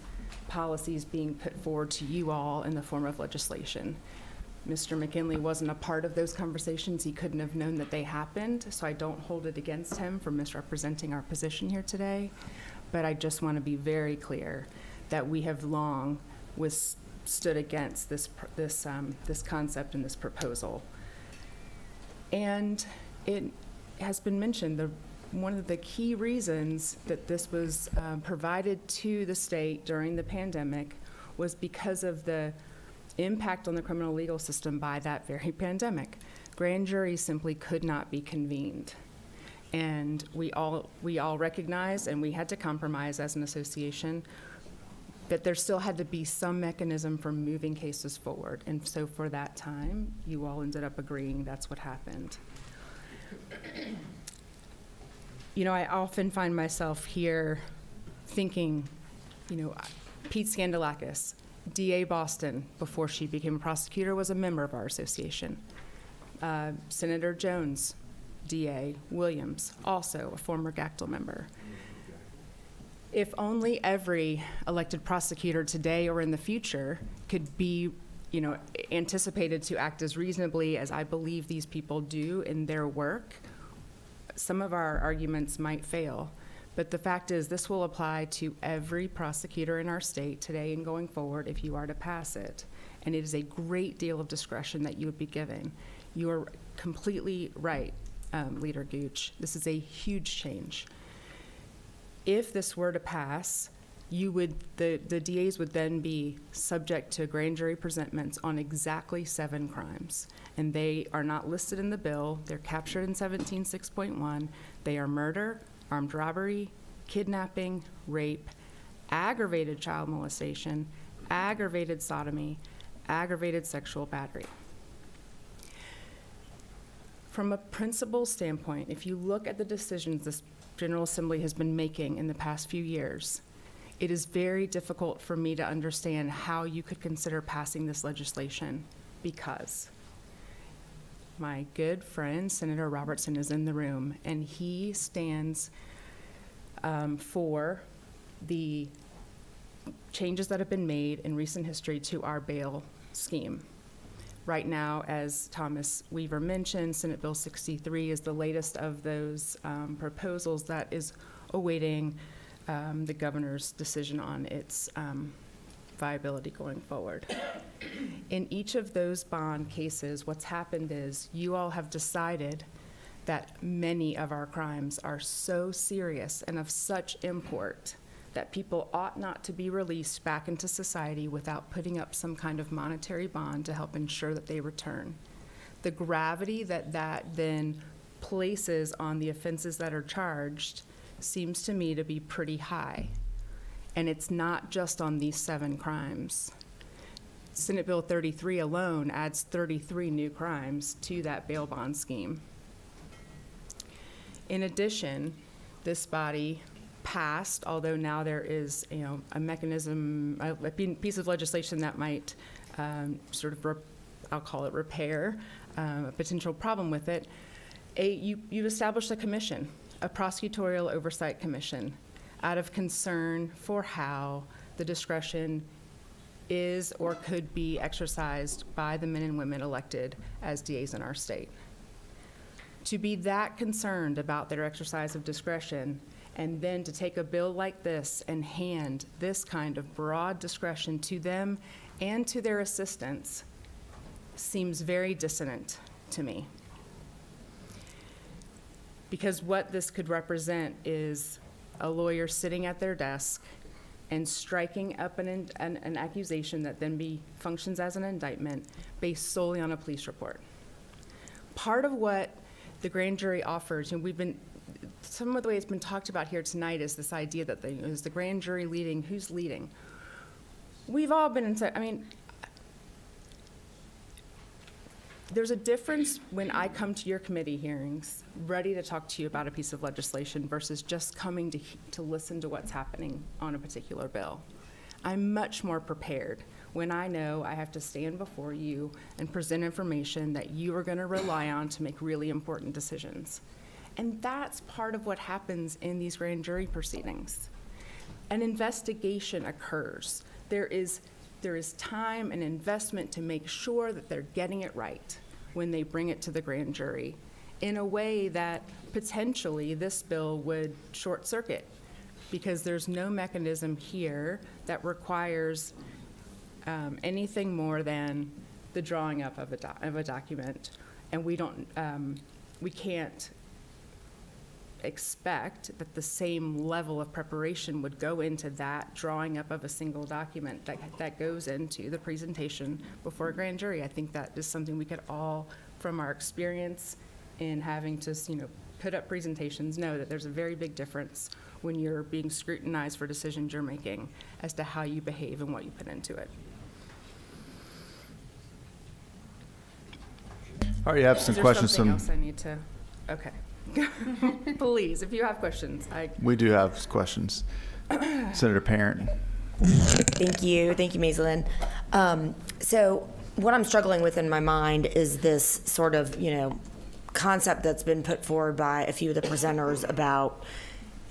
policies being put forward to you all in the form of legislation. Mr. McKinley wasn't a part of those conversations. He couldn't have known that they happened, so I don't hold it against him for misrepresenting our position here today. But I just want to be very clear that we have long stood against this concept and this proposal. And it has been mentioned, one of the key reasons that this was provided to the state during the pandemic was because of the impact on the criminal legal system by that very pandemic. Grand juries simply could not be convened. And we all recognized, and we had to compromise as an association, that there still had to be some mechanism for moving cases forward. And so for that time, you all ended up agreeing that's what happened. You know, I often find myself here thinking, you know, Pete Skandalakis, DA Boston, before she became a prosecutor, was a member of our association. Senator Jones, DA Williams, also a former GACTL member. If only every elected prosecutor today or in the future could be, anticipated to act as reasonably as I believe these people do in their work, some of our arguments might fail. But the fact is, this will apply to every prosecutor in our state today and going forward if you are to pass it. And it is a great deal of discretion that you would be giving. You're completely right, Leader Gooch. This is a huge change. If this were to pass, the DAs would then be subject to grand jury presentments on exactly 7 crimes. And they are not listed in the bill. They're captured in 17.6.1. They are murder, armed robbery, kidnapping, rape, aggravated child molestation, aggravated sodomy, aggravated sexual battery. From a principle standpoint, if you look at the decisions this General Assembly has been making in the past few years, it is very difficult for me to understand how you could consider passing this legislation, because my good friend Senator Robertson is in the room, and he stands for the changes that have been made in recent history to our bail scheme. Right now, as Thomas Weaver mentioned, Senate Bill 63 is the latest of those proposals that is awaiting the governor's decision on its viability going forward. In each of those bond cases, what's happened is you all have decided that many of our crimes are so serious and of such import that people ought not to be released back into society without putting up some kind of monetary bond to help ensure that they return. The gravity that then places on the offenses that are charged seems to me to be pretty high. And it's not just on these 7 crimes. Senate Bill 33 alone adds 33 new crimes to that bail bond scheme. In addition, this body passed, although now there is a mechanism, a piece of legislation that might I'll call it repair a potential problem with it. You've established a commission, a prosecutorial oversight commission, out of concern for how the discretion is or could be exercised by the men and women elected as DAs in our state. To be that concerned about their exercise of discretion, and then to take a bill like this and hand this kind of broad discretion to them and to their assistants seems very dissonant to me. Because what this could represent is a lawyer sitting at their desk and striking up an accusation that then functions as an indictment based solely on a police report. Part of what the grand jury offers, and some of the way it's been talked about here tonight is this idea that is the grand jury leading, who's leading? We've all been there's a difference when I come to your committee hearings ready to talk to you about a piece of legislation versus just coming to listen to what's happening on a particular bill. I'm much more prepared when I know I have to stand before you and present information that you are going to rely on to make really important decisions. And that's part of what happens in these grand jury proceedings. An investigation occurs. There is time and investment to make sure that they're getting it right when they bring it to the grand jury in a way that potentially this bill would short circuit, because there's no mechanism here that requires anything more than the drawing up of a document, and we can't expect that the same level of preparation would go into that drawing up of a single document that goes into the presentation before a grand jury. I think that is something we could all, from our experience in having to put up presentations, know that there's a very big difference when you're being scrutinized for decisions you're making as to how you behave and what you put into it. All right, you have some questions something else I need to, okay. Please, if you have questions. We do have questions. Senator Parent. Thank you, Maislyn. So what I'm struggling with in my mind is this sort of, concept that's been put forward by a few of the presenters about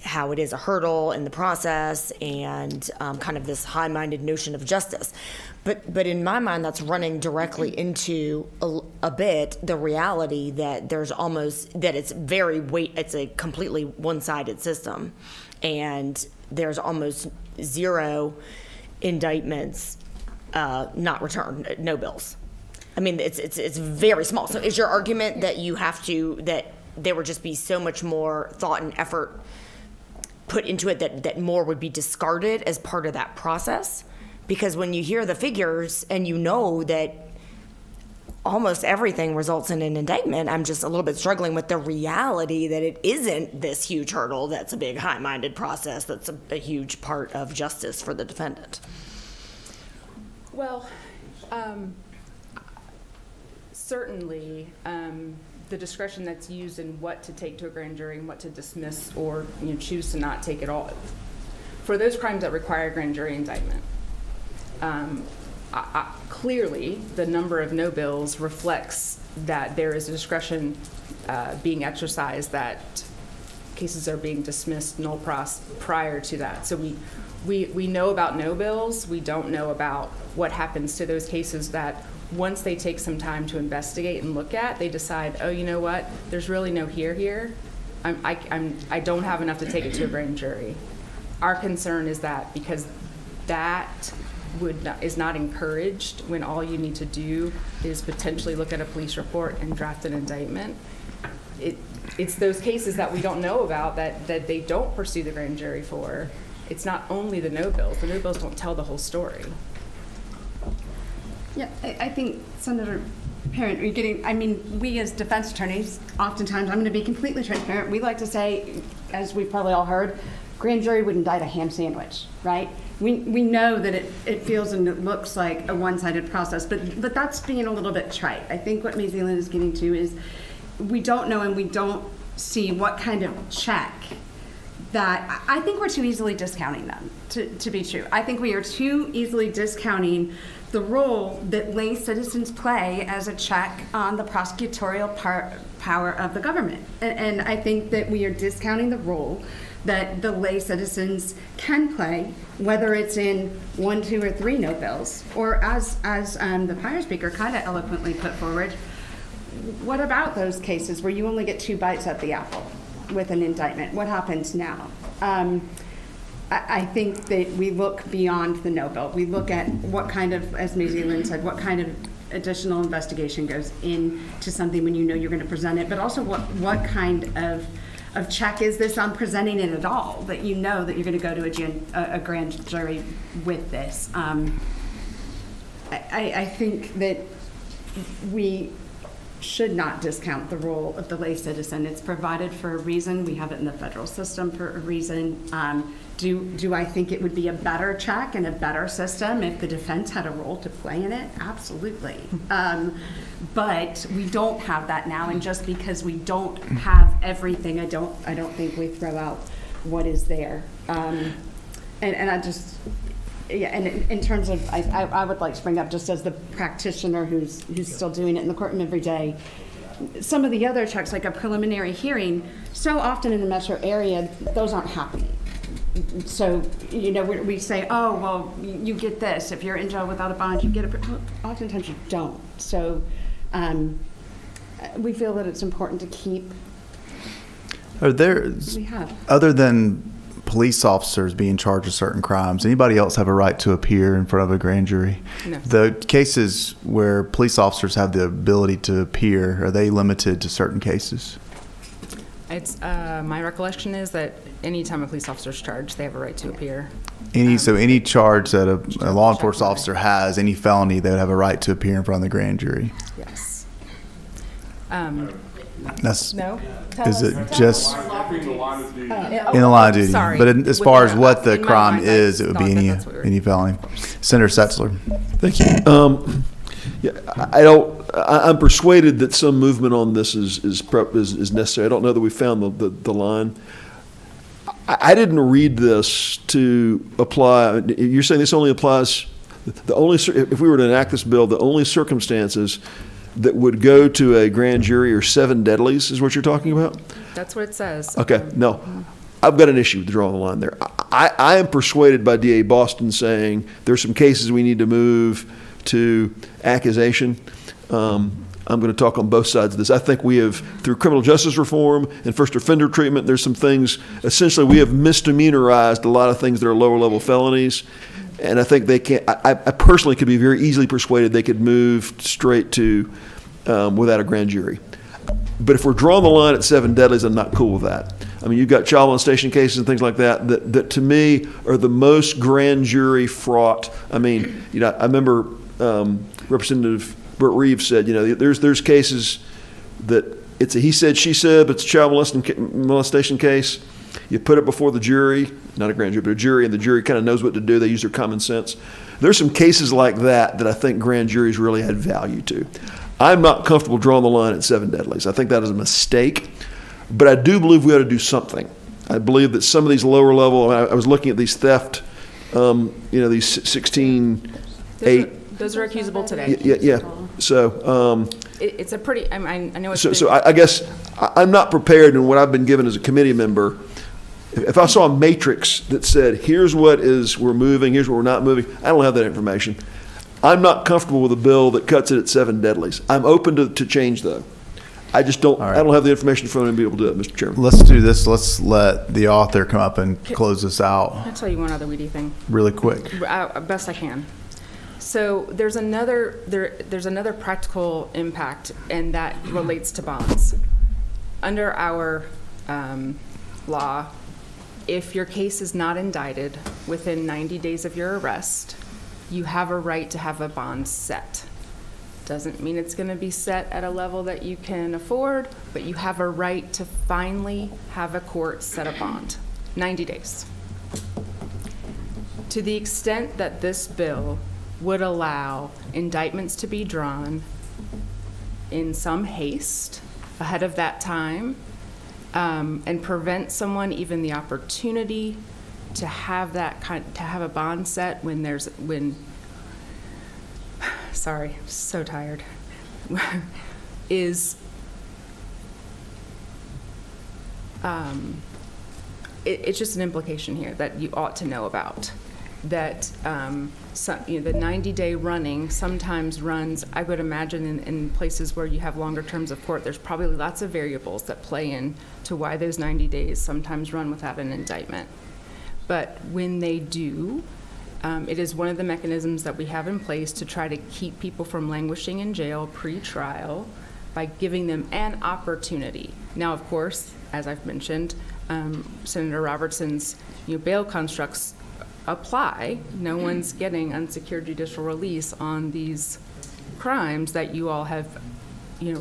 how it is a hurdle in the process and kind of this high-minded notion of justice. But in my mind, that's running directly into a bit the reality that there's almost, that it's it's a completely one-sided system. And there's almost zero indictments not returned, no bills. I mean, it's very small. So is your argument that that there would just be so much more thought and effort put into it that more would be discarded as part of that process? Because when you hear the figures and you know that almost everything results in an indictment, I'm just a little bit struggling with the reality that it isn't this huge hurdle that's a big high-minded process that's a huge part of justice for the defendant. Well, certainly the discretion that's used in what to take to a grand jury and what to dismiss or choose to not take at all. For those crimes that require a grand jury indictment, clearly the number of no bills reflects that there is a discretion being exercised, that cases are being dismissed null pros prior to that. So we know about no bills. We don't know about what happens to those cases that once they take some time to investigate and look at, they decide, oh, you know what, there's really no here. I don't have enough to take it to a grand jury. Our concern is that because that is not encouraged when all you need to do is potentially look at a police report and draft an indictment. It's those cases that we don't know about that they don't pursue the grand jury for. It's not only the no bills. The no bills don't tell the whole story. Yeah, I think Senator Parent, we as defense attorneys, oftentimes, I'm going to be completely transparent, we like to say, as we've probably all heard, grand jury would indict a ham sandwich, right? We know that it feels and it looks like a one-sided process, but that's being a little bit trite. I think what Ms. Zealand is getting to is we don't know and we don't see what kind of check that, I think we're too easily discounting them, to be true. I think we are too easily discounting the role that lay citizens play as a check on the prosecutorial power of the government. And I think that we are discounting the role that the lay citizens can play, whether it's in 1, 2, or 3 no bills, or as the prior speaker kind of eloquently put forward, what about those cases where you only get 2 bites at the apple with an indictment? What happens now? I think that we look beyond the no bill. We look at what kind of, as Ms. Zealand said, what kind of additional investigation goes into something when you know you're going to present it, but also what kind of check is this on presenting it at all, that you know that you're going to go to a grand jury with this. I think that we should not discount the role of the lay citizen. It's provided for a reason. We have it in the federal system for a reason. Do I think it would be a better check and a better system if the defense had a role to play in it? Absolutely. But we don't have that now, and just because we don't have everything, I don't think we throw out what is there. And I just, yeah, and in terms of, I would like to bring up, just as the practitioner who's still doing it in the courtroom every day, some of the other checks, like a preliminary hearing, so often in the metro area, those aren't happening. So, we say, oh, well, you get this. If you're in jail without a bond, you get it. Oftentimes you don't. So we feel that it's important to keep. Are there, other than police officers being charged with certain crimes, anybody else have a right to appear in front of a grand jury? No. The cases where police officers have the ability to appear, are they limited to certain cases? It's my recollection is that anytime a police officer is charged, they have a right to appear. So any charge that a law enforcement officer has, any felony, they would have a right to appear in front of the grand jury. Yes. No. Tell Is us- it tell just us. in the line of duty? Sorry. But as far as what the In my crime mind, I is, it would be thought that's what we were- any felony. Senator Setzler. Thank you. I'm persuaded that some movement on this is necessary. I don't know that we found the line. I didn't read this to apply. You're saying this only applies, if we were to enact this bill, the only circumstances that would go to a grand jury are 7 deadlies, is what you're talking about? That's what it says. Okay, no. I've got an issue with drawing the line there. I am persuaded by DA Boston saying there's some cases we need to move to accusation. I'm going to talk on both sides of this. I think we have, through criminal justice reform and first offender treatment, there's some things, essentially we have misdemeanorized a lot of things that are lower level felonies. And I think they can't, I personally could be very easily persuaded they could move straight to without a grand jury. But if we're drawing the line at 7 deadlies, I'm not cool with that. I mean, you've got child molestation cases and things like that to me are the most grand jury fraught. I mean, I remember Representative Burt Reeves said, there's cases that it's a he said, she said, but it's a child molestation case. You put it before the jury, not a grand jury, but a jury, and the jury kind of knows what to do. They use their common sense. There's some cases like that I think grand juries really add value to. I'm not comfortable drawing the line at 7 deadlies. I think that is a mistake, but I do believe we ought to do something. I believe that some of these lower level, I was looking at these theft, these 16-8. Those are accusable today. Yeah. So it's a pretty. I know it's. So I guess I'm not prepared in what I've been given as a committee member. If I saw a matrix that said, "Here's what we're moving, here's what we're not moving," I don't have that information. I'm not comfortable with a bill that cuts it at 7 deadlies. I'm open to change, though. I just don't. Right. I don't have the information for me to be able to do it, Mr. Chairman. Let's do this. Let's let the author come up and close this out. I'll tell you one other weedy thing. Really quick. Best I can. So there's another practical impact, and that relates to bonds. Under our law, if your case is not indicted within 90 days of your arrest, you have a right to have a bond set. Doesn't mean it's going to be set at a level that you can afford, but you have a right to finally have a court set a bond. 90 days. To the extent that this bill would allow indictments to be drawn in some haste ahead of that time, and prevent someone even the opportunity to have to have a bond set sorry, so tired, is it's just an implication here that you ought to know about. That the 90-day running sometimes runs, I would imagine in places where you have longer terms of court, there's probably lots of variables that play in to why those 90 days sometimes run without an indictment. But when they do, it is one of the mechanisms that we have in place to try to keep people from languishing in jail pre-trial by giving them an opportunity. Now, of course, as I've mentioned, Senator Robertson's bail constructs apply. No one's getting unsecured judicial release on these crimes that you all have,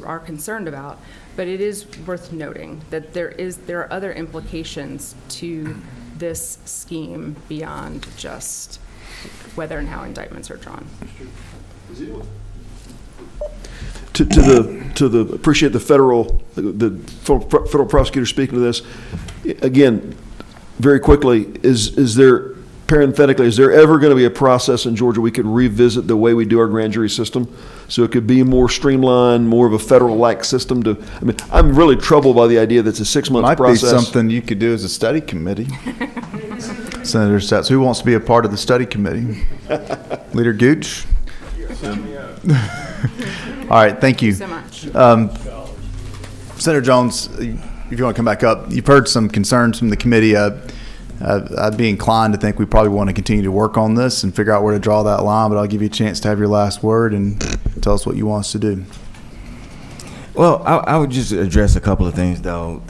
are concerned about. But it is worth noting that there are other implications to this scheme beyond just whether and how indictments are drawn. Appreciate the federal prosecutor speaking to this. Again, very quickly, is there ever going to be a process in Georgia we could revisit the way we do our grand jury system so it could be more streamlined, more of a federal-like system? I'm really troubled by the idea that it's a 6-month process. Might be something you could do as a study committee. Senator Stats, who wants to be a part of the study committee? Leader Gooch? All right, thank you. Thank you so much. Senator Jones, if you want to come back up, you've heard some concerns from the committee. I'd be inclined to think we probably want to continue to work on this and figure out where to draw that line, but I'll give you a chance to have your last word and tell us what you want us to do. Well, I would just address a couple of things, though,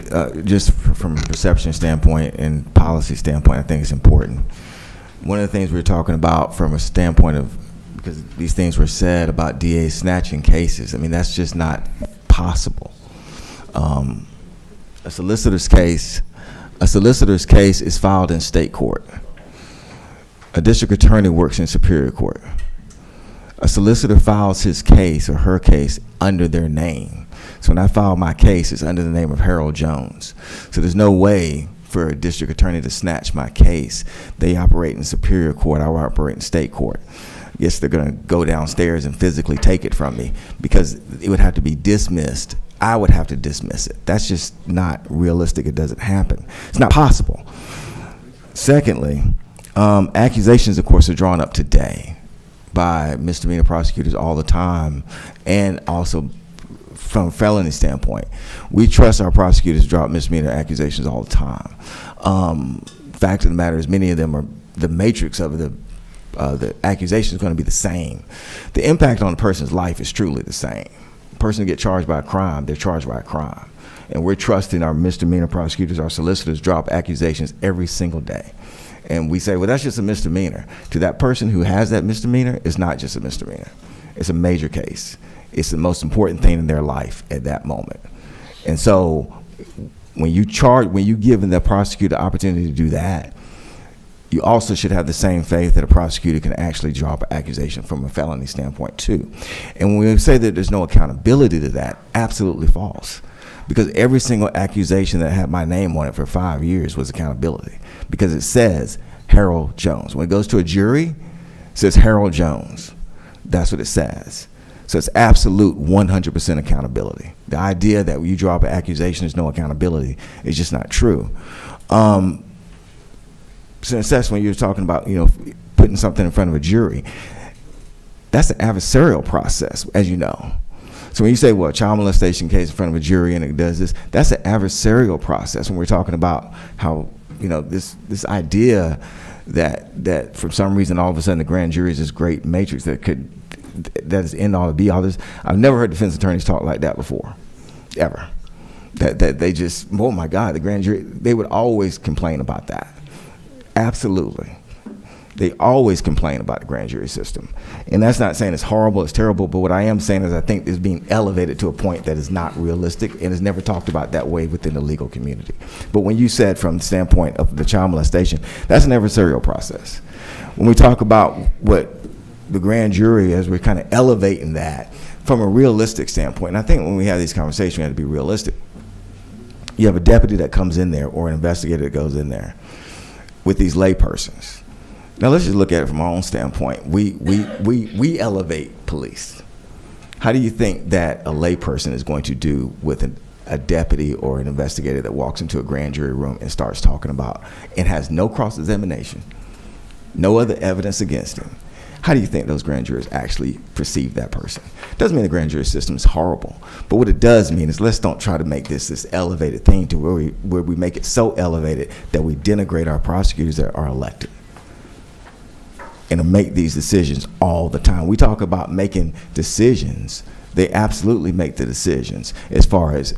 just from a perception standpoint and policy standpoint. I think it's important. One of the things we were talking about from a standpoint of, because these things were said about DAs snatching cases, that's just not possible. A solicitor's case is filed in state court. A district attorney works in superior court. A solicitor files his case or her case under their name. So when I file my case, it's under the name of Harold Jones. So there's no way for a district attorney to snatch my case. They operate in superior court. I operate in state court. Yes, they're going to go downstairs and physically take it from me because it would have to be dismissed I would have to dismiss it. That's just not realistic. It doesn't happen. It's not possible. Secondly, accusations, of course, are drawn up today by misdemeanor prosecutors all the time, and also from a felony standpoint. We trust our prosecutors to drop misdemeanor accusations all the time. Fact of the matter is, many of them are, the matrix of the accusation is going to be the same. The impact on a person's life is truly the same. A person get charged by a crime, they're charged by a crime. And we're trusting our misdemeanor prosecutors, our solicitors, drop accusations every single day. And we say, well, that's just a misdemeanor. To that person who has that misdemeanor, it's not just a misdemeanor. It's a major case. It's the most important thing in their life at that moment. And so when you give the prosecutor the opportunity to do that, you also should have the same faith that a prosecutor can actually drop an accusation from a felony standpoint too. And when we say that there's no accountability to that, absolutely false. Because every single accusation that had my name on it for 5 years was accountability. Because it says Harold Jones. When it goes to a jury, it says Harold Jones. That's what it says. So it's absolute 100% accountability. The idea that when you drop an accusation, there's no accountability is just not true. Since that's when you're talking about, putting something in front of a jury, that's an adversarial process, as you know. So when you say, well, a child molestation case in front of a jury and it does this, that's an adversarial process when we're talking about how, this idea that for some reason all of a sudden the grand jury is this great matrix that is end all to be all this. I've never heard defense attorneys talk like that before, ever. That they just, oh my God, the grand jury, they would always complain about that. Absolutely. They always complain about the grand jury system. And that's not saying it's horrible, it's terrible, but what I am saying is I think it's being elevated to a point that is not realistic and is never talked about that way within the legal community. But when you said from the standpoint of the child molestation, that's an adversarial process. When we talk about what the grand jury, as we're kind of elevating that from a realistic standpoint, and I think when we have these conversations, we have to be realistic. You have a deputy that comes in there or an investigator that goes in there with these laypersons. Now let's just look at it from our own standpoint. We elevate police. How do you think that a layperson is going to do with a deputy or an investigator that walks into a grand jury room and starts talking about and has no cross-examination, no other evidence against him? How do you think those grand jurors actually perceive that person? Doesn't mean the grand jury system is horrible, but what it does mean is let's don't try to make this elevated thing to where we make it so elevated that we denigrate our prosecutors that are elected and to make these decisions all the time. We talk about making decisions. They absolutely make the decisions as far as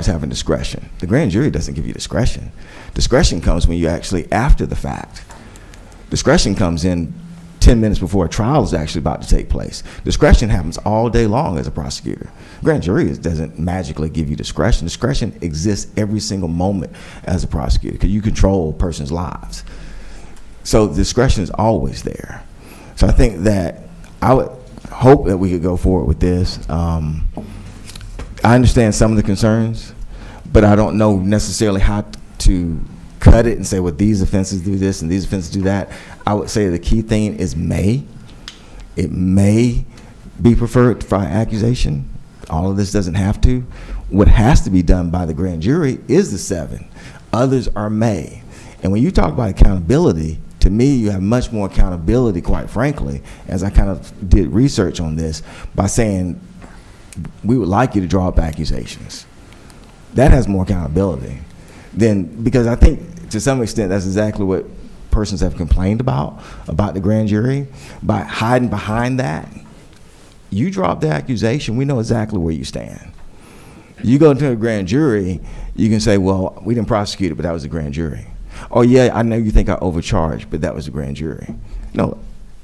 having discretion. The grand jury doesn't give you discretion. Discretion comes when you actually after the fact. Discretion comes in 10 minutes before a trial is actually about to take place. Discretion happens all day long as a prosecutor. Grand jury doesn't magically give you discretion. Discretion exists every single moment as a prosecutor because you control person's lives. So discretion is always there. So I think that I would hope that we could go forward with this. I understand some of the concerns, but I don't know necessarily how to cut it and say, well, these offenses do this and these offenses do that. I would say the key thing is may. It may be preferred for accusation. All of this doesn't have to. What has to be done by the grand jury is the 7. Others are may. And when you talk about accountability, to me, you have much more accountability, quite frankly, as I kind of did research on this, by saying, we would like you to draw up accusations. That has more accountability. Because I think to some extent that's exactly what persons have complained about the grand jury. By hiding behind that, you drop the accusation, we know exactly where you stand. You go into a grand jury, you can say, well, we didn't prosecute it, but that was the grand jury. Oh yeah, I know you think I overcharged, but that was the grand jury. No,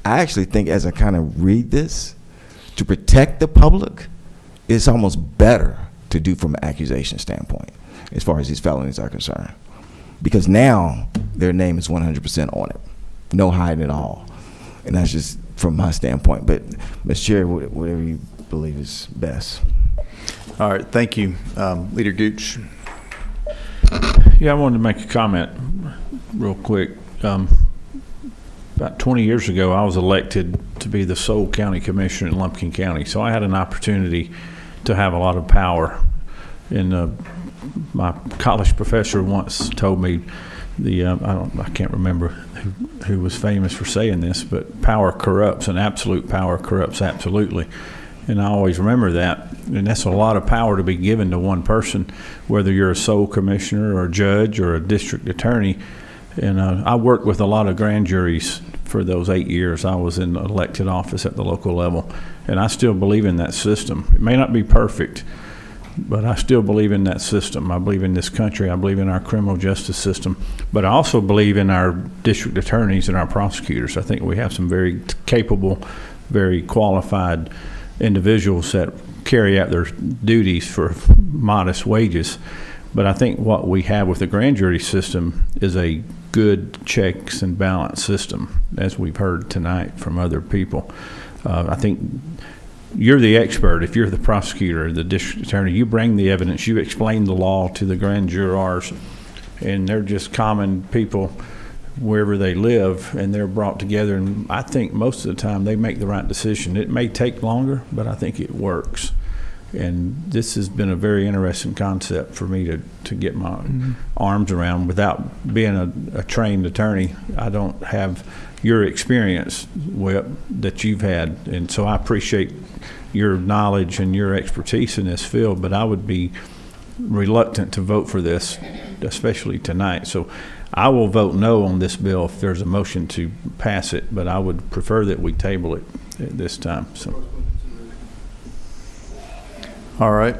I actually think as I kind of read this, to protect the public, it's almost better to do from an accusation standpoint as far as these felonies are concerned. Because now their name is 100% on it. No hiding at all. And that's just from my standpoint. But Mr. Chair, whatever you believe is best. All right, thank you. Leader Gooch. Yeah, I wanted to make a comment real quick. About 20 years ago, I was elected to be the sole county commissioner in Lumpkin County. So I had an opportunity to have a lot of power. And my college professor once told me I can't remember who was famous for saying this, but power corrupts, and absolute power corrupts absolutely. And I always remember that. And that's a lot of power to be given to one person, whether you're a sole commissioner or a judge or a district attorney. And I worked with a lot of grand juries for those 8 years I was in elected office at the local level. And I still believe in that system. It may not be perfect, but I still believe in that system. I believe in this country. I believe in our criminal justice system. But I also believe in our district attorneys and our prosecutors. I think we have some very capable, very qualified individuals that carry out their duties for modest wages. But I think what we have with the grand jury system is a good checks and balance system, as we've heard tonight from other people. I think you're the expert. If you're the prosecutor, the district attorney, you bring the evidence, you explain the law to the grand jurors, and they're just common people wherever they live, and they're brought together, and I think most of the time they make the right decision. It may take longer, but I think it works. And this has been a very interesting concept for me to get my arms around. Without being a trained attorney, I don't have your experience, Whip, that you've had. And so I appreciate your knowledge and your expertise in this field, but I would be reluctant to vote for this, especially tonight. So I will vote no on this bill if there's a motion to pass it, but I would prefer that we table it at this time. So. All right.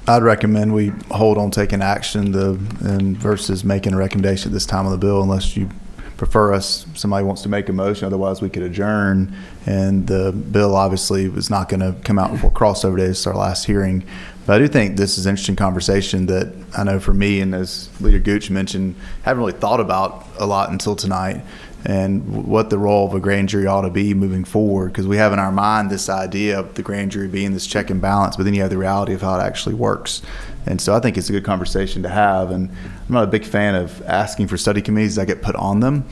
I'd recommend we hold on taking action and versus making a recommendation at this time on the bill, unless you prefer somebody wants to make a motion. Otherwise, we could adjourn, and the bill obviously was not going to come out before crossover day. It's our last hearing. But I do think this is an interesting conversation that I know for me, and as Leader Gooch mentioned, haven't really thought about a lot until tonight, and what the role of a grand jury ought to be moving forward, because we have in our mind this idea of the grand jury being this check and balance, but then you have the reality of how it actually works. And so I think it's a good conversation to have, and I'm not a big fan of asking for study committees that get put on them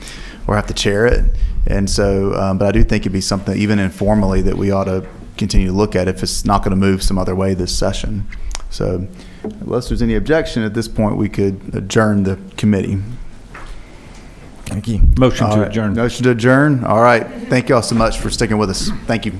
or have to chair it. And so, but I do think it'd be something, even informally, that we ought to continue to look at if it's not going to move some other way this session. So unless there's any objection at this point, we could adjourn the committee. Thank you. Motion to adjourn. Motion to adjourn. All right. Thank you all so much for sticking with us. Thank you.